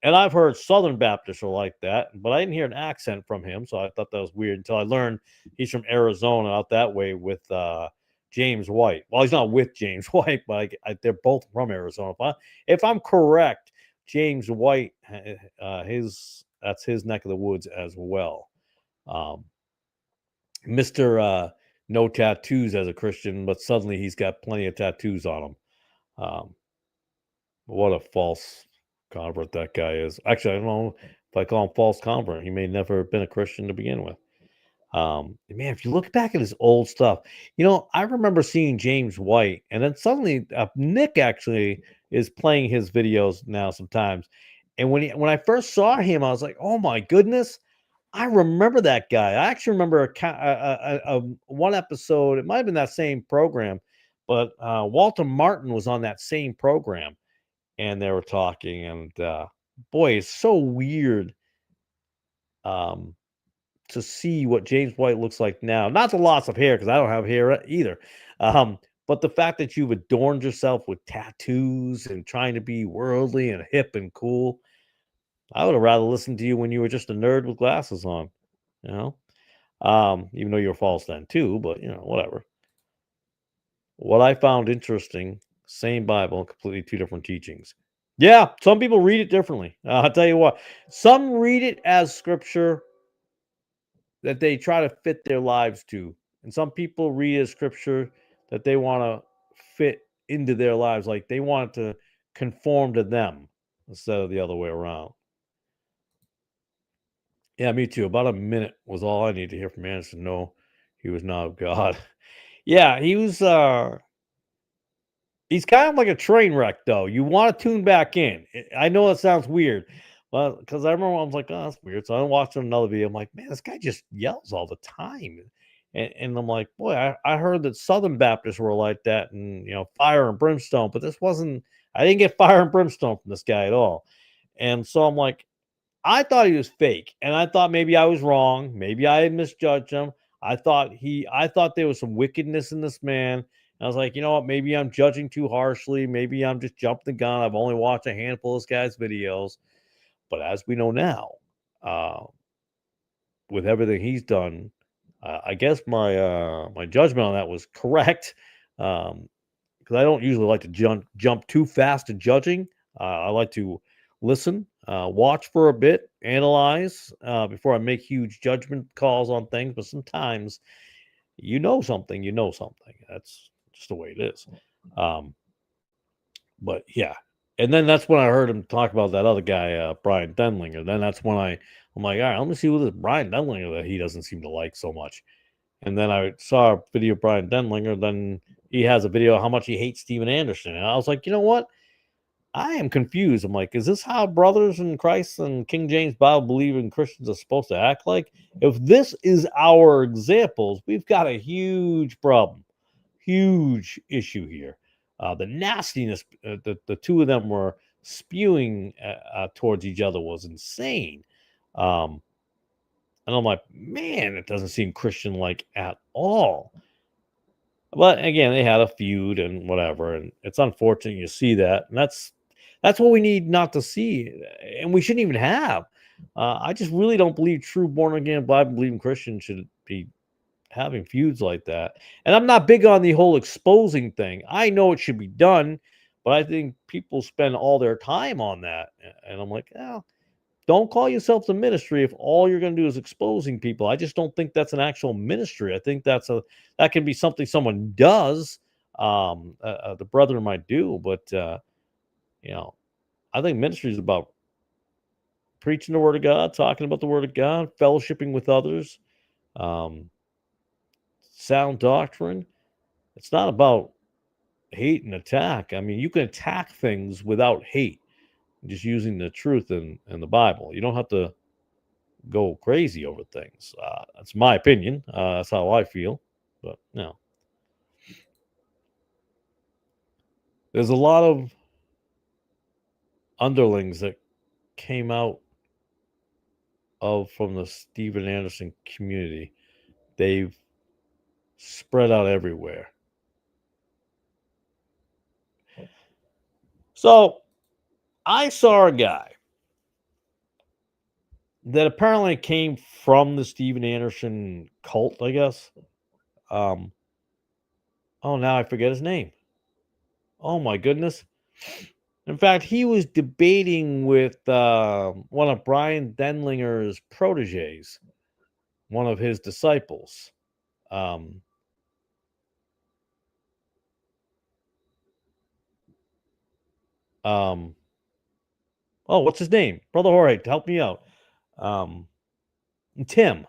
Speaker 1: And I've heard Southern Baptists are like that, but I didn't hear an accent from him, so I thought that was weird until I learned he's from Arizona out that way with James White. Well, he's not with James White, but they're both from Arizona. If I'm correct, James White, that's his neck of the woods as well. Mr. No tattoos as a Christian, but suddenly he's got plenty of tattoos on him. Um, what a false convert that guy is. Actually, I don't know if I call him false convert. He may never have been a Christian to begin with. Man, if you look back at his old stuff, I remember seeing James White, and then suddenly Nick actually is playing his videos now sometimes. And when I first saw him, I was like, oh my goodness, I remember that guy. I actually remember one episode. It might have been that same program, but Walter Martin was on that same program, and they were talking. And boy, it's so weird um, to see what James White looks like now. Not the loss of hair, because I don't have hair either. But the fact that you've adorned yourself with tattoos and trying to be worldly and hip and cool. I would have rather listened to you when you were just a nerd with glasses on, you know. Even though you're false then too, but whatever. What I found interesting, same Bible, completely two different teachings. Yeah, some people read it differently. I'll tell you what, some read it as scripture that they try to fit their lives to, and some people read it as scripture that they want to fit into their lives, like they want it to conform to them instead of the other way around. Yeah, me too. About a minute was all I need to hear from Anderson. No, he was not of God. Yeah, he's kind of like a train wreck though. You want to tune back in. I know it sounds weird, but because I remember I was like, oh, that's weird. So I watched another video. I'm like, man, this guy just yells all the time. And I'm like, boy, I heard that Southern Baptists were like that and fire and brimstone, but this wasn't, I didn't get fire and brimstone from this guy at all. And so I'm like, I thought he was fake, and I thought maybe I was wrong. Maybe I had misjudged him. I thought there was some wickedness in this man. And I was like, you know what? Maybe I'm judging too harshly. Maybe I'm just jumping the gun. I've only watched a handful of this guy's videos. But as we know now, uh, with everything he's done, I guess my judgment on that was correct. Because I don't usually like to jump too fast to judging. I like to listen, watch for a bit, analyze before I make huge judgment calls on things. But sometimes something, That's just the way it is. But yeah, and then that's when I heard him talk about that other guy, Brian Denlinger. Then that's when I'm like, all right, let me see what this Brian Denlinger that he doesn't seem to like so much. And then I saw a video of Brian Denlinger. Then he has a video of how much he hates Steven Anderson. And I was like, you know what? I am confused. I'm like, is this how brothers in Christ and King James Bible believing Christians are supposed to act like? If this is our examples, we've got a huge problem, huge issue here. The nastiness that the two of them were spewing towards each other was insane. Um, and I'm like, man, it doesn't seem Christian like at all. But again, they had a feud and whatever, and it's unfortunate you see that, and that's what we need not to see, and we shouldn't even have. I just really don't believe true born again Bible believing Christians should be having feuds like that. And I'm not big on the whole exposing thing. I know it should be done, but I think people spend all their time on that, and I'm like, oh, don't call yourself the ministry if all you're going to do is exposing people. I just don't think that's an actual ministry. I think that can be something someone does. The brother might do, but I think ministry is about preaching the word of God, talking about the word of God, fellowshipping with others, um, sound doctrine. It's not about hate and attack. I mean, you can attack things without hate, just using the truth in the Bible. You don't have to go crazy over things. That's my opinion. That's how I feel. But there's a lot of underlings that came out from the Steven Anderson community. They've spread out everywhere. So I saw a guy that apparently came from the Steven Anderson cult, I guess. Oh, now I forget his name. Oh my goodness. In fact, he was debating with one of Brian Denlinger's proteges, one of his disciples. Um, um, oh, what's his name? Brother Jorge, help me out. Um, Tim.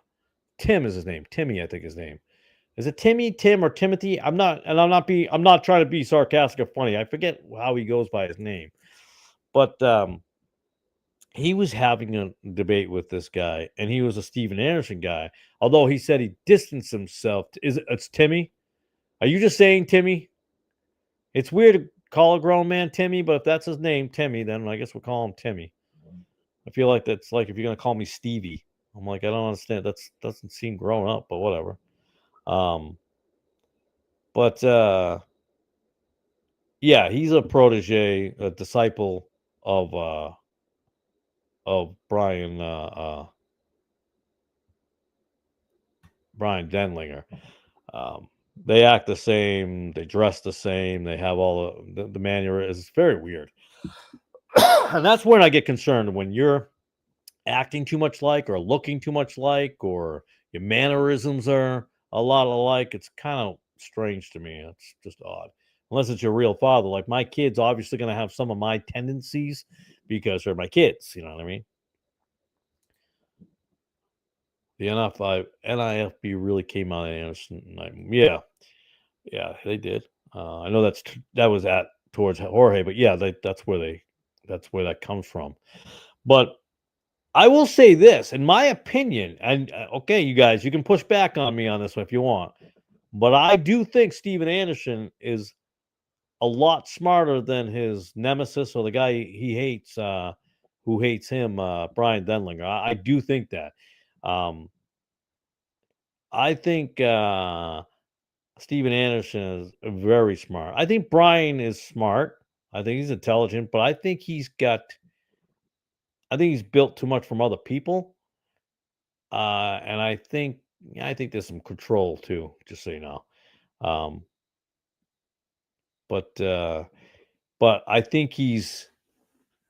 Speaker 1: Tim is his name. Timmy, I think his name. Is it Timmy, Tim, or Timothy? I'm not trying to be sarcastic or funny. I forget how he goes by his name. But he was having a debate with this guy, and he was a Steven Anderson guy. Although he said he distanced himself. It's Timmy? Are you just saying Timmy? It's weird to call a grown man Timmy, but if that's his name, Timmy, then I guess we'll call him Timmy. I feel like that's like if you're gonna call me Stevie. I'm like, I don't understand. That's doesn't seem grown up, but whatever. Um, but yeah, he's a protege, a disciple of Brian Denlinger. Um, they act the same, they dress the same, they have all the manner is very weird. And that's when I get concerned when you're acting too much like or looking too much like or your mannerisms are a lot alike. It's kind of strange to me. It's just odd. Unless it's your real father. Like my kids obviously gonna have some of my tendencies because they're my kids, you know what I mean? The NIFB really came out of Anderson. Yeah, yeah, they did. I know that was at towards Jorge, but yeah, that's where that comes from. But I will say this, in my opinion, and okay, you guys, you can push back on me on this one if you want, but I do think Steven Anderson is a lot smarter than his nemesis or the guy he hates, who hates him, Brian Denlinger. I do think that. Um, I think Steven Anderson is very smart. I think Brian is smart. I think he's intelligent, but I think he's built too much from other people. And I think there's some control too, just so you know. Um, but I think he's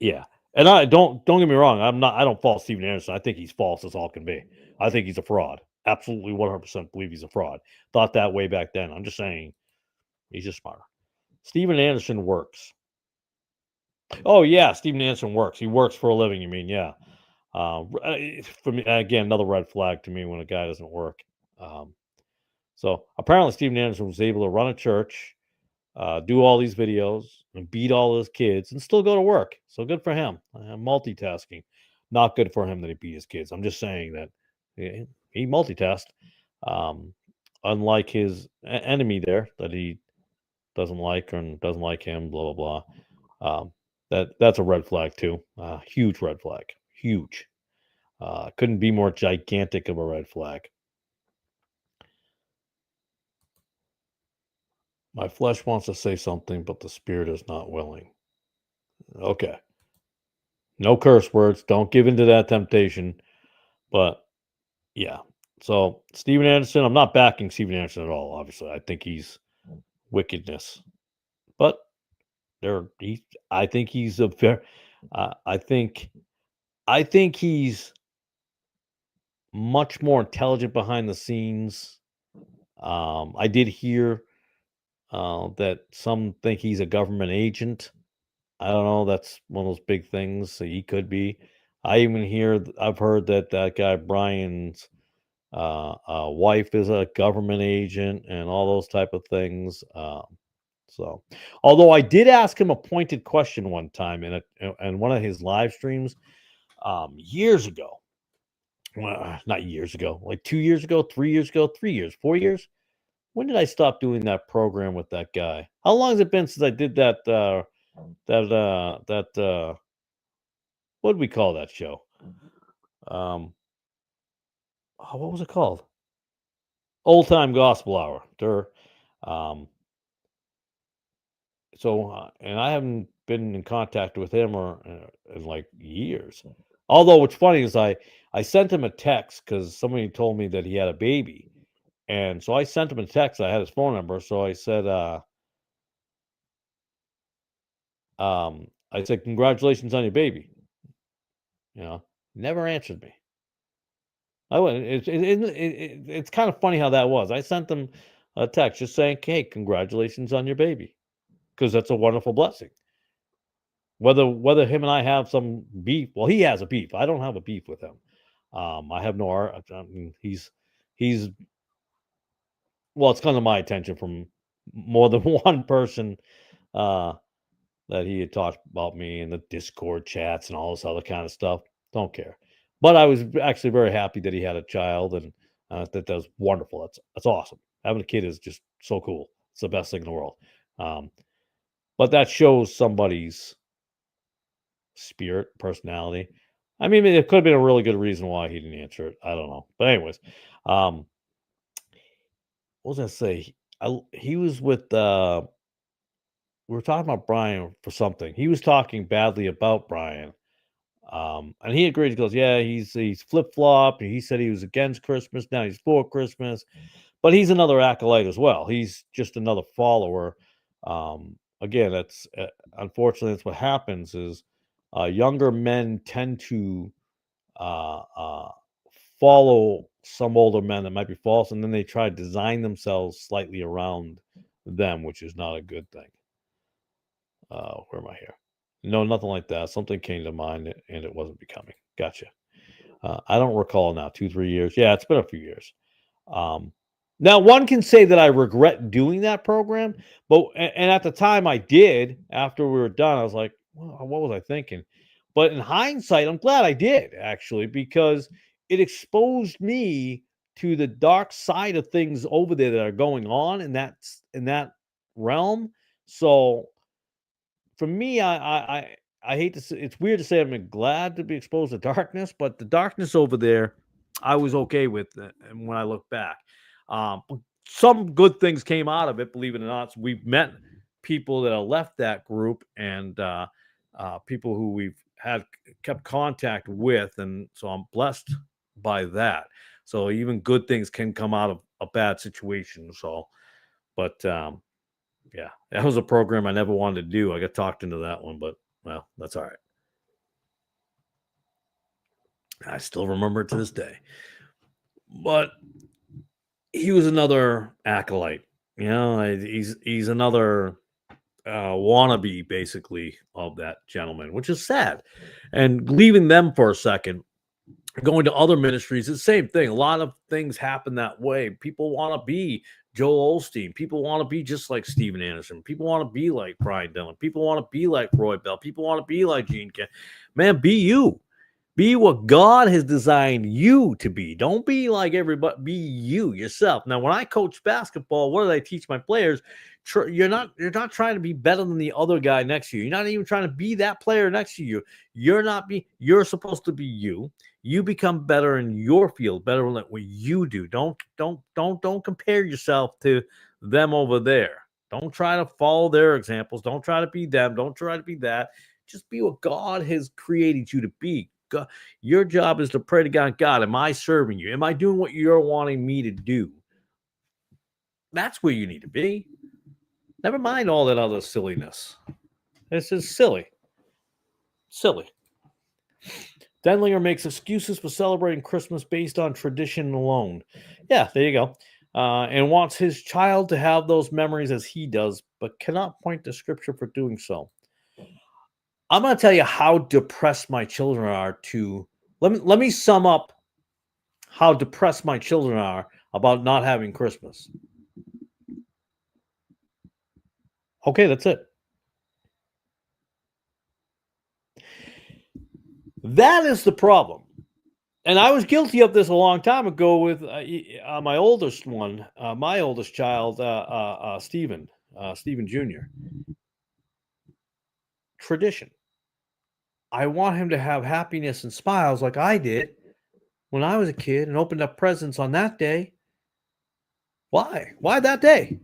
Speaker 1: yeah. And don't get me wrong. I don't fault Steven Anderson. I think he's false as all can be. I think he's a fraud. Absolutely 100% believe he's a fraud. Thought that way back then. I'm just saying he's just smarter. Steven Anderson works. Oh yeah, Steven Anderson works. He works for a living. You mean yeah? For me, again, another red flag to me when a guy doesn't work. Um, so apparently, Steven Anderson was able to run a church, do all these videos, and beat all those kids, and still go to work. So good for him. Multitasking, not good for him that he beat his kids. I'm just saying that he multitasked, um, unlike his enemy there that he doesn't like and doesn't like him. Blah blah blah. That's a red flag too. Huge red flag. Huge. Couldn't be more gigantic of a red flag. My flesh wants to say something, but the spirit is not willing. Okay. No curse words. Don't give into that temptation. But yeah. So Steven Anderson, I'm not backing Steven Anderson at all, obviously. I think he's wickedness. But I think he's a fair I think he's much more intelligent behind the scenes. I did hear that some think he's a government agent. I don't know. That's one of those big things. So he could be. I've heard that that guy Brian's wife is a government agent and all those type of things. So, although I did ask him a pointed question one time in one of his live streams years ago. Well, not years ago, like 2 years ago, 3 years ago, 3 years, 4 years. When did I stop doing that program with that guy? How long has it been since I did that? What did we call that show? Um, what was it called? Old Time Gospel Hour. Um, and I haven't been in contact with him or in like years. Although what's funny is I sent him a text because somebody told me that he had a baby, and so I sent him a text. I had his phone number, so I said, "Congratulations on your baby." You know, never answered me. I went. It's kind of funny how that was. I sent them a text just saying, "Hey, congratulations on your baby," because that's a wonderful blessing. Whether him and I have some beef, well, he has a beef. I don't have a beef with him. I have no art. I mean, he's well, it's come to my attention from more than one person uh, that he had talked about me in the Discord chats and all this other kind of stuff. Don't care. But I was actually very happy that he had a child, and that was wonderful. That's awesome. Having a kid is just so cool. It's the best thing in the world. Um, but that shows somebody's spirit, personality. I mean, it could have been a really good reason why he didn't answer it. I don't know. But anyways, um, what was I say? He was with we were talking about Brian for something. He was talking badly about Brian. And he agreed. He goes, "Yeah, he's flip flop. He said he was against Christmas. Now he's for Christmas, but he's another acolyte as well. He's just another follower." Again, that's unfortunately that's what happens. Is younger men tend to uh, uh, follow some older men that might be false, and then they try to design themselves slightly around them, which is not a good thing. Where am I here? No, nothing like that. Something came to mind and it wasn't becoming. Gotcha. I don't recall now, 2, 3 years. Yeah, it's been a few years. Um, Now, one can say that I regret doing that program, but and at the time I did. After we were done, I was like, well, what was I thinking? But in hindsight, I'm glad I did actually because it exposed me to the dark side of things over there that are going on in that realm. So for me, I hate to say it's weird to say I'm glad to be exposed to darkness, but the darkness over there, I was okay with it. And when I look back, but some good things came out of it. Believe it or not, so we've met people that have left that group and people who we've had kept contact with, and so I'm blessed by that. So even good things can come out of a bad situation. So, but yeah, that was a program I never wanted to do. I got talked into that one, but well, that's all right. I still remember it to this day. But he was another acolyte. You know, he's another wannabe, basically, of that gentleman, which is sad. And leaving them for a second, going to other ministries, it's the same thing. A lot of things happen that way. People want to be Joel Osteen. People want to be just like Steven Anderson. People want to be like Brian Dillon. People want to be like Roy Bell. People want to be like Gene Ken. Man, be you. Be what God has designed you to be. Don't be like everybody. Be you yourself. Now, when I coach basketball, what do I teach my players? You're not trying to be better than the other guy next to you. You're not even trying to be that player next to you. You're supposed to be you. You become better in your field, better than what you do. Don't compare yourself to them over there. Don't try to follow their examples. Don't try to be them. Don't try to be that. Just be what God has created you to be. God, your job is to pray to God. God, am I serving you? Am I doing what you're wanting me to do? That's where you need to be. Never mind all that other silliness. This is silly. Silly. Denlinger makes excuses for celebrating Christmas based on tradition alone. Yeah, there you go. And wants his child to have those memories as he does, but cannot point to scripture for doing so. I'm going to tell you how depressed my children are. Let me sum up how depressed my children are about not having Christmas. Okay, that's it. That is the problem. And I was guilty of this a long time ago with my oldest one, my oldest child, Stephen Jr. Tradition. I want him to have happiness and smiles like I did when I was a kid and opened up presents on that day. Why? Why that day?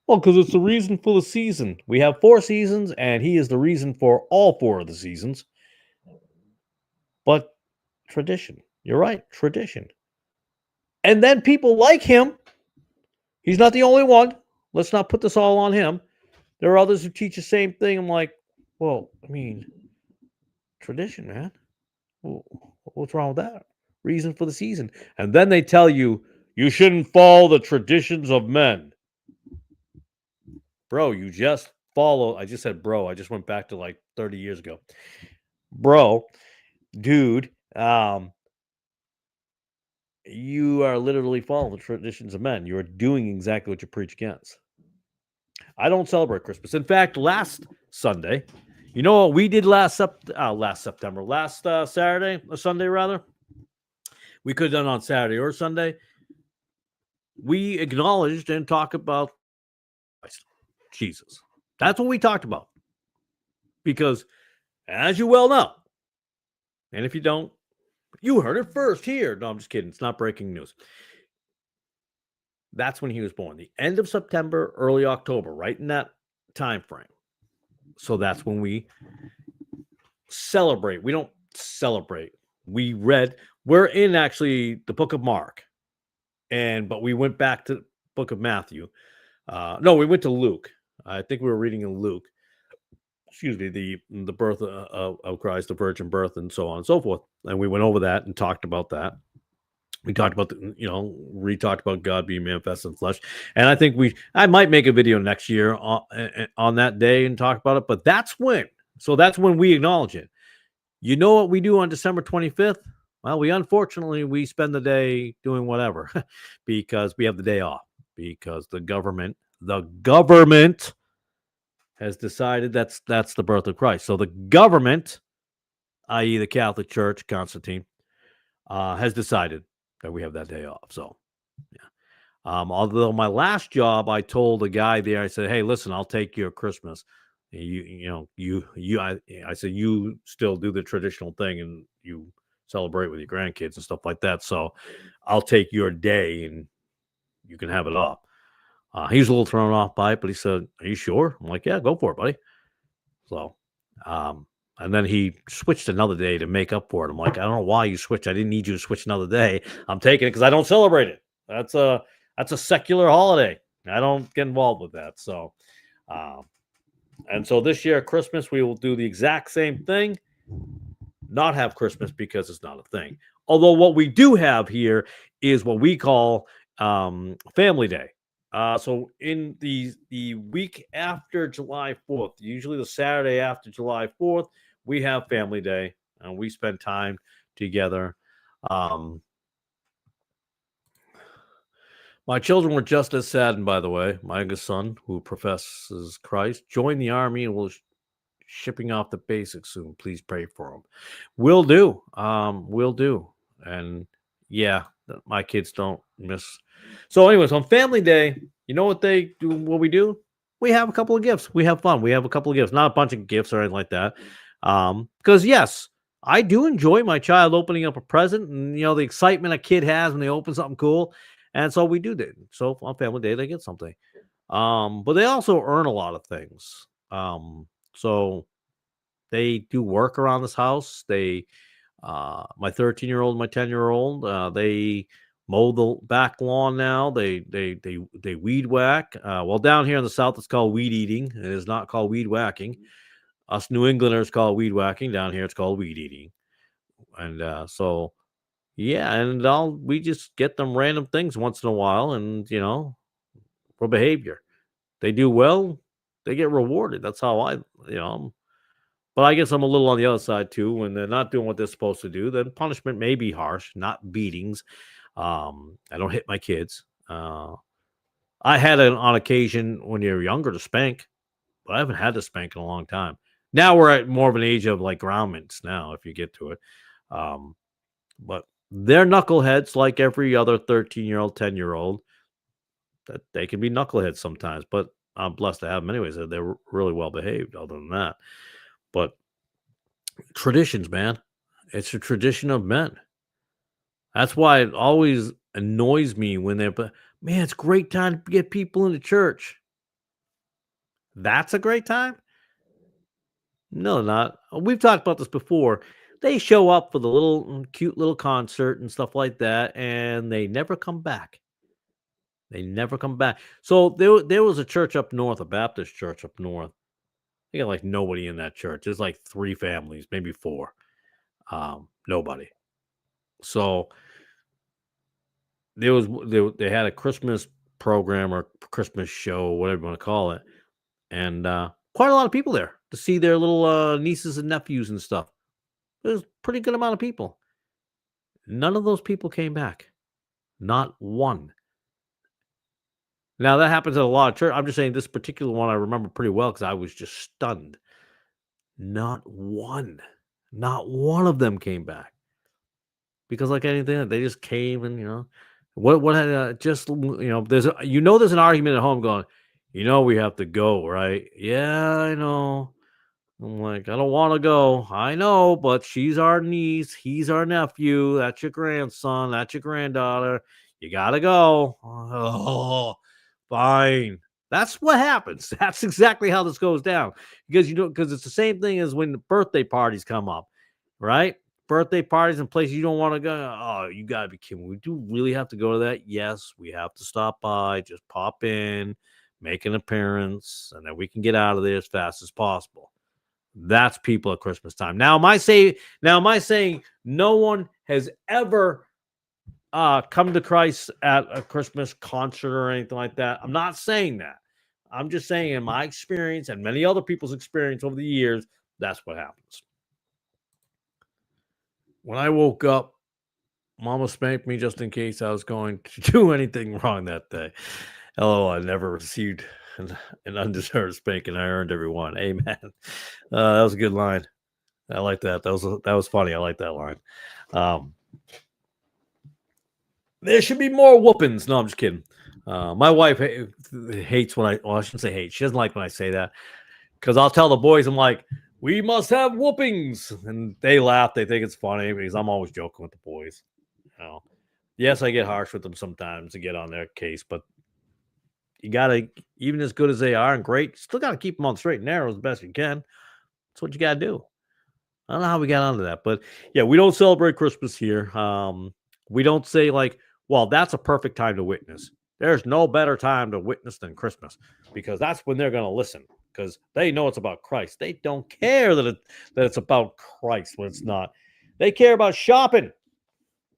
Speaker 1: Well, because it's the reason for the season. We have 4 seasons, and he is the reason for all 4 of the seasons. But tradition. You're right, tradition. And then people like him. He's not the only one. Let's not put this all on him. There are others who teach the same thing. I'm like, well, I mean, tradition, man. What's wrong with that? reason for the season. And then they tell you shouldn't follow the traditions of men. Bro, you just follow. I just said bro. I just went back to like 30 years ago. Bro, dude, you are literally following the traditions of men. You are doing exactly what you preach against. I don't celebrate Christmas. In fact, last Sunday, you know what we did last Saturday or Sunday rather? We could have done on Saturday or Sunday. We acknowledged and talked about Jesus. That's what we talked about. Because, as you well know, and if you don't, you heard it first here. No, I'm just kidding. It's not breaking news. That's when he was born. The end of September, early October, right in that time frame. So that's when we celebrate. We don't celebrate. We're in actually the book of Mark. But we went back to the book of Matthew. No, we went to Luke. I think we were reading in Luke. Excuse me, the birth of Christ, the virgin birth, and so on and so forth. And we went over that and talked about that. We talked about we talked about God being manifest in flesh. And I think I might make a video next year on that day and talk about it. But that's when we acknowledge it. You know what we do on December 25th? Well, we spend the day doing whatever because we have the day off because the government has decided that's the birth of Christ. So the government, i.e. the Catholic Church, Constantine, has decided that we have that day off. So, yeah. Although my last job, I told a guy there, I said, "Hey, listen, I'll take your Christmas. I said, you still do the traditional thing and you celebrate with your grandkids and stuff like that. So I'll take your day and you can have it off." He was a little thrown off by it, but he said, "Are you sure?" I'm like, "Yeah, go for it, buddy." So, and then he switched another day to make up for it. I'm like, "I don't know why you switched. I didn't need you to switch another day. I'm taking it because I don't celebrate it. That's a secular holiday. I don't get involved with that." So, and so this year, Christmas, we will do the exact same thing. Not have Christmas because it's not a thing. Although what we do have here is what we call Family Day. So in the week after July 4th, usually the Saturday after July 4th, we have Family Day and we spend time together. My children were just as saddened, by the way. My youngest son, who professes Christ, joined the army and will shipping off the basics soon. Please pray for him. Will do. Will do. And yeah, my kids don't miss. So, anyways, on Family Day, you know what they do? What we do? We have a couple of gifts. We have fun. We have a couple of gifts, not a bunch of gifts or anything like that. Because yes, I do enjoy my child opening up a present, and the excitement a kid has when they open something cool. And so we do that. So on Family Day, they get something. But they also earn a lot of things. So they do work around this house. They, my 13-year-old, my 10-year-old, they mow the back lawn now. They weed whack. Well, down here in the South, it's called weed eating. It is not called weed whacking. Us New Englanders call it weed whacking. Down here, it's called weed eating. And so, yeah, and we just get them random things once in a while, and for behavior. They do well, they get rewarded. That's how but I guess I'm a little on the other side too. When they're not doing what they're supposed to do, then punishment may be harsh, not beatings. I don't hit my kids. I had it on occasion when you're younger to spank, but I haven't had to spank in a long time. Now we're at more of an age of like groundments now, if you get to it. But they're knuckleheads like every other 13-year-old, 10-year-old. That they can be knuckleheads sometimes, but I'm blessed to have them anyways. They're really well behaved other than that. But traditions, man, it's a tradition of men. That's why it always annoys me when man, it's a great time to get people into church. That's a great time? No, not. We've talked about this before. They show up for the little cute little concert and stuff like that, and they never come back. They never come back. So there was a church up north, a Baptist church up north. They got like nobody in that church. There's like 3 families, maybe 4. Nobody. So they had a Christmas program or Christmas show, whatever you want to call it, and quite a lot of people there to see their little nieces and nephews and stuff. There's a pretty good amount of people. None of those people came back. Not one. Now that happens at a lot of church. I'm just saying this particular one I remember pretty well because I was just stunned. Not one. Not one of them came back. Because like anything, they just came and what had just there's an argument at home going, we have to go, right? Yeah, I know. I'm like, I don't want to go. I know, but she's our niece, he's our nephew, that's your grandson, that's your granddaughter. You gotta go. Oh, fine. That's what happens. That's exactly how this goes down. Because it's the same thing as when the birthday parties come up, right? Birthday parties in places you don't want to go. Oh, you gotta be kidding. We do really have to go to that. Yes, we have to stop by, just pop in, make an appearance, and then we can get out of there as fast as possible. That's people at Christmas time. Now, am I saying no one has ever come to Christ at a Christmas concert or anything like that? I'm not saying that. I'm just saying in my experience and many other people's experience over the years, that's what happens. When I woke up, Mama spanked me just in case I was going to do anything wrong that day. Hello, I never received an undeserved spanking. I earned every one. Amen. That was a good line. I like that. That was funny. I like that line. There should be more whoopings. No, I'm just kidding. My wife hates when I shouldn't say hate. She doesn't like when I say that because I'll tell the boys, I'm like, we must have whoopings, and they laugh. They think it's funny because I'm always joking with the boys. Yes, I get harsh with them sometimes to get on their case, but you gotta, even as good as they are and great, you still gotta keep them on the straight and narrow as best you can. That's what you gotta do. I don't know how we got onto that, but yeah, we don't celebrate Christmas here. We don't say like, well, that's a perfect time to witness. There's no better time to witness than Christmas because that's when they're going to listen because they know it's about Christ. They don't care that it's about Christ when it's not. They care about shopping.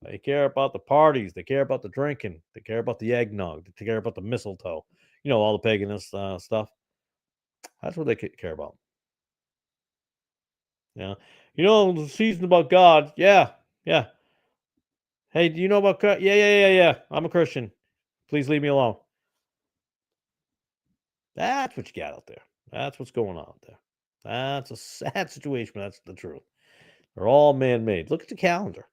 Speaker 1: They care about the parties. They care about the drinking. They care about the eggnog. They care about the mistletoe. All the paganist stuff. That's what they care about. Yeah. The season about God. Yeah. Yeah. Hey, do you know about God? Yeah. I'm a Christian. Please leave me alone. That's what you got out there. That's what's going on out there. That's a sad situation, but that's the truth. They're all man-made. Look at the calendar.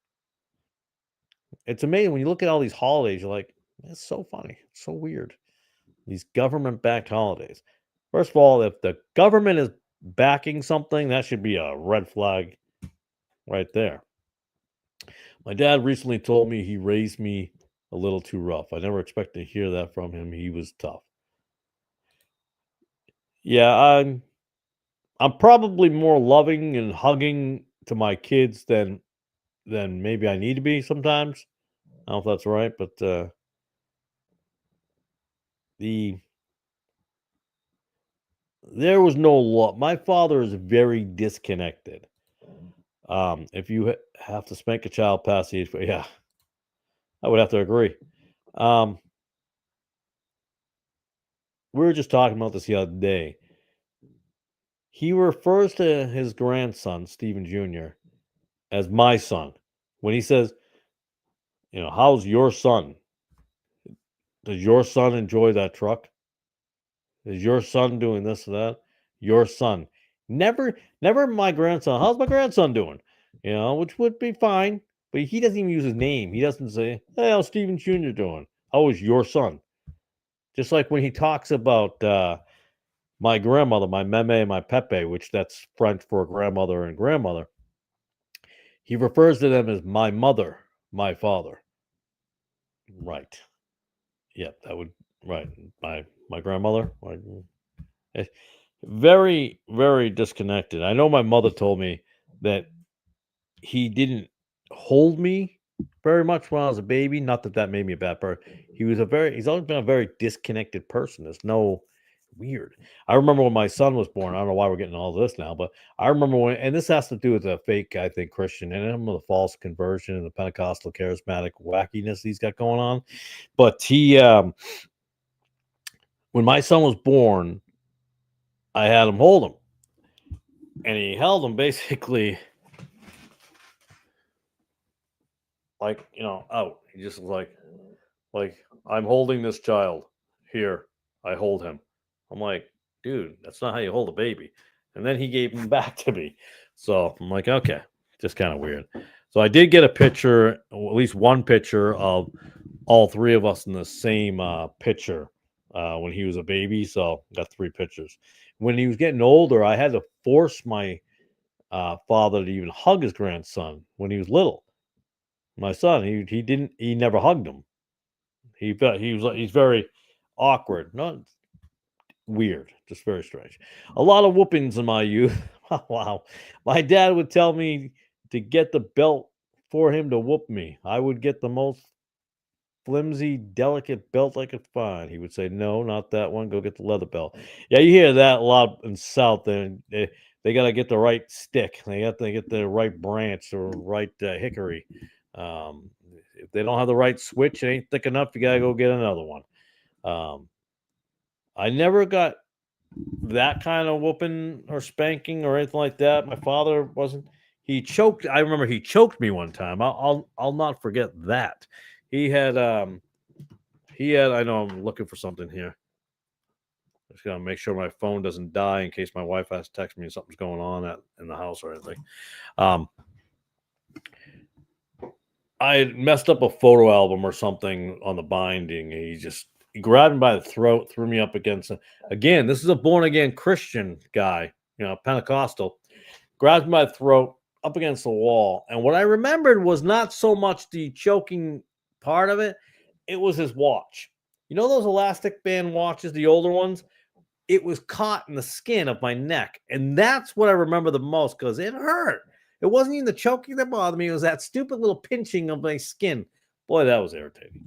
Speaker 1: It's amazing when you look at all these holidays, you're like, it's so funny. It's so weird. These government-backed holidays. First of all, if the government is backing something, that should be a red flag right there. My dad recently told me he raised me a little too rough. I never expected to hear that from him. He was tough. Yeah, I'm probably more loving and hugging to my kids than maybe I need to be sometimes. I don't know if that's right, but there was no love. My father is very disconnected. If you have to spank a child past the age, yeah, I would have to agree. We were just talking about this the other day. He refers to his grandson, Stephen Jr., as my son. When he says, how's your son? Does your son enjoy that truck? Is your son doing this or that? Your son. Never my grandson. How's my grandson doing? Which would be fine. But he doesn't even use his name. He doesn't say, hey, how's Stephen Jr. doing? How is your son? Just like when he talks about my grandmother, my meme and my pepe, which that's French for grandmother and grandmother. He refers to them as my mother, my father. Right. Yeah, that would right. My grandmother. Very, very disconnected. I know my mother told me that he didn't hold me very much when I was a baby. Not that made me a bad person. He's always been a very disconnected person. There's no weird. I remember when my son was born. I don't know why we're getting all this now, but I remember when, and this has to do with the fake, I think, Christian and the false conversion and the Pentecostal charismatic wackiness he's got going on. But when my son was born, I had him hold him, and he held him basically like out. He just was like I'm holding this child here. I hold him. I'm like, dude, that's not how you hold a baby. And then he gave him back to me. So I'm like, okay, just kind of weird. So I did get a picture, or at least one picture of all three of us in the same picture when he was a baby. So got three pictures. When he was getting older, I had to force my father to even hug his grandson when he was little. My son, he never hugged him. He's very awkward, not weird, just very strange. A lot of whoopings in my youth. Wow. My dad would tell me to get the belt for him to whoop me. I would get the most flimsy, delicate belt I could find. He would say, "No, not that one. Go get the leather belt." Yeah, you hear that a lot in South. And they got to get the right stick. They got to get the right branch or right hickory. If they don't have the right switch, it ain't thick enough. You got to go get another one. Um, I never got that kind of whooping or spanking or anything like that. My father wasn't. He choked. I remember he choked me one time. I'll not forget that. He had I know I'm looking for something here. Just gotta make sure my phone doesn't die in case my wife has to text me something's going on in the house or anything. I had messed up a photo album or something on the binding. He grabbed me by the throat, threw me up against it. Again, this is a born again Christian guy, Pentecostal. Grabbed me by the throat, up against the wall. And what I remembered was not so much the choking part of it, it was his watch. You know those elastic band watches, the older ones? It was caught in the skin of my neck. And that's what I remember the most because it hurt. It wasn't even the choking that bothered me. It was that stupid little pinching of my skin. Boy, that was irritating.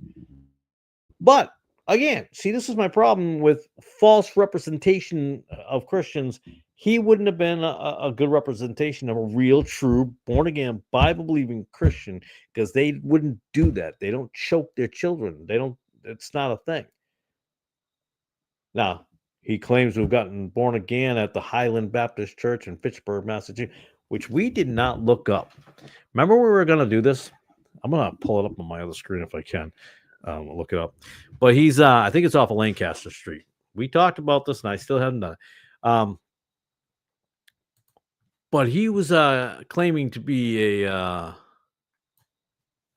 Speaker 1: But again, see, this is my problem with false representation of Christians. He wouldn't have been a good representation of a real, true, born again, Bible believing Christian because they wouldn't do that. They don't choke their children. It's not a thing. Now, he claims to have gotten born again at the Highland Baptist Church in Fitchburg, Massachusetts, which we did not look up. Remember we were going to do this? I'm going to pull it up on my other screen if I can. Look it up. But he's, I think it's off of Lancaster Street. We talked about this and I still haven't done it. But he was claiming to be a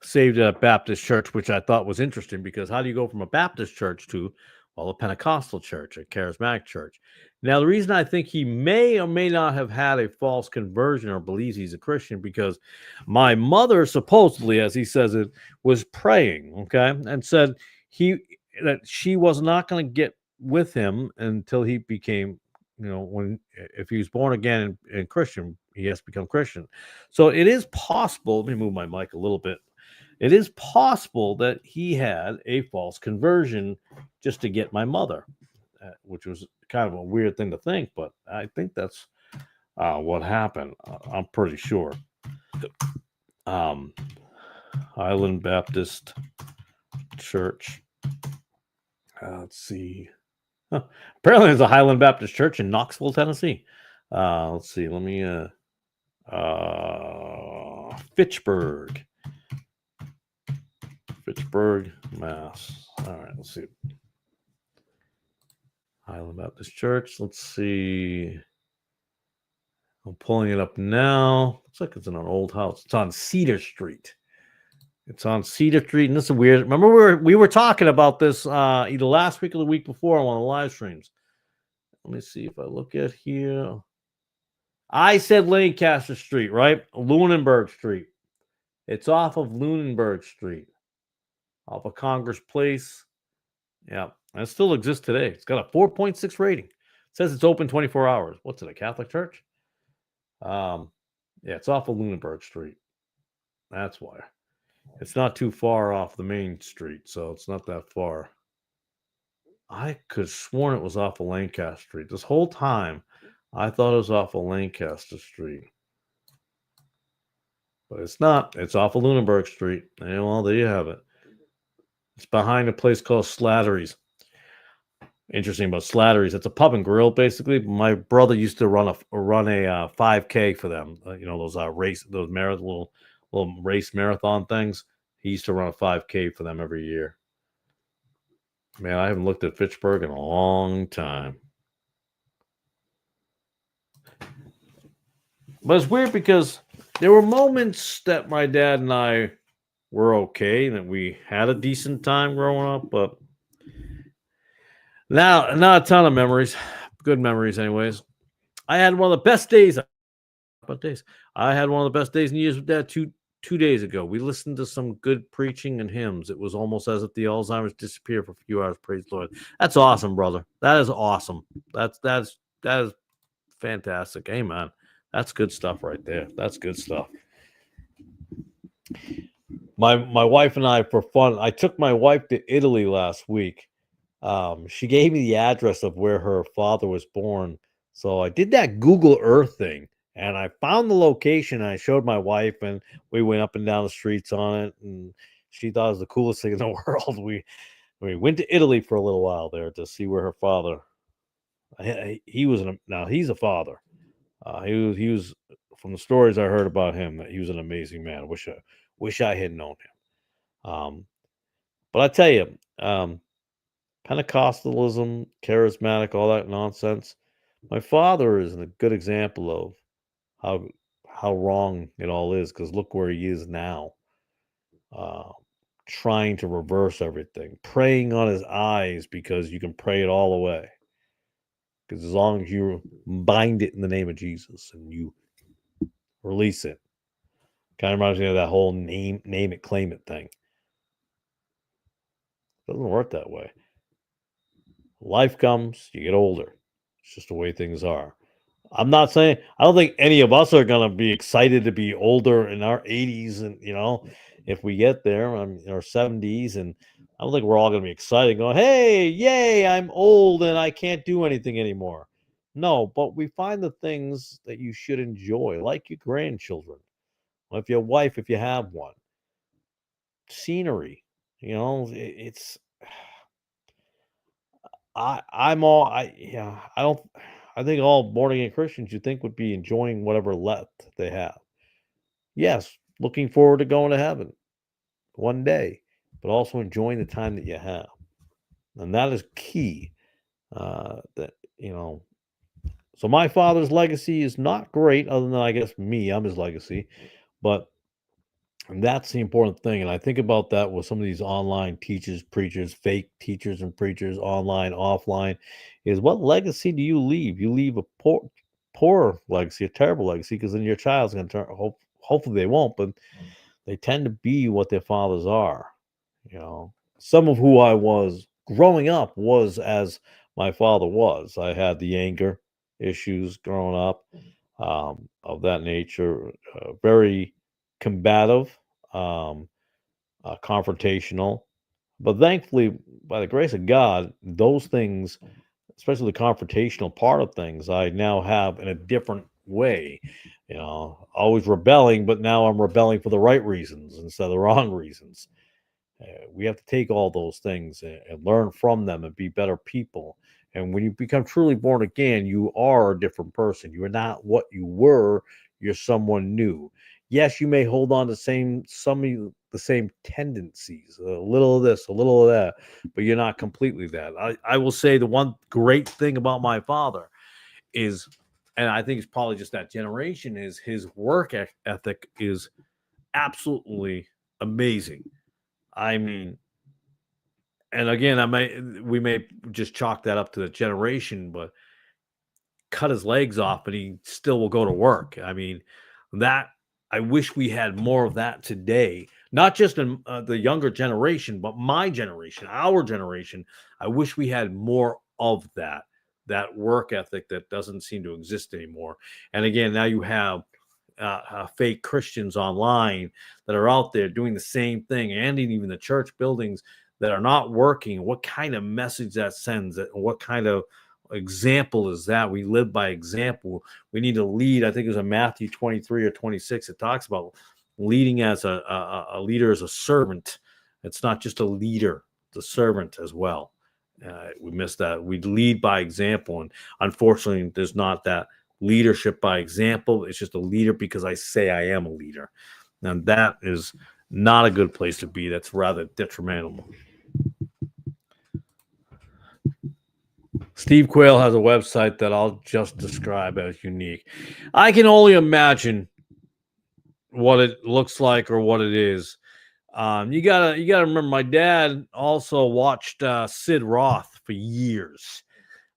Speaker 1: saved Baptist church, which I thought was interesting because how do you go from a Baptist church to, well, a Pentecostal church, a charismatic church? Now, the reason I think he may or may not have had a false conversion or believes he's a Christian because my mother, supposedly, as he says it, was praying, okay, and said that she was not going to get with him until he became, if he was born again and Christian, he has to become Christian. So it is possible. Let me move my mic a little bit. It is possible that he had a false conversion just to get my mother, which was kind of a weird thing to think, but I think that's what happened. I'm pretty sure. Highland Baptist Church. Let's see. Apparently, there's a Highland Baptist Church in Knoxville, Tennessee. Let's see. Let me. Fitchburg, Mass. All right, let's see. Highland Baptist Church. Let's see. I'm pulling it up now. Looks like it's in an old house. It's on Cedar Street. And this is weird. Remember we were talking about this either last week or the week before on one of the live streams. Let me see if I look at here. I said Lancaster Street, right? Lunenburg Street. It's off of Lunenburg Street, off of Congress Place. Yeah, and it still exists today. It's got a 4.6 rating. It says it's open 24 hours. What's it, a Catholic church? Yeah, it's off of Lunenburg Street. That's why. It's not too far off the main street, so it's not that far. I could have sworn it was off of Lancaster Street. This whole time, I thought it was off of Lancaster Street. But it's not. It's off of Lunenburg Street. And well, there you have it. It's behind a place called Slattery's. Interesting about Slattery's. It's a pub and grill, basically. My brother used to run a 5K for them. Those little race marathon things. He used to run a 5K for them every year. Man, I haven't looked at Fitchburg in a long time. But it's weird because there were moments that my dad and I were okay, that we had a decent time growing up, but now not a ton of memories. Good memories, anyways. I had one of the best days. I had one of the best days in years with Dad 2 days ago. We listened to some good preaching and hymns. It was almost as if the Alzheimer's disappeared for a few hours. Praise the Lord. That's awesome, brother. That is awesome. That is fantastic. Amen. That's good stuff right there. That's good stuff. My wife and I, for fun, I took my wife to Italy last week. She gave me the address of where her father was born. So I did that Google Earth thing, and I found the location. And I showed my wife, and we went up and down the streets on it, and she thought it was the coolest thing in the world. We went to Italy for a little while there to see where her father. Now he's a father. He was from the stories I heard about him that he was an amazing man. Wish I had known him. But I tell you, Pentecostalism, charismatic, all that nonsense. My father is a good example of how wrong it all is, because look where he is now. Trying to reverse everything, praying on his eyes because you can pray it all away. Because as long as you bind it in the name of Jesus and you release it, kind of reminds me of that whole name it, claim it thing. Doesn't work that way. Life comes, you get older. It's just the way things are. I don't think any of us are going to be excited to be older in our 80s. And, if we get there in our 70s, and I don't think we're all going to be excited going, hey, yay, I'm old and I can't do anything anymore. No, but we find the things that you should enjoy, like your grandchildren. If your wife, if you have one, scenery, it's, I think all born again Christians you think would be enjoying whatever left they have. Yes, looking forward to going to heaven one day, but also enjoying the time that you have. And that is key. So my father's legacy is not great, other than I guess I'm his legacy, but that's the important thing. And I think about that with some of these online teachers, preachers, fake teachers and preachers, online, offline, is what legacy do you leave? You leave a poor legacy, a terrible legacy, because then your child's going to turn, hopefully they won't, but they tend to be what their fathers are. Some of who I was growing up was as my father was. I had the anger issues growing up, of that nature, very combative, confrontational. But thankfully, by the grace of God, those things, especially the confrontational part of things, I now have in a different way. Always rebelling, but now I'm rebelling for the right reasons instead of the wrong reasons. We have to take all those things and learn from them and be better people. And when you become truly born again, you are a different person. You are not what you were. You're someone new. Yes, you may hold on to some of the same tendencies, a little of this, a little of that, but you're not completely that. I will say the one great thing about my father is, and I think it's probably just that generation, is his work ethic is absolutely amazing. I mean, and again, we may just chalk that up to the generation, but cut his legs off, but he still will go to work. I mean, I wish we had more of that today, not just in the younger generation, but my generation, our generation. I wish we had more of that work ethic that doesn't seem to exist anymore. And again, now you have fake Christians online that are out there doing the same thing, and in even the church buildings, that are not working, what kind of message that sends, and what kind of example is that? We live by example. We need to lead. I think it was in Matthew 23 or 26. It talks about leading as a leader, as a servant. It's not just a leader, the servant as well. We missed that. We lead by example, and unfortunately, there's not that leadership by example. It's just a leader because I say I am a leader, and that is not a good place to be. That's rather detrimental. Steve Quayle has a website that I'll just describe as unique. I can only imagine what it looks like or what it is. You gotta remember, my dad also watched Sid Roth for years.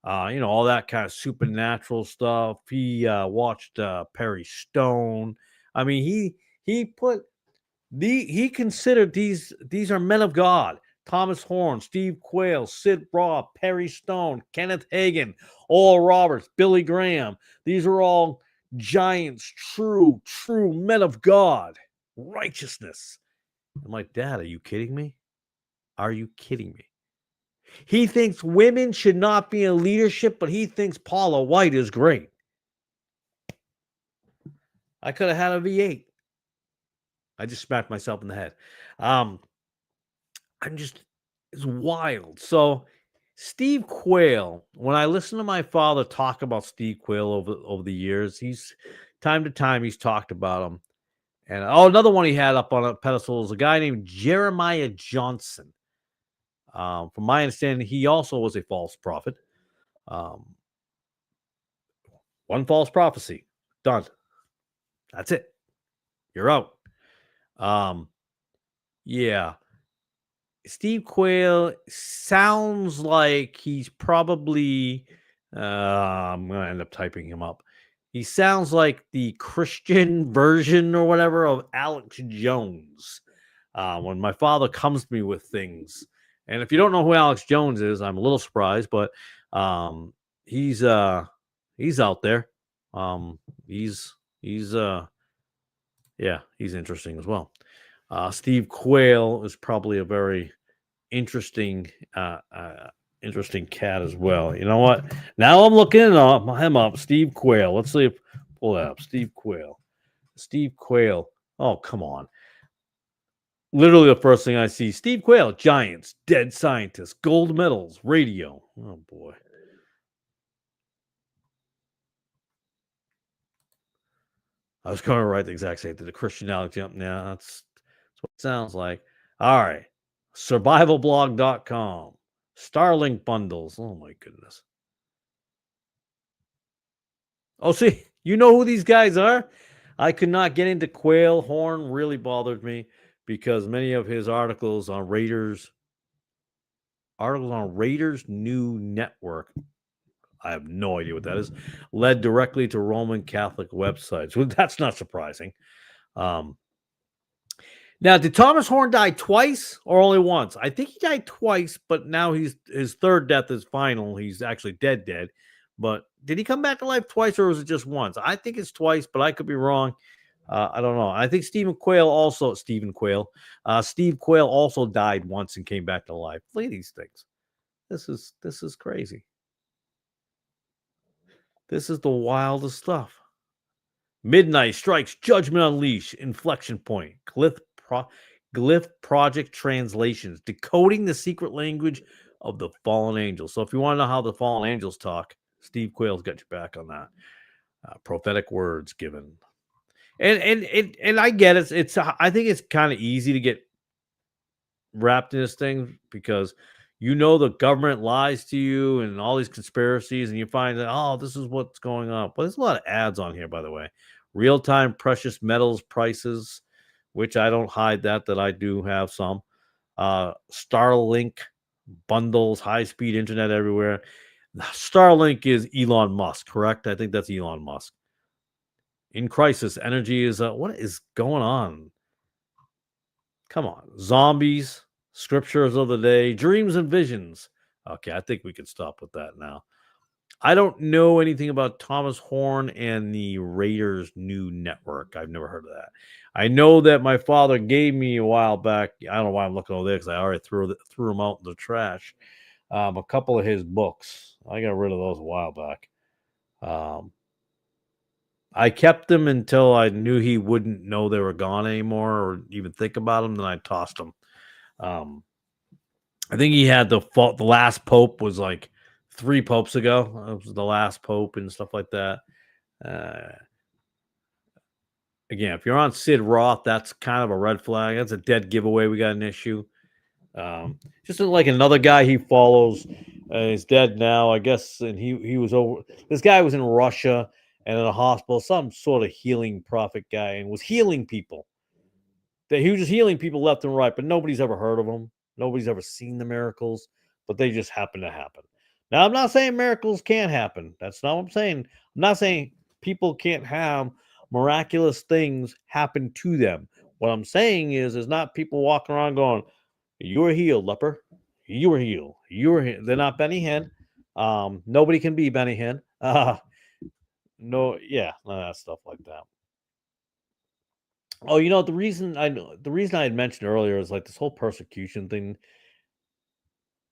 Speaker 1: All that kind of supernatural stuff. He watched Perry Stone. I mean, he considered these are men of God. Thomas Horn, Steve Quayle, Sid Roth, Perry Stone, Kenneth Hagin, Oral Roberts, Billy Graham. These are all giants, true men of God, righteousness. I'm like, Dad, are you kidding me? Are you kidding me? He thinks women should not be in leadership, but he thinks Paula White is great. I could have had a V8. I just smacked myself in the head. It's wild. So Steve Quayle, when I listen to my father talk about Steve Quayle over the years, he's time to time he's talked about him. And another one he had up on a pedestal is a guy named Jeremiah Johnson. From my understanding, he also was a false prophet. One false prophecy, done. That's it. You're out. Yeah. Steve Quayle sounds like he's probably I'm gonna end up typing him up. He sounds like the Christian version or whatever of Alex Jones. When my father comes to me with things, and if you don't know who Alex Jones is, I'm a little surprised, but he's out there. He's interesting as well. Steve Quayle is probably a very interesting interesting cat as well. You know what? Now I'm looking him up. Steve Quayle. Let's see if pull that up. Steve Quayle. Steve Quayle. Oh, come on. Literally the first thing I see. Steve Quayle, Giants, dead scientist, gold medals, radio. Oh boy. I was going to write the exact same thing. The Christian Alex jump. Yeah, that's what it sounds like. All right. Survivalblog.com. Starlink bundles. Oh my goodness. Oh, see, you know who these guys are? I could not get into Quayle. Horn really bothered me because many of his articles on Raiders New Network, I have no idea what that is, led directly to Roman Catholic websites. Well, that's not surprising. Now, did Thomas Horn die twice or only once? I think he died twice, but now his third death is final. He's actually dead. But did he come back to life twice or was it just once? I think it's twice, but I could be wrong. I don't know. I think Steve Quayle also died once and came back to life. Look at these things. This is crazy. This is the wildest stuff. Midnight Strikes, Judgment Unleashed, Inflection Point, Glyph Project Translations, Decoding the Secret Language of the Fallen Angels. So if you want to know how the Fallen Angels talk, Steve Quayle's got your back on that. Prophetic words given. And I get it. It's I think it's kind of easy to get wrapped in this thing because the government lies to you and all these conspiracies, and you find that this is what's going on. But there's a lot of ads on here, by the way. Real-time precious metals prices, which I don't hide that I do have some. Starlink bundles, high-speed internet everywhere. Starlink is Elon Musk, correct? I think that's Elon Musk. In crisis, energy is what is going on? Come on. Zombies, scriptures of the day, dreams and visions. Okay, I think we can stop with that now. I don't know anything about Thomas Horn and the Raiders new network. I've never heard of that. I know that my father gave me a while back. I don't know why I'm looking over there because I already threw them out in the trash. A couple of his books. I got rid of those a while back. I kept them until I knew he wouldn't know they were gone anymore or even think about them. Then I tossed them. Um, I think he had the last pope was like 3 popes ago. It was the last pope and stuff like that. Uh, Again, if you're on Sid Roth, that's kind of a red flag. That's a dead giveaway. We got an issue. Just like another guy he follows is dead now, I guess, and he was over. This guy was in Russia and in a hospital, some sort of healing prophet guy, and was healing people. That he was just healing people left and right, but nobody's ever heard of him. Nobody's ever seen the miracles, but they just happen to happen. Now, I'm not saying miracles can't happen. That's not what I'm saying. I'm not saying people can't have miraculous things happen to them. What I'm saying is not people walking around going, "You were healed, leper. You were healed. You were healed." They're not Benny Hinn. Nobody can be Benny Hinn. No, yeah, none of that stuff like that. Oh, the reason I had mentioned earlier is like this whole persecution thing.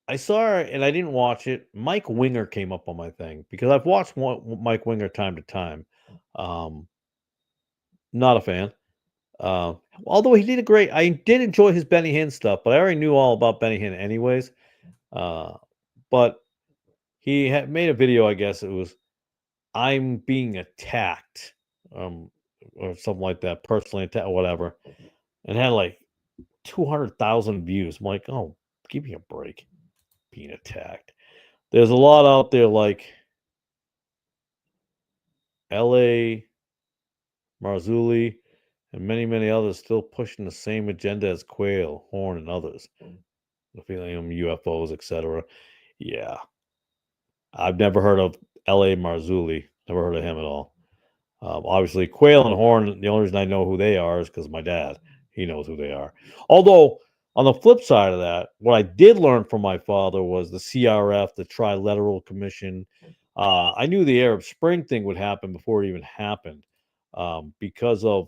Speaker 1: I saw it and I didn't watch it. Mike Winger came up on my thing because I've watched Mike Winger time to time. Um, Not a fan. Uh, Although he did a great, I did enjoy his Benny Hinn stuff, but I already knew all about Benny Hinn anyways. Uh, but he had made a video. I guess it was I'm being attacked, or something like that, personally attacked, whatever, and had like 200,000 views. I'm like, oh, give me a break. Being attacked. There's a lot out there like L.A. Marzulli and many, many others still pushing the same agenda as Quayle, Horn, and others. The feeling UFOs, etc. Yeah, I've never heard of L.A. Marzulli. Never heard of him at all. Obviously, Quayle and Horn, the only reason I know who they are is because my dad, he knows who they are. Although, on the flip side of that, what I did learn from my father was the CRF, the Trilateral Commission. I knew the Arab Spring thing would happen before it even happened because of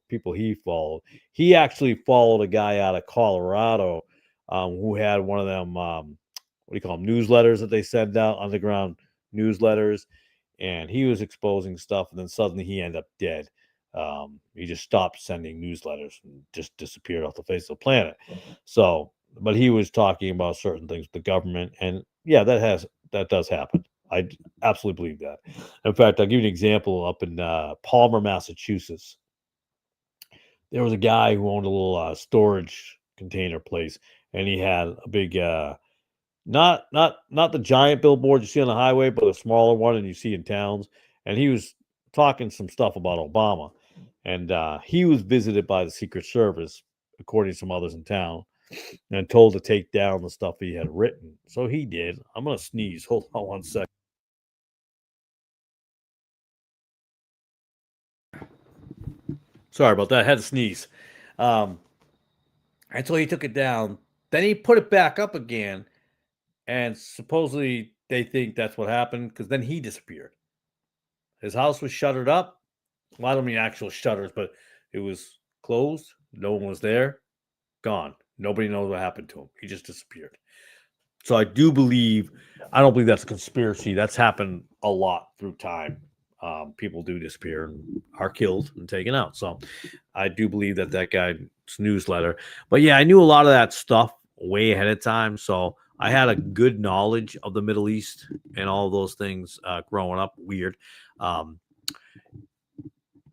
Speaker 1: people he followed. He actually followed a guy out of Colorado who had one of them, what do you call them, newsletters that they send out, underground newsletters, and he was exposing stuff, and then suddenly he ended up dead. He just stopped sending newsletters and just disappeared off the face of the planet. So, but he was talking about certain things with the government, and yeah, that does happen. I absolutely believe that. In fact, I'll give you an example. Up in Palmer, Massachusetts, there was a guy who owned a little storage container place, and he had a big not the giant billboard you see on the highway, but a smaller one and you see in towns. And he was talking some stuff about Obama, and he was visited by the Secret Service, according to some others in town, and told to take down the stuff he had written. So he did. I'm gonna sneeze. Hold on one second. Sorry about that. I had to sneeze. Um, until he took it down. Then he put it back up again, and supposedly they think that's what happened because then he disappeared. His house was shuttered up. Well, I don't mean actual shutters, but it was closed. No one was there. Gone. Nobody knows what happened to him. He just disappeared. So I don't believe that's a conspiracy. That's happened a lot through time. People do disappear and are killed and taken out. So I do believe that guy's newsletter. But yeah, I knew a lot of that stuff way ahead of time. So I had a good knowledge of the Middle East and all those things growing up. Weird.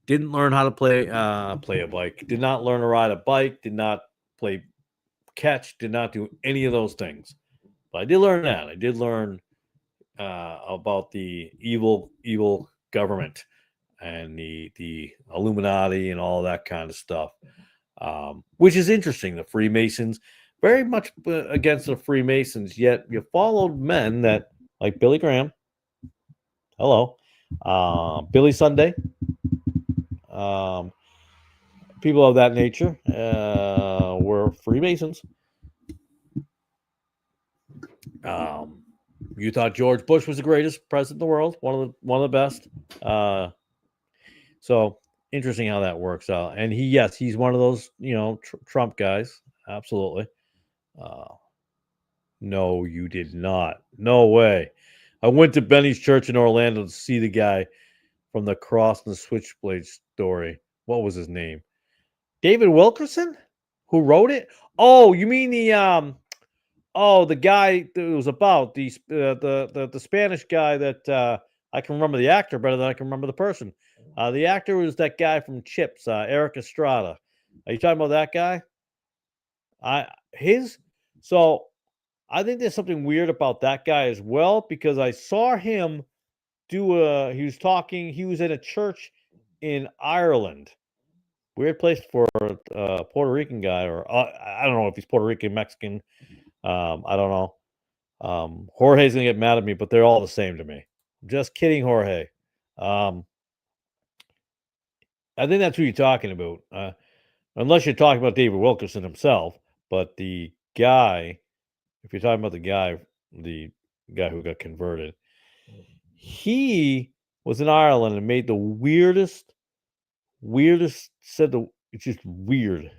Speaker 1: Didn't learn how to play a bike. Did not learn to ride a bike. Did not play catch. Did not do any of those things. But I did learn that. I did learn about the evil government and the Illuminati and all that kind of stuff, which is interesting. The Freemasons, very much against the Freemasons, yet you followed men that like Billy Graham. Hello, Billy Sunday. People of that nature were Freemasons. You thought George Bush was the greatest president in the world, one of the best. So interesting how that works out. And he's one of those, Trump guys. Absolutely. Uh, no, you did not. No way. I went to Benny's church in Orlando to see the guy from the Cross and the Switchblade story. What was his name? David Wilkerson, who wrote it. Oh, you mean the guy that it was about the Spanish guy that I can remember the actor better than I can remember the person. The actor was that guy from Chips, Eric Estrada. Are you talking about that guy? So I think there's something weird about that guy as well because I saw him he was in a church in Ireland. Weird place for a Puerto Rican guy, or I don't know if he's Puerto Rican, Mexican. I don't know. Jorge's gonna get mad at me, but they're all the same to me. Just kidding, Jorge. I think that's who you're talking about. Unless you're talking about David Wilkerson himself, but the guy, if you're talking about the guy who got converted, he was in Ireland and made the weirdest, it's just weird.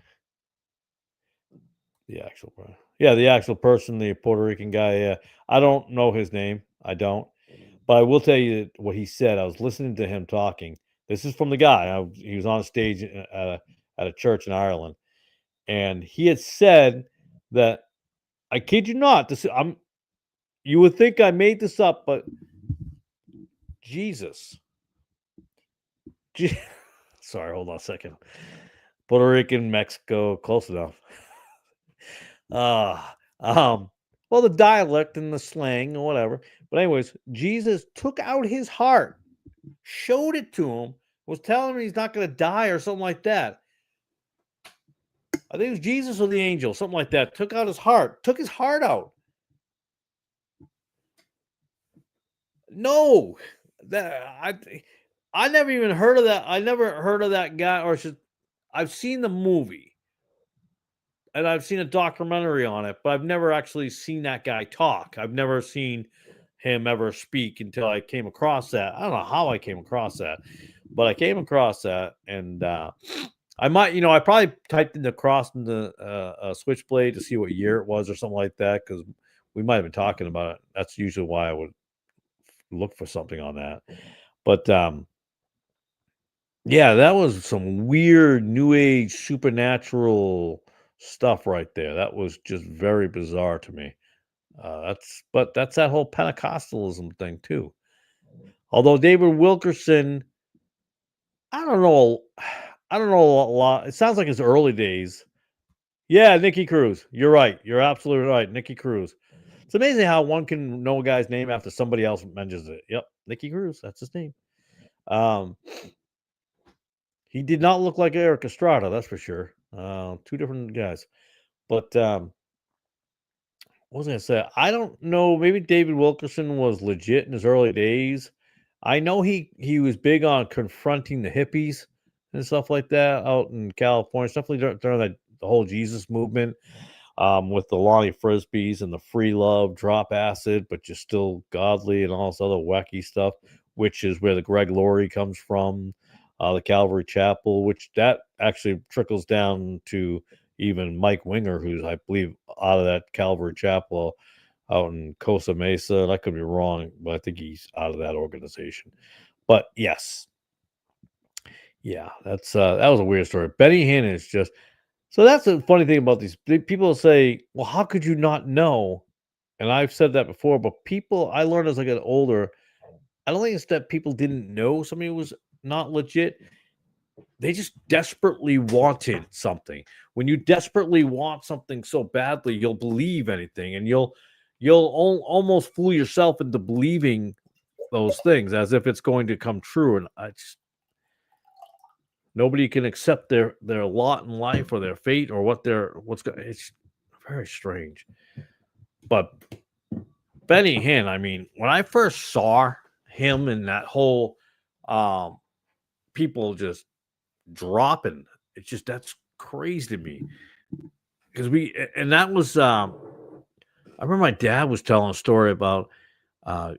Speaker 1: The actual person, the Puerto Rican guy. Yeah, I don't know his name. I don't, but I will tell you what he said. I was listening to him talking. This is from the guy. He was on stage at a church in Ireland, and he had said that, I kid you not, you would think I made this up, but Jesus. Sorry, hold on a second. Puerto Rican, Mexico, close enough. Well, the dialect and the slang or whatever. But anyways, Jesus took out his heart, showed it to him, was telling him he's not going to die or something like that. I think it was Jesus or the angel, something like that. Took out his heart, took his heart out. No, I never even heard of that. I never heard of that guy, I've seen the movie. And I've seen a documentary on it, but I've never actually seen that guy talk. I've never seen him ever speak until I came across that. I don't know how I came across that, but I came across that, and I probably typed in the cross in the Switchblade to see what year it was or something like that, because we might have been talking about it. That's usually why I would look for something on that. But yeah, that was some weird New Age supernatural stuff right there. That was just very bizarre to me. That's that whole Pentecostalism thing too. Although David Wilkerson, I don't know a lot. It sounds like his early days. Yeah, Nicky Cruz. You're right. You're absolutely right. Nicky Cruz. It's amazing how one can know a guy's name after somebody else mentions it. Yep, Nicky Cruz. That's his name. He did not look like Eric Estrada, that's for sure. Two different guys. But what was I gonna say? I don't know. Maybe David Wilkerson was legit in his early days. I know he was big on confronting the hippies and stuff like that out in California, especially during the whole Jesus movement, with the Lonnie Frisbees and the free love, drop acid, but you're still godly and all this other wacky stuff, which is where the Greg Laurie comes from, the Calvary Chapel, which that actually trickles down to even Mike Winger, who's, I believe, out of that Calvary Chapel out in Costa Mesa. I could be wrong, but I think he's out of that organization. But yes. Yeah, that was a weird story. Benny Hinn is just so that's the funny thing about these people say, well, how could you not know? And I've said that before, but I learned as I got older, I don't think it's that people didn't know somebody was not legit. They just desperately wanted something. When you desperately want something so badly, you'll believe anything, and you'll almost fool yourself into believing those things as if it's going to come true. And nobody can accept their lot in life or their fate or it's very strange. But Benny Hinn, I mean, when I first saw him and that whole people just dropping, that's crazy to me. Because that was I remember my dad was telling a story about uh,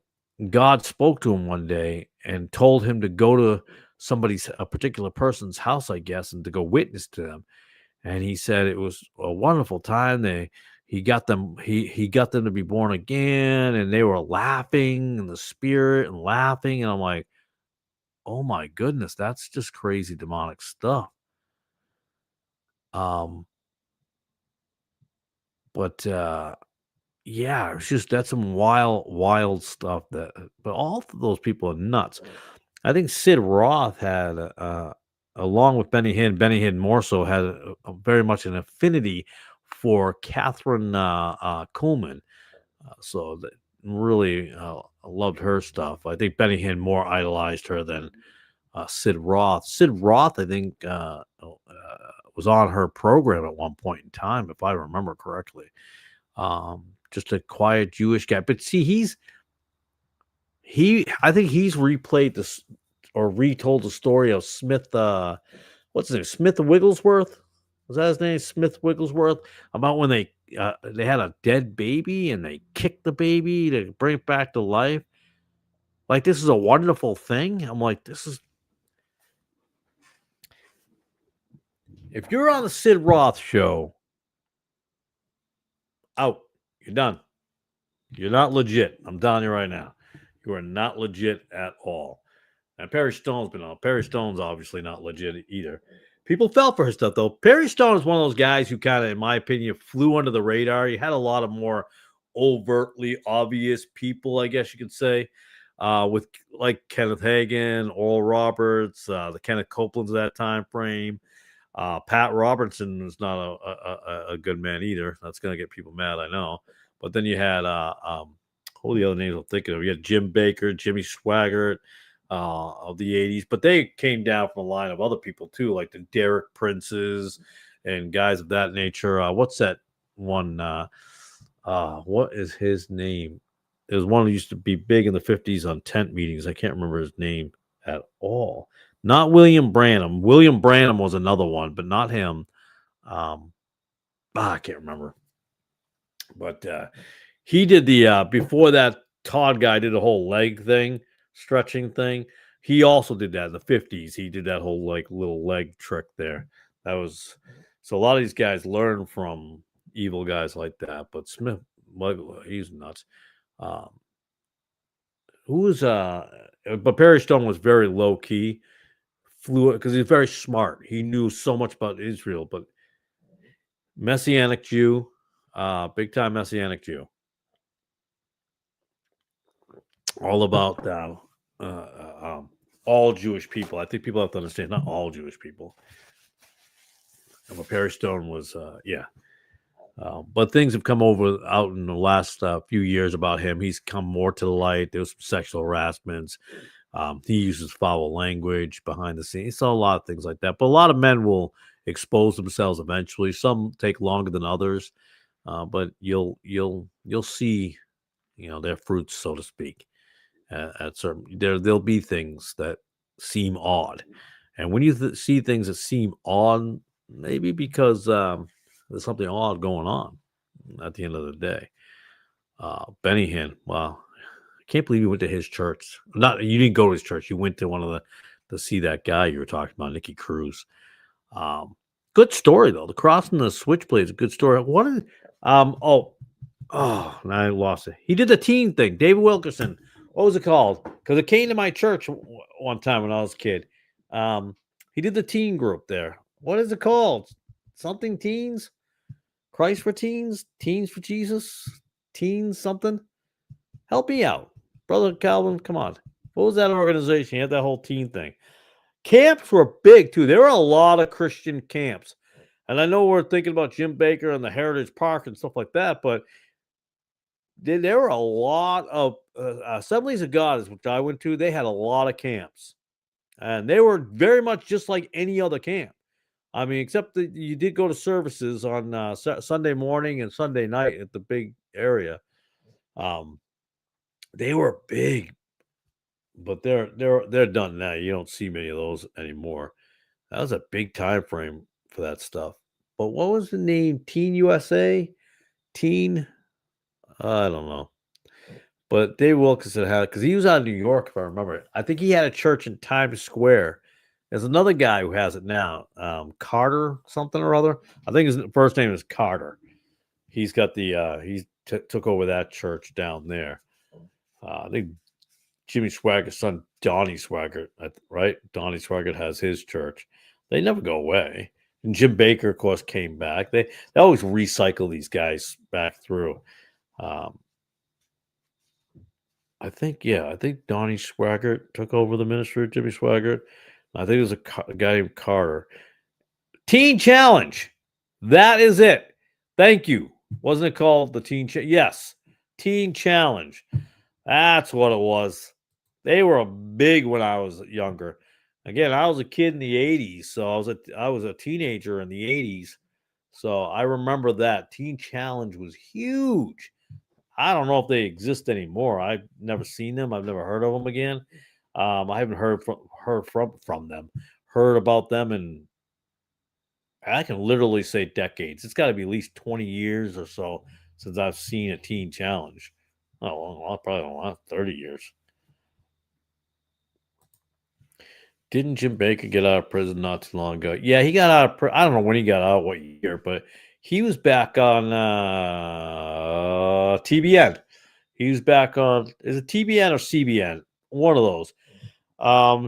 Speaker 1: God spoke to him one day and told him to go to a particular person's house, I guess, and to go witness to them. And he said it was a wonderful time. He got them to be born again, and they were laughing in the spirit and laughing. And I'm like, oh my goodness, that's just crazy demonic stuff. Um, but yeah, it's just that's some wild stuff but all of those people are nuts. I think Sid Roth had, along with Benny Hinn more so had very much an affinity for Catherine Kuhlman. So that really loved her stuff. I think Benny Hinn more idolized her than Sid Roth. Sid Roth, I think, was on her program at one point in time, if I remember correctly. Just a quiet Jewish guy. But see, I think he's replayed this or retold the story of Smith. What's his name? Smith Wigglesworth. Was that his name? Smith Wigglesworth. About when they had a dead baby and they kicked the baby to bring it back to life. Like, this is a wonderful thing. I'm like, this is. If you're on the Sid Roth show, out. You're done. You're not legit. I'm telling you right now. You are not legit at all. And Perry Stone's been on. Perry Stone's obviously not legit either. People fell for his stuff, though. Perry Stone is one of those guys who kind of, in my opinion, flew under the radar. He had a lot of more overtly obvious people, I guess you could say, with like Kenneth Hagin, Oral Roberts, the Kenneth Copelands of that time frame. Pat Robertson was not a good man either. That's going to get people mad, I know. But then you had, who are the other names I'm thinking of? You had Jim Baker, Jimmy Swaggart of the 80s. But they came down from a line of other people, too, like the Derek Princes and guys of that nature. What's that one? What is his name? There was one who used to be big in the 50s on tent meetings. I can't remember his name at all. Not William Branham. William Branham was another one, but not him. I can't remember. But he did before that, Todd guy did a whole leg thing, stretching thing. He also did that in the 50s. He did that whole like little leg trick there. That was so a lot of these guys learn from evil guys like that. But Smith, he's nuts. But Perry Stone was very low key, fluent because he's very smart. He knew so much about Israel, but Messianic Jew, big time Messianic Jew. All about all Jewish people. I think people have to understand, not all Jewish people. But Perry Stone was, yeah. But things have come out in the last few years about him. He's come more to the light. There's some sexual harassments. He uses foul language behind the scenes. So a lot of things like that. But a lot of men will expose themselves eventually. Some take longer than others. But you'll see, their fruits, so to speak. At certain there'll be things that seem odd, and when you see things that seem odd, maybe because there's something odd going on. At the end of the day, Benny Hinn. Wow, I can't believe you went to his church. Not you didn't go to his church. You went to one of to see that guy you were talking about, Nicky Cruz. Good story though. The crossing the switchblade is a good story. What is oh, now I lost it. He did the teen thing. David Wilkerson. What was it called? Because it came to my church one time when I was a kid. He did the teen group there. What is it called? Something teens? Christ for teens? Teens for Jesus? Teens something? Help me out. Brother Calvin, come on. What was that organization? He had that whole teen thing. Camps were big too. There were a lot of Christian camps. And I know we're thinking about Jim Baker and the Heritage Park and stuff like that, but there were a lot of Assemblies of God, which I went to. They had a lot of camps, and they were very much just like any other camp. I mean, except that you did go to services on Sunday morning and Sunday night at the big area. They were big, but they're done now. You don't see many of those anymore. That was a big time frame for that stuff. But what was the name? Teen USA? Teen? I don't know. But Dave Wilkerson had, because he was out of New York, if I remember. I think he had a church in Times Square. There's another guy who has it now, Carter something or other. I think his first name is Carter. He's got the took over that church down there. I think Jimmy Swaggart's son, Donnie Swaggart, right? Donnie Swaggart has his church. They never go away. And Jim Baker, of course, came back. They always recycle these guys back through. I think Donnie Swaggart took over the ministry of Jimmy Swaggart. I think it was a guy named Carter. Teen Challenge. That is it. Thank you. Wasn't it called the Teen Challenge? Yes. Teen Challenge. That's what it was. They were big when I was younger. Again, I was a kid in the 80s, so I was a teenager in the 80s. So I remember that. Teen Challenge was huge. I don't know if they exist anymore. I've never seen them. I've never heard of them again. I haven't heard from them. Heard about them, and I can literally say decades. It's got to be at least 20 years or so since I've seen a Teen Challenge. Oh, well, probably 30 years. Didn't Jim Baker get out of prison not too long ago? Yeah, he got out of prison. I don't know when he got out, what year, but he was back on TBN. He was back on, is it TBN or CBN? One of those.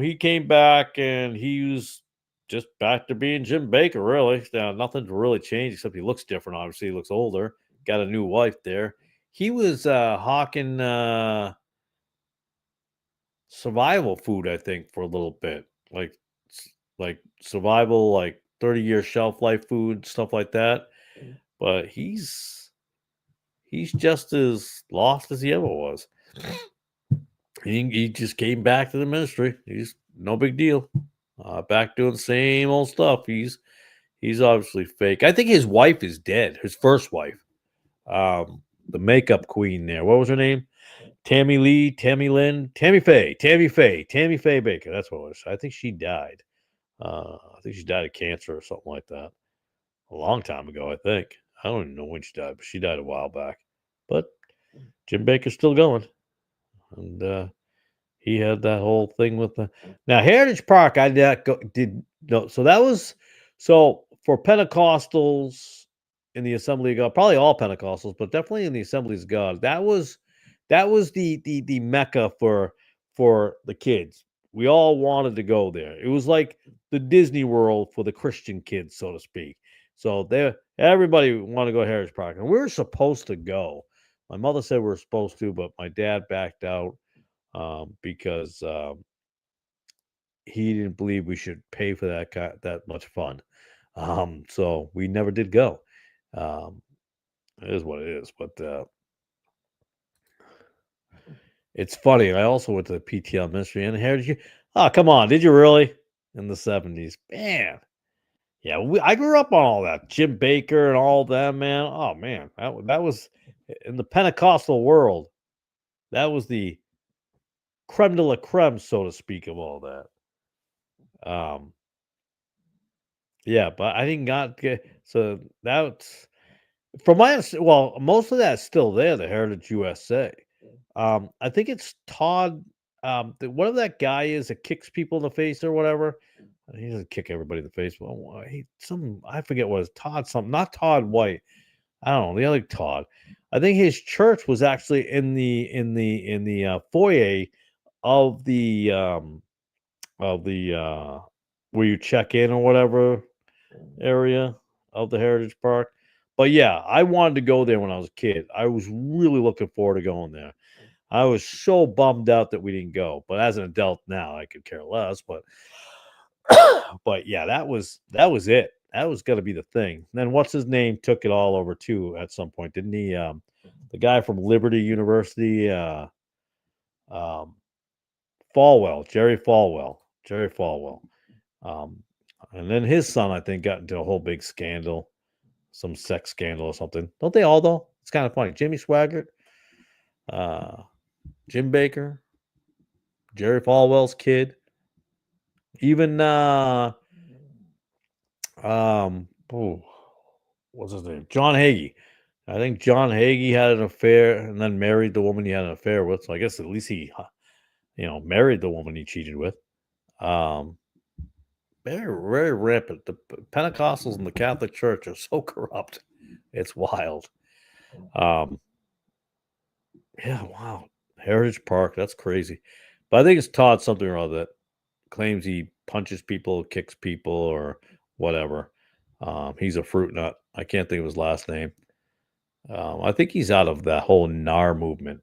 Speaker 1: He came back and he was just back to being Jim Baker, really. Nothing's really changed except he looks different, obviously. He looks older. Got a new wife there. He was hawking survival food, I think, for a little bit. Like survival, like 30-year shelf life food, stuff like that. But he's just as lost as he ever was. He just came back to the ministry. He's no big deal. Back doing the same old stuff. He's obviously fake. I think his wife is dead. His first wife, the makeup queen there. What was her name? Tammy Lee, Tammy Lynn, Tammy Faye Baker. That's what it was. I think she died. I think she died of cancer or something like that. A long time ago, I think. I don't even know when she died, but she died a while back. But Jim Baker's still going. And he had that whole thing with the now Heritage Park. I did no, so that was for Pentecostals in the Assembly of God, probably all Pentecostals, but definitely in the Assemblies of God. That was the mecca for the kids. We all wanted to go there. It was like the Disney World for the Christian kids, so to speak. So everybody wanted to go to Heritage Park, and we were supposed to go. My mother said we were supposed to, but my dad backed out because he didn't believe we should pay for that much fun. So we never did go. It is what it is. But it's funny. I also went to the PTL ministry and Heritage. Oh, come on. Did you really? In the 70s. Man. Yeah, I grew up on all that. Jim Baker and all them, man. Oh, man. That was in the Pentecostal world. That was the creme de la creme, so to speak, of all that. Yeah, but I didn't get so that's from most of that's still there, the Heritage USA. I think it's Todd, whatever that guy is that kicks people in the face or whatever. He doesn't kick everybody in the face. Well, I forget what it's Todd something, not Todd White. I don't know the other Todd. I think his church was actually in the foyer of the where you check in or whatever area of the Heritage Park. But yeah, I wanted to go there when I was a kid. I was really looking forward to going there. I was so bummed out that we didn't go. But as an adult now, I could care less. But but yeah, that was it. That was gonna be the thing. And then what's his name took it all over too at some point, didn't he? The guy from Liberty University, um, Jerry Falwell. Um, and then his son, I think, got into a whole big scandal, some sex scandal or something. Don't they all though? It's kind of funny. Jimmy Swaggart, Jim Baker, Jerry Falwell's kid, even what's his name? John Hagee. I think John Hagee had an affair and then married the woman he had an affair with. So I guess at least he, married the woman he cheated with. Um, very rampant. The Pentecostals and the Catholic Church are so corrupt. It's wild. Yeah, wow. Heritage Park, that's crazy. But I think it's Todd something or other that claims he punches people, kicks people, or whatever. He's a fruit nut. I can't think of his last name. I think he's out of that whole NAR movement.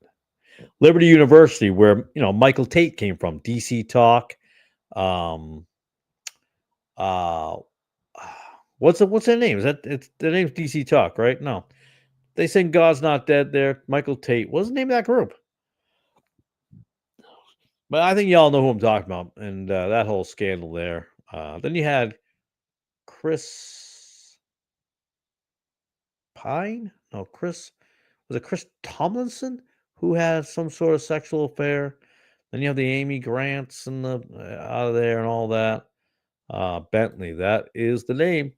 Speaker 1: Liberty University, where Michael Tate came from, DC Talk. Um, uh, what's their name? Is that it's their name's DC Talk, right? No, they sing "God's Not Dead" there. Michael Tate. What's the name of that group? But I think y'all know who I'm talking about, and that whole scandal there. Then you had Chris Pine. No, was it Chris Tomlinson who had some sort of sexual affair? Then you have the Amy Grants and the out of there and all that. Bentley, that is the name.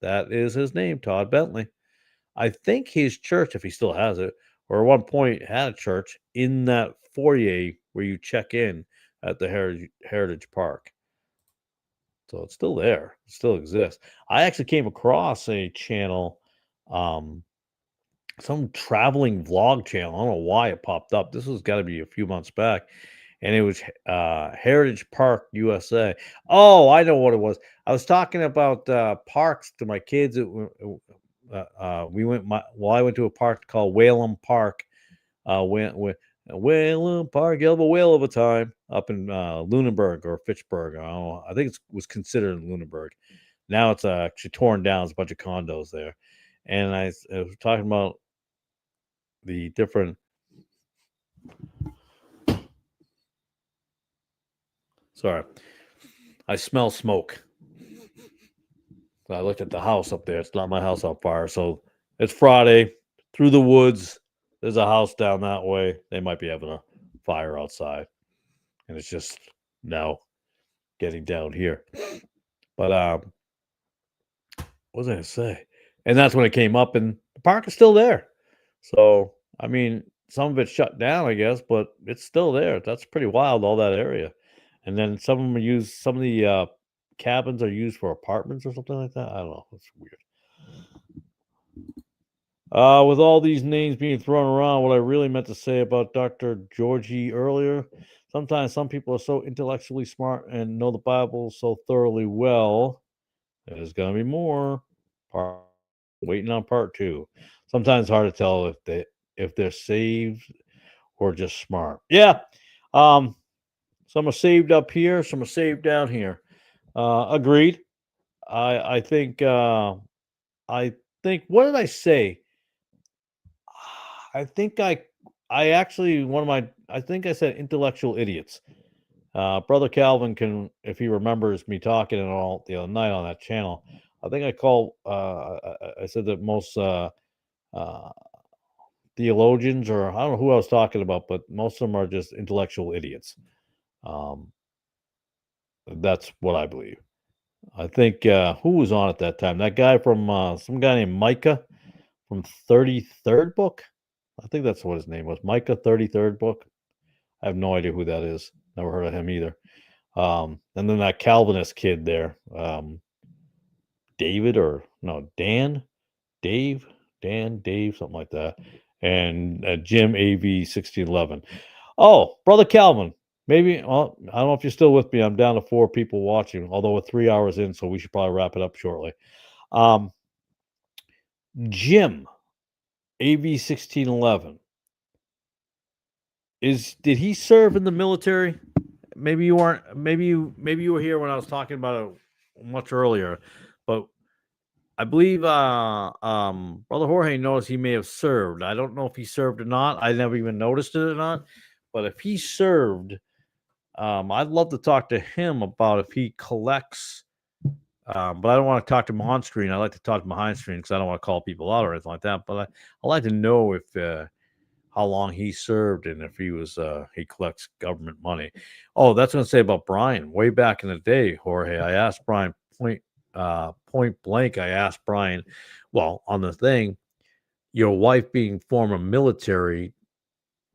Speaker 1: That is his name, Todd Bentley. I think his church, if he still has it, or at one point had a church in that foyer where you check in at the Heritage Park. So it's still there. It still exists. I actually came across a channel, um, some traveling vlog channel. I don't know why it popped up. This was got to be a few months back, and it was Heritage Park USA. Oh, I know what it was. I was talking about parks to my kids. We went. I went to a park called Whalum Park. Went Whalum Park. You'll have a whale of a time up in Lunenburg or Fitchburg. I don't know. I think it was considered in Lunenburg. Now it's actually torn down. There's a bunch of condos there, and I was talking about the different. Sorry, I smell smoke. I looked at the house up there. It's not my house on fire. So it's Friday through the woods. There's a house down that way. They might be having a fire outside. And it's just now getting down here. But what was I going to say? And that's when it came up, and the park is still there. So, I mean, some of it's shut down, I guess, but it's still there. That's pretty wild, all that area. And then some of them are used, some of the cabins are used for apartments or something like that. I don't know. It's weird. With all these names being thrown around, what I really meant to say about Dr. Georgie earlier, sometimes some people are so intellectually smart and know the Bible so thoroughly well. There's going to be more. Waiting on part 2. Sometimes it's hard to tell if they're saved or just smart. Yeah. Some are saved up here, some are saved down here. Agreed. I think what did I say? I think I actually I think I said intellectual idiots. Brother Calvin can, if he remembers me talking and all the other night on that channel. I think I said that most theologians, or I don't know who I was talking about, but most of them are just intellectual idiots. That's what I believe. I think who was on at that time? That guy from some guy named Micah from 33rd Book. I think that's what his name was. Micah 33rd Book. I have no idea who that is. Never heard of him either. And then that Calvinist kid there, David or no, Dan, Dave, something like that. And Jim AV 1611. Oh, Brother Calvin. Maybe, well, I don't know if you're still with me. I'm down to 4 people watching, although we're 3 hours in, so we should probably wrap it up shortly. Jim AV 1611. Did he serve in the military? Maybe you weren't. Maybe you were here when I was talking about it much earlier, but I believe Brother Jorge knows he may have served. I don't know if he served or not. I never even noticed it or not. But if he served, I'd love to talk to him about if he collects. But I don't want to talk to him on screen. I like to talk to him behind screen because I don't want to call people out or anything like that. But I like to know if how long he served and if he collects government money. Oh, that's what I say about Brian. Way back in the day, Jorge, I asked Brian point blank. I asked Brian, well, on the thing, your wife being former military,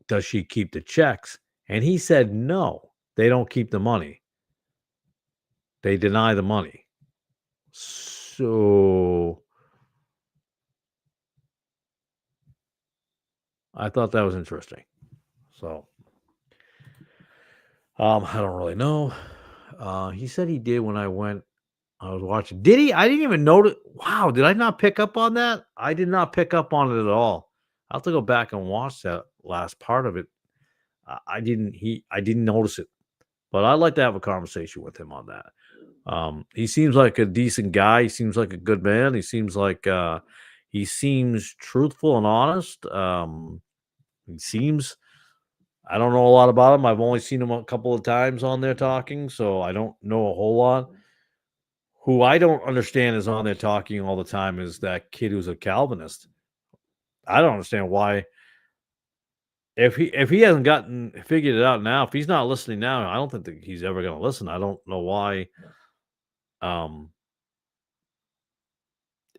Speaker 1: does she keep the checks? And he said, no, they don't keep the money. They deny the money. So I thought that was interesting. So I don't really know. He said he did when I was watching. Did he? I didn't even notice. Wow, did I not pick up on that? I did not pick up on it at all. I'll have to go back and watch that last part of it. I didn't. I didn't notice it, but I'd like to have a conversation with him on that. He seems like a decent guy. He seems like a good man. He seems truthful and honest. He seems. I don't know a lot about him. I've only seen him a couple of times on there talking, so I don't know a whole lot. Who I don't understand is on there talking all the time is that kid who's a Calvinist. I don't understand why. If he hasn't figured it out now, if he's not listening now, I don't think that he's ever going to listen. I don't know why. Um,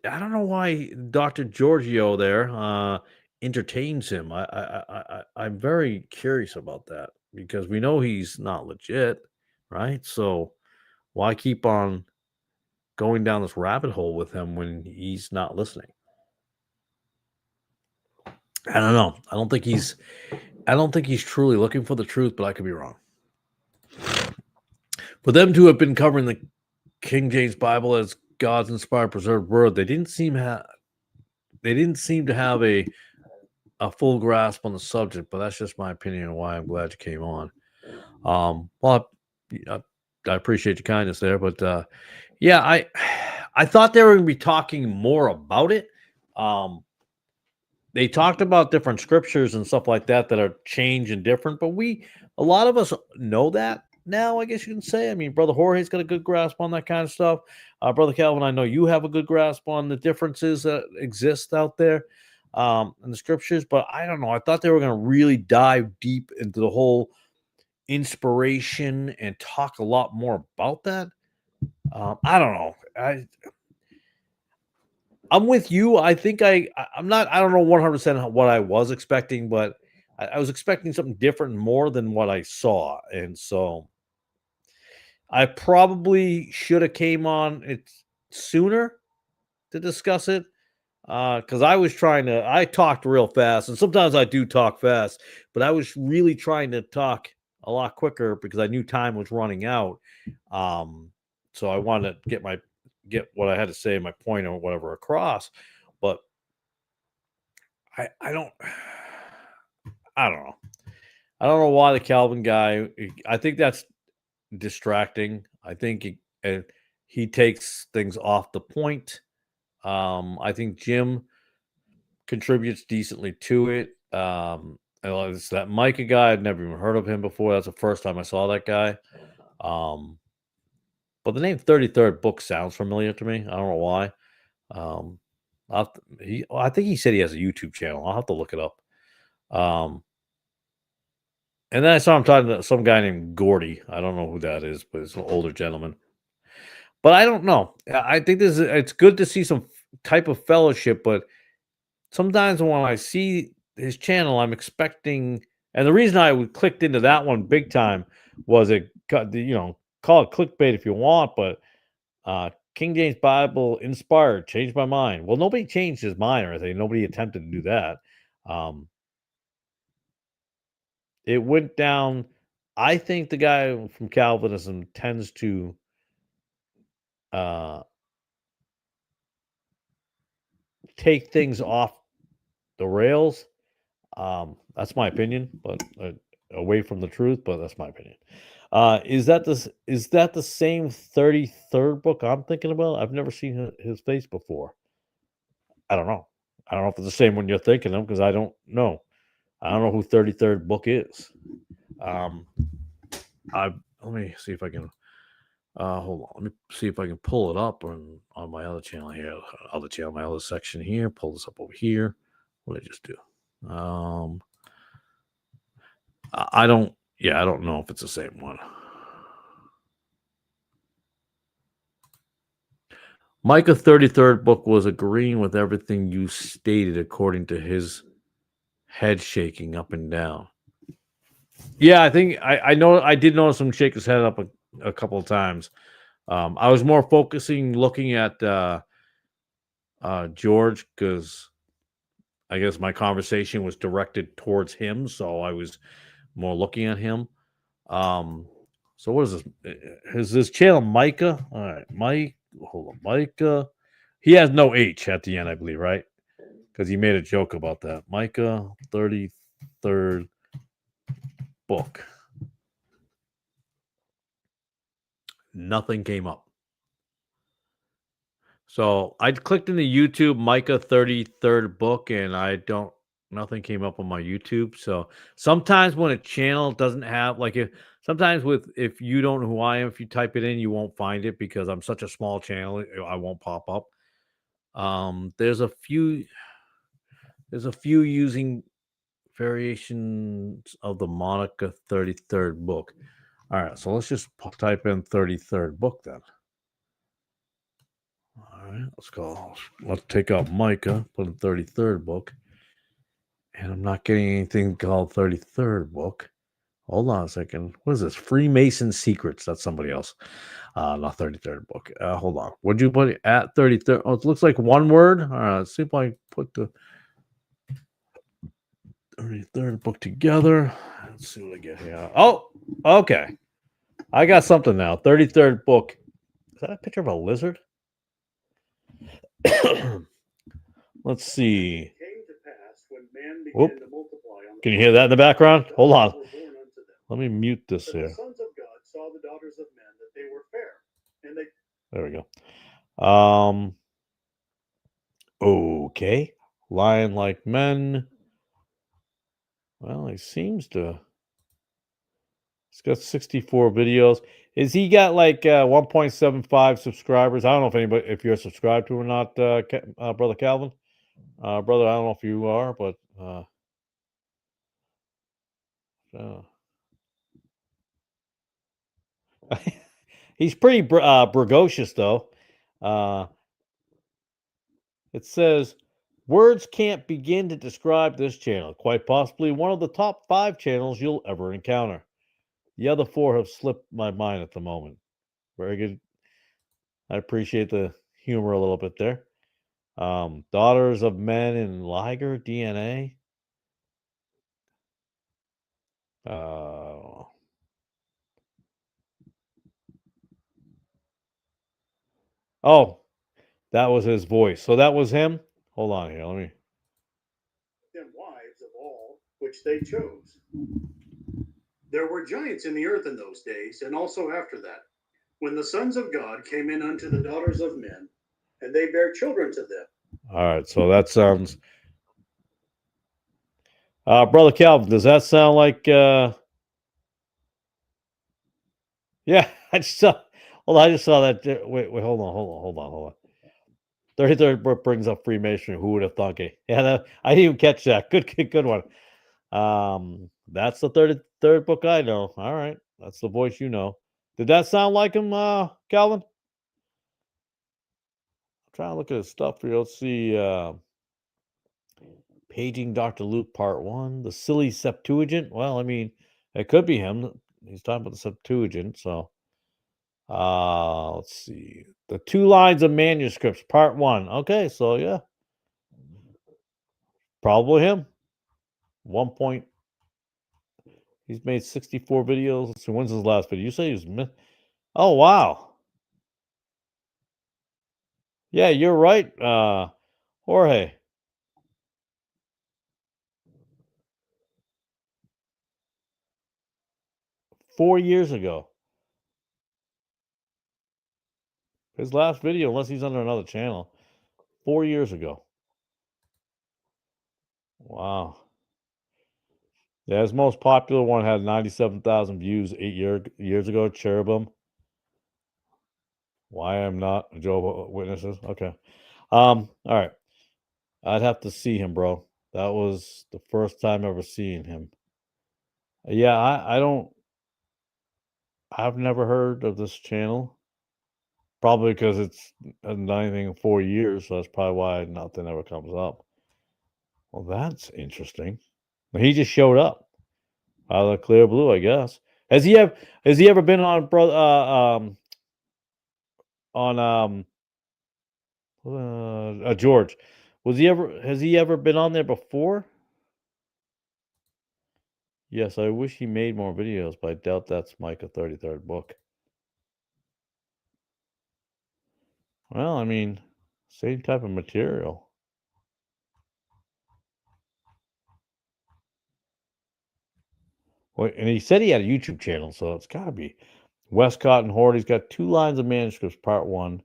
Speaker 1: I don't know why Dr. Giorgio there entertains him. I'm very curious about that because we know he's not legit, right? So why keep on going down this rabbit hole with him when he's not listening? I don't know. I don't think he's truly looking for the truth, but I could be wrong. For them to have been covering the King James Bible as God's inspired preserved word, they didn't seem to have a full grasp on the subject, but that's just my opinion and why I'm glad you came on. Well, I appreciate your kindness there, but yeah, I thought they were going to be talking more about it. They talked about different scriptures and stuff like that are changed and different, but a lot of us know that now, I guess you can say. I mean, Brother Jorge's got a good grasp on that kind of stuff. Brother Calvin, I know you have a good grasp on the differences that exist out there in the scriptures, but I don't know. I thought they were going to really dive deep into the whole inspiration and talk a lot more about that. I don't know. I'm with you. I think I'm not. I don't know 100% what I was expecting, but I was expecting something different, more than what I saw, and so I probably should have came on it sooner to discuss it because I was trying to. I talked real fast, and sometimes I do talk fast, but I was really trying to talk a lot quicker because I knew time was running out. So I wanted to get what I had to say, my point or whatever across, but I don't I don't know. I don't know why the Calvin guy. I think that's distracting. I think he takes things off the point. I think Jim contributes decently to it. It's that Micah guy. I'd never even heard of him before. That's the first time I saw that guy. But the name 33rd Book sounds familiar to me. I don't know why. Um, I think he said he has a YouTube channel. I'll have to look it up. And then I saw him talking to some guy named Gordy. I don't know who that is, but it's an older gentleman. But I don't know. I think it's good to see some type of fellowship, but sometimes when I see his channel, I'm expecting, and the reason I clicked into that one big time was call it clickbait if you want, but King James Bible inspired, changed my mind. Well, nobody changed his mind or anything. Nobody attempted to do that. It went down. I think the guy from Calvinism tends to uh, take things off the rails. That's my opinion, but away from the truth. But that's my opinion. Is that the same 33rd book I'm thinking about? I've never seen his face before. I don't know. I don't know if it's the same one you're thinking of because I don't know. I don't know who 33rd book is. Let me see if I can. Hold on. Let me see if I can pull it up on my other channel here. My other section here. Pull this up over here. What did I just do? I don't. Yeah, I don't know if it's the same one. Micah 33rd book was agreeing with everything you stated, according to his head shaking up and down. Yeah, I think I know I did notice him shake his head up a couple of times. I was more looking at George, because I guess my conversation was directed towards him, so I was more looking at him. So what is this? Is this channel Micah? All right, Mike. Hold on, Micah. He has no H at the end, I believe, right? Because he made a joke about that. Micah 33rd book. Nothing came up. So I clicked in the YouTube Micah 33rd book, and nothing came up on my YouTube. So sometimes when a channel doesn't have, like, if you don't know who I am, if you type it in, you won't find it because I'm such a small channel, I won't pop up. There's a few using variations of the Monica 33rd book. All right, so let's just type in 33rd book then. All right, let's take out Micah, put in 33rd book. And I'm not getting anything called 33rd book. Hold on a second. What is this? Freemason Secrets. That's somebody else. Not 33rd book. Hold on. What'd you put at 33rd? Oh, it looks like one word. All right, let's see if I put the 33rd book together. Let's see what I get here. Oh, okay. I got something now. 33rd book. Is that a picture of a lizard? Let's see. Whoop. Can you hear that in the background? Hold on. Let me mute this here. The sons of God saw the daughters of men that they were fair, and they. There we go. Okay. Lion like men. Well, he seems to. He's got 64 videos. Is he got like 1.75 subscribers? I don't know if you're subscribed to or not, Brother Calvin. Brother, I don't know if you are, but he's pretty bragocious, though. It says, words can't begin to describe this channel. Quite possibly one of the top 5 channels you'll ever encounter. The other 4 have slipped my mind at the moment. Very good. I appreciate the humor a little bit there. Daughters of Men in Liger DNA. Oh, that was his voice. So that was him. Hold on here. Let me. Them wives of all which they chose. There were giants in the earth in those days, and also after that, when the sons of God came in unto the daughters of men, and they bare children to them. All right, so that sounds. Brother Calvin, does that sound like? Yeah, I just saw. Well, I just saw that. Wait, hold on. 33rd book brings up Freemasonry. Who would have thought? Yeah, I didn't even catch that. Good one. That's the 33rd book I know. All right, that's the voice you know. Did that sound like him, Calvin? I'm trying to look at his stuff here. Let's see. Paging Dr. Luke, Part 1. The Silly Septuagint. Well, I mean, it could be him. He's talking about the Septuagint. So, let's see. The 2 lines of manuscripts, Part 1. Okay, so yeah. Probably him. 1 point. He's made 64 videos. Let's see, when's his last video? You say he was. Oh, wow. Yeah, you're right, Jorge. Four years ago. His last video, unless he's under another channel, 4 years ago. Wow. Yeah, his most popular one had 97,000 views 8 years ago. Cherubim. Why I'm not Jehovah's Witnesses. Okay. All right. I'd have to see him, bro. That was the first time ever seeing him. Yeah, I've never heard of this channel. Probably because it's hasn't done anything in 4 years, so that's probably why nothing ever comes up. Well, that's interesting. He just showed up out of the clear blue, I guess. Has he ever been on George? Has he ever been on there before? Yes, I wish he made more videos, but I doubt that's Micah 33rd book. Well, I mean, same type of material. Well, and he said he had a YouTube channel, so it's got to be Westcott and Horde. He's got 2 lines of manuscripts, part 1.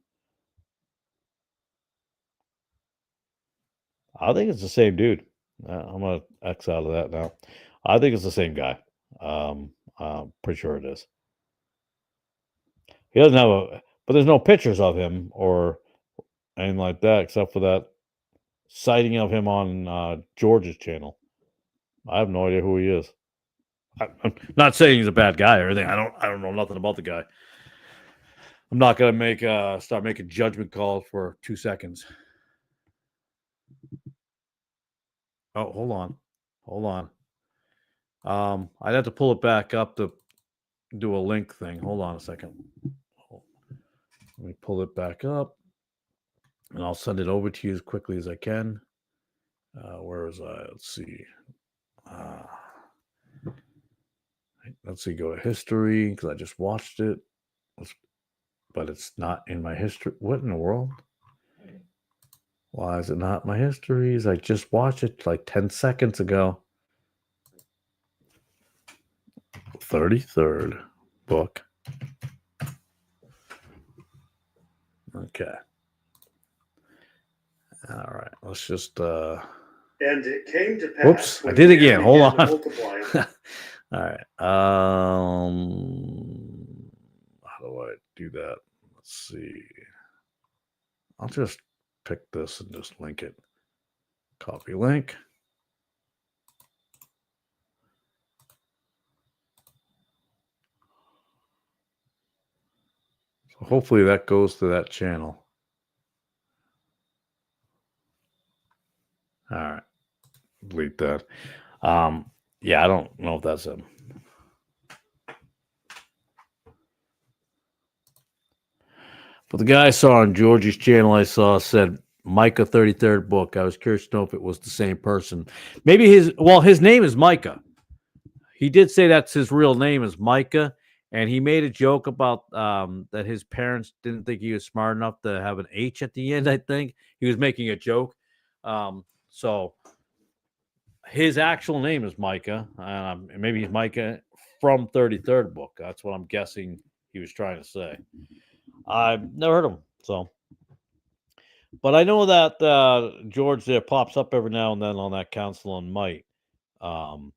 Speaker 1: I think it's the same dude. I'm gonna X out of that now. I think it's the same guy. I'm pretty sure it is. He doesn't have but there's no pictures of him or anything like that, except for that sighting of him on George's channel. I have no idea who he is. I'm not saying he's a bad guy or anything. I don't know nothing about the guy. I'm not gonna start making judgment calls for 2 seconds. Oh, hold on. I'd have to pull it back up to do a link thing. Hold on a second. Let me pull it back up, and I'll send it over to you as quickly as I can. Where was I? Let's see. Let's see. Go to history because I just watched it, but it's not in my history. What in the world? Why is it not my histories? I just watched it like 10 seconds ago. 33rd book. Okay. All right. Let's just
Speaker 2: and it came to pass.
Speaker 1: Whoops, I did it again. Hold on. All right. How do I do that? Let's see. I'll just pick this and just link it. Copy link. So hopefully that goes to that channel. All right. Delete that. Yeah, I don't know if that's him. But the guy I saw on George's channel said Micah 33rd book. I was curious to know if it was the same person. Maybe his name is Micah. He did say that's his real name is Micah, and he made a joke about that his parents didn't think he was smart enough to have an H at the end. I think he was making a joke. So his actual name is Micah. Maybe he's Micah from 33rd book. That's what I'm guessing he was trying to say. I've never heard of him, so. But I know that George there pops up every now and then on that Council on Might. And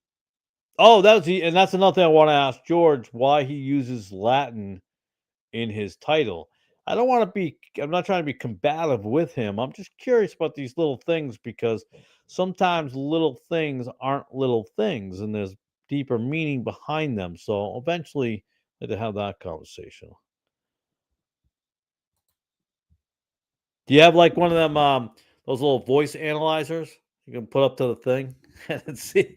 Speaker 1: that's another thing I want to ask George, why he uses Latin in his title. I'm not trying to be combative with him. I'm just curious about these little things because sometimes little things aren't little things and there's deeper meaning behind them. So eventually I had to have that conversation. Do you have like one of them those little voice analyzers you can put up to the thing and see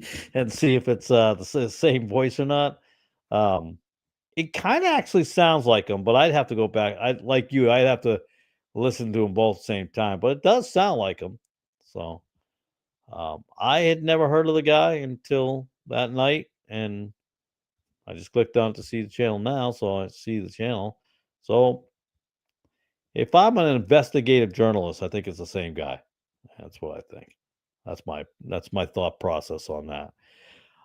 Speaker 1: if it's the same voice or not? It kind of actually sounds like him, but I'd have to go back. I'd have to listen to them both at the same time, but it does sound like him. So I had never heard of the guy until that night, and I just clicked on it to see the channel now, so I see the channel. So if I'm an investigative journalist, I think it's the same guy. That's what I think. That's my thought process on that.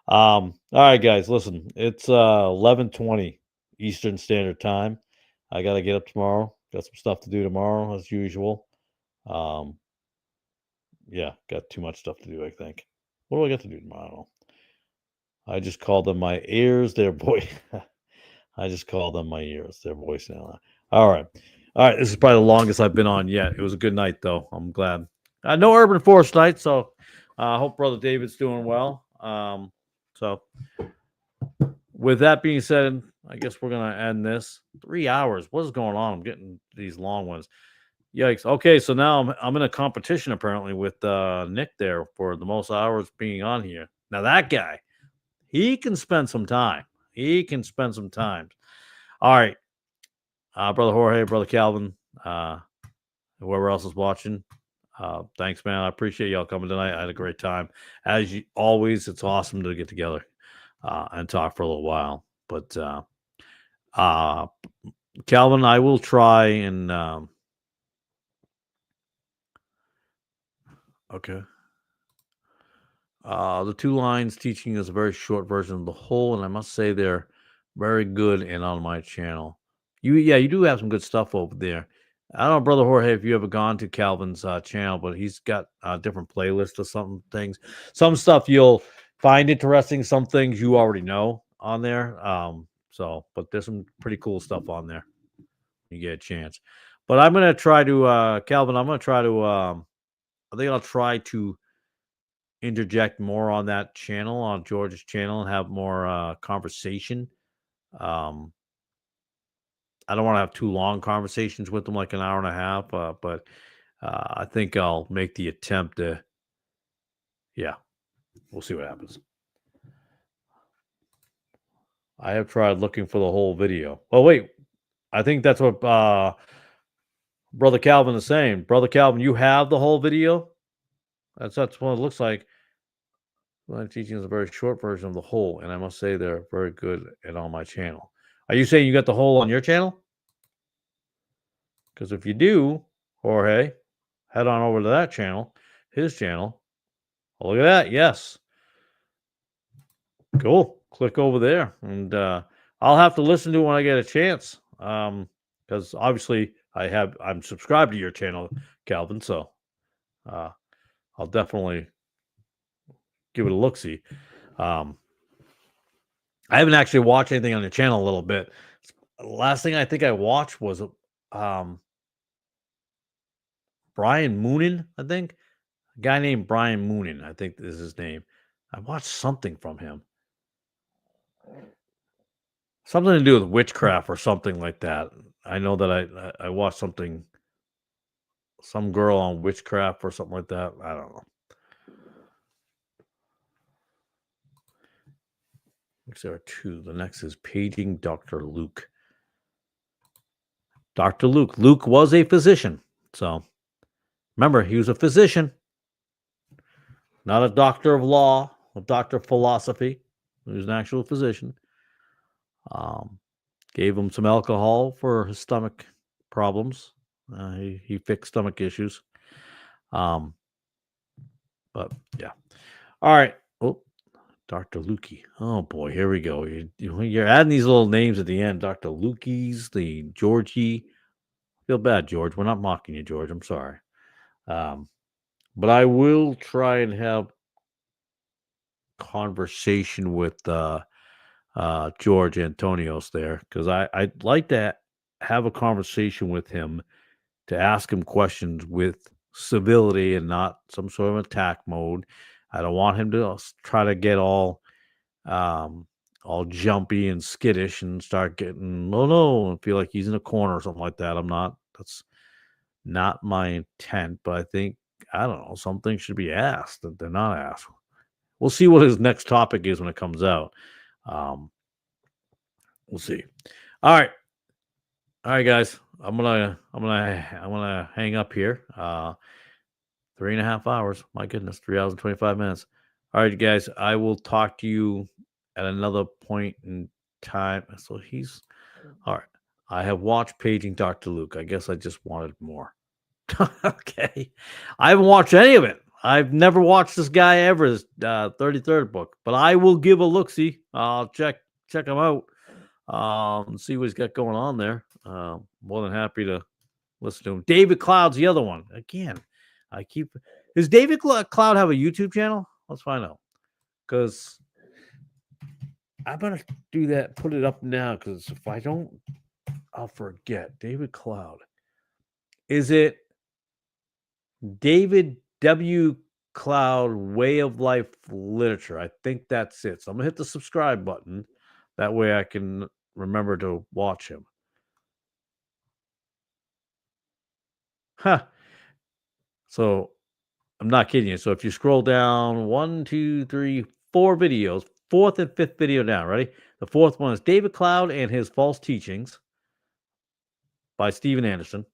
Speaker 1: All right, guys, listen. It's 11:20 Eastern Standard Time. I got to get up tomorrow. Got some stuff to do tomorrow, as usual. Yeah, got too much stuff to do, I think. What do I got to do tomorrow? I just called them my ears, their voice. I just called them my ears, their voice now. All right. This is probably the longest I've been on yet. It was a good night, though. I'm glad. No Urban Force night, so I hope Brother David's doing well. So with that being said, I guess we're going to end this. 3 hours. What is going on? I'm getting these long ones. Yikes. Okay, so now I'm in a competition apparently with Nick there for the most hours being on here. Now that guy, he can spend some time. He can spend some time. All right. Brother Jorge, Brother Calvin, whoever else is watching. Thanks, man. I appreciate y'all coming tonight. I had a great time. As always, it's awesome to get together and talk for a little while. But Calvin, I will try and okay. The 2 lines teaching is a very short version of the whole, and I must say they're very good and on my channel. You do have some good stuff over there. I don't know, Brother Jorge, if you ever gone to Calvin's channel, but he's got different playlists of some things. Some stuff you'll find interesting. Some things you already know on there. But there's some pretty cool stuff on there. You get a chance. But I'm gonna try to Calvin. I'm gonna try to. I think I'll try to interject more on that channel, on George's channel, and have more conversation. I don't want to have too long conversations with them, like an hour and a half, but I think I'll make the attempt to, yeah, we'll see what happens. I have tried looking for the whole video. Oh, wait, I think that's what Brother Calvin is saying. Brother Calvin, you have the whole video? That's what it looks like. Live teaching is a very short version of the whole, and I must say they're very good and on my channel. Are you saying you got the whole on your channel? Because if you do, Jorge, head on over to that channel, his channel. Oh, look at that. Yes. Cool. Click over there. And I'll have to listen to it when I get a chance. Because obviously I'm subscribed to your channel, Calvin. So I'll definitely give it a look-see. I haven't actually watched anything on your channel a little bit. The last thing I think I watched was Brian Moonen, I think. A guy named Brian Moonen, I think is his name. I watched something from him. Something to do with witchcraft or something like that. I know that I watched something, some girl on witchcraft or something like that. I don't know. There are 2. The next is Paging Dr. Luke. Dr. Luke. Luke was a physician. So remember, he was a physician, not a doctor of law, a doctor of philosophy. He was an actual physician. Gave him some alcohol for his stomach problems. He fixed stomach issues. But yeah. All right. Oh, Dr. Lukey. Oh boy, here we go. You're adding these little names at the end. Dr. Lukey's, the Georgie. Feel bad, George. We're not mocking you, George. I'm sorry. But I will try and have conversation with George Antonios there, because I'd like to have a conversation with him to ask him questions with civility and not some sort of attack mode. I don't want him to try to get all jumpy and skittish and start getting no and feel like he's in a corner or something like that. That's not my intent, but I think, I don't know, some things should be asked that they're not asked. We'll see what his next topic is when it comes out. We'll see. All right, guys. I'm gonna hang up here. 3.5 hours. My goodness, 3 hours and 25 minutes. All right, guys. I will talk to you at another point in time. So he's all right. I have watched Paging Dr. Luke. I guess I just wanted more. Okay. I haven't watched any of it. I've never watched this guy ever, his 33rd book, but I will give a look-see. I'll check him out and see what he's got going on there. More than happy to listen to him. David Cloud's the other one. Again, does David Cloud have a YouTube channel? Let's find out. Because I better do that, put it up now, because if I don't, I'll forget. David Cloud. Is it David W. Cloud Way of Life Literature? I think that's it. So I'm going to hit the subscribe button. That way I can remember to watch him. Huh. So I'm not kidding you. So if you scroll down 1, 2, 3, 4 videos, fourth and fifth video down, ready? The fourth one is David Cloud and his false teachings by Steven Anderson.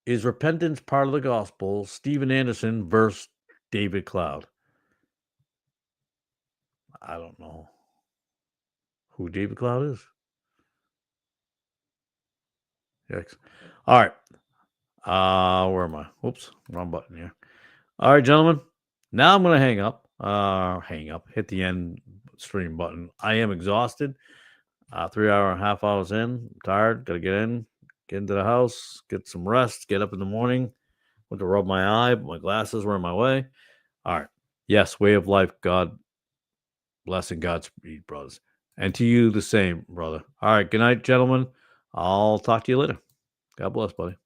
Speaker 1: Is repentance part of the gospel? Steven Anderson versus David Cloud. I don't know who David Cloud is. Yikes. All right. Where am I? Whoops, wrong button here. All right, gentlemen. Now I'm going to hang up. Hit the end stream button. I am exhausted. 3.5 hours in. I'm tired. Got to get into the house, get some rest, get up in the morning. Went to rub my eye, but my glasses were in my way. All right. Yes, way of life. God bless and Godspeed, brothers. And to you the same, brother. All right. Good night, gentlemen. I'll talk to you later. God bless, buddy.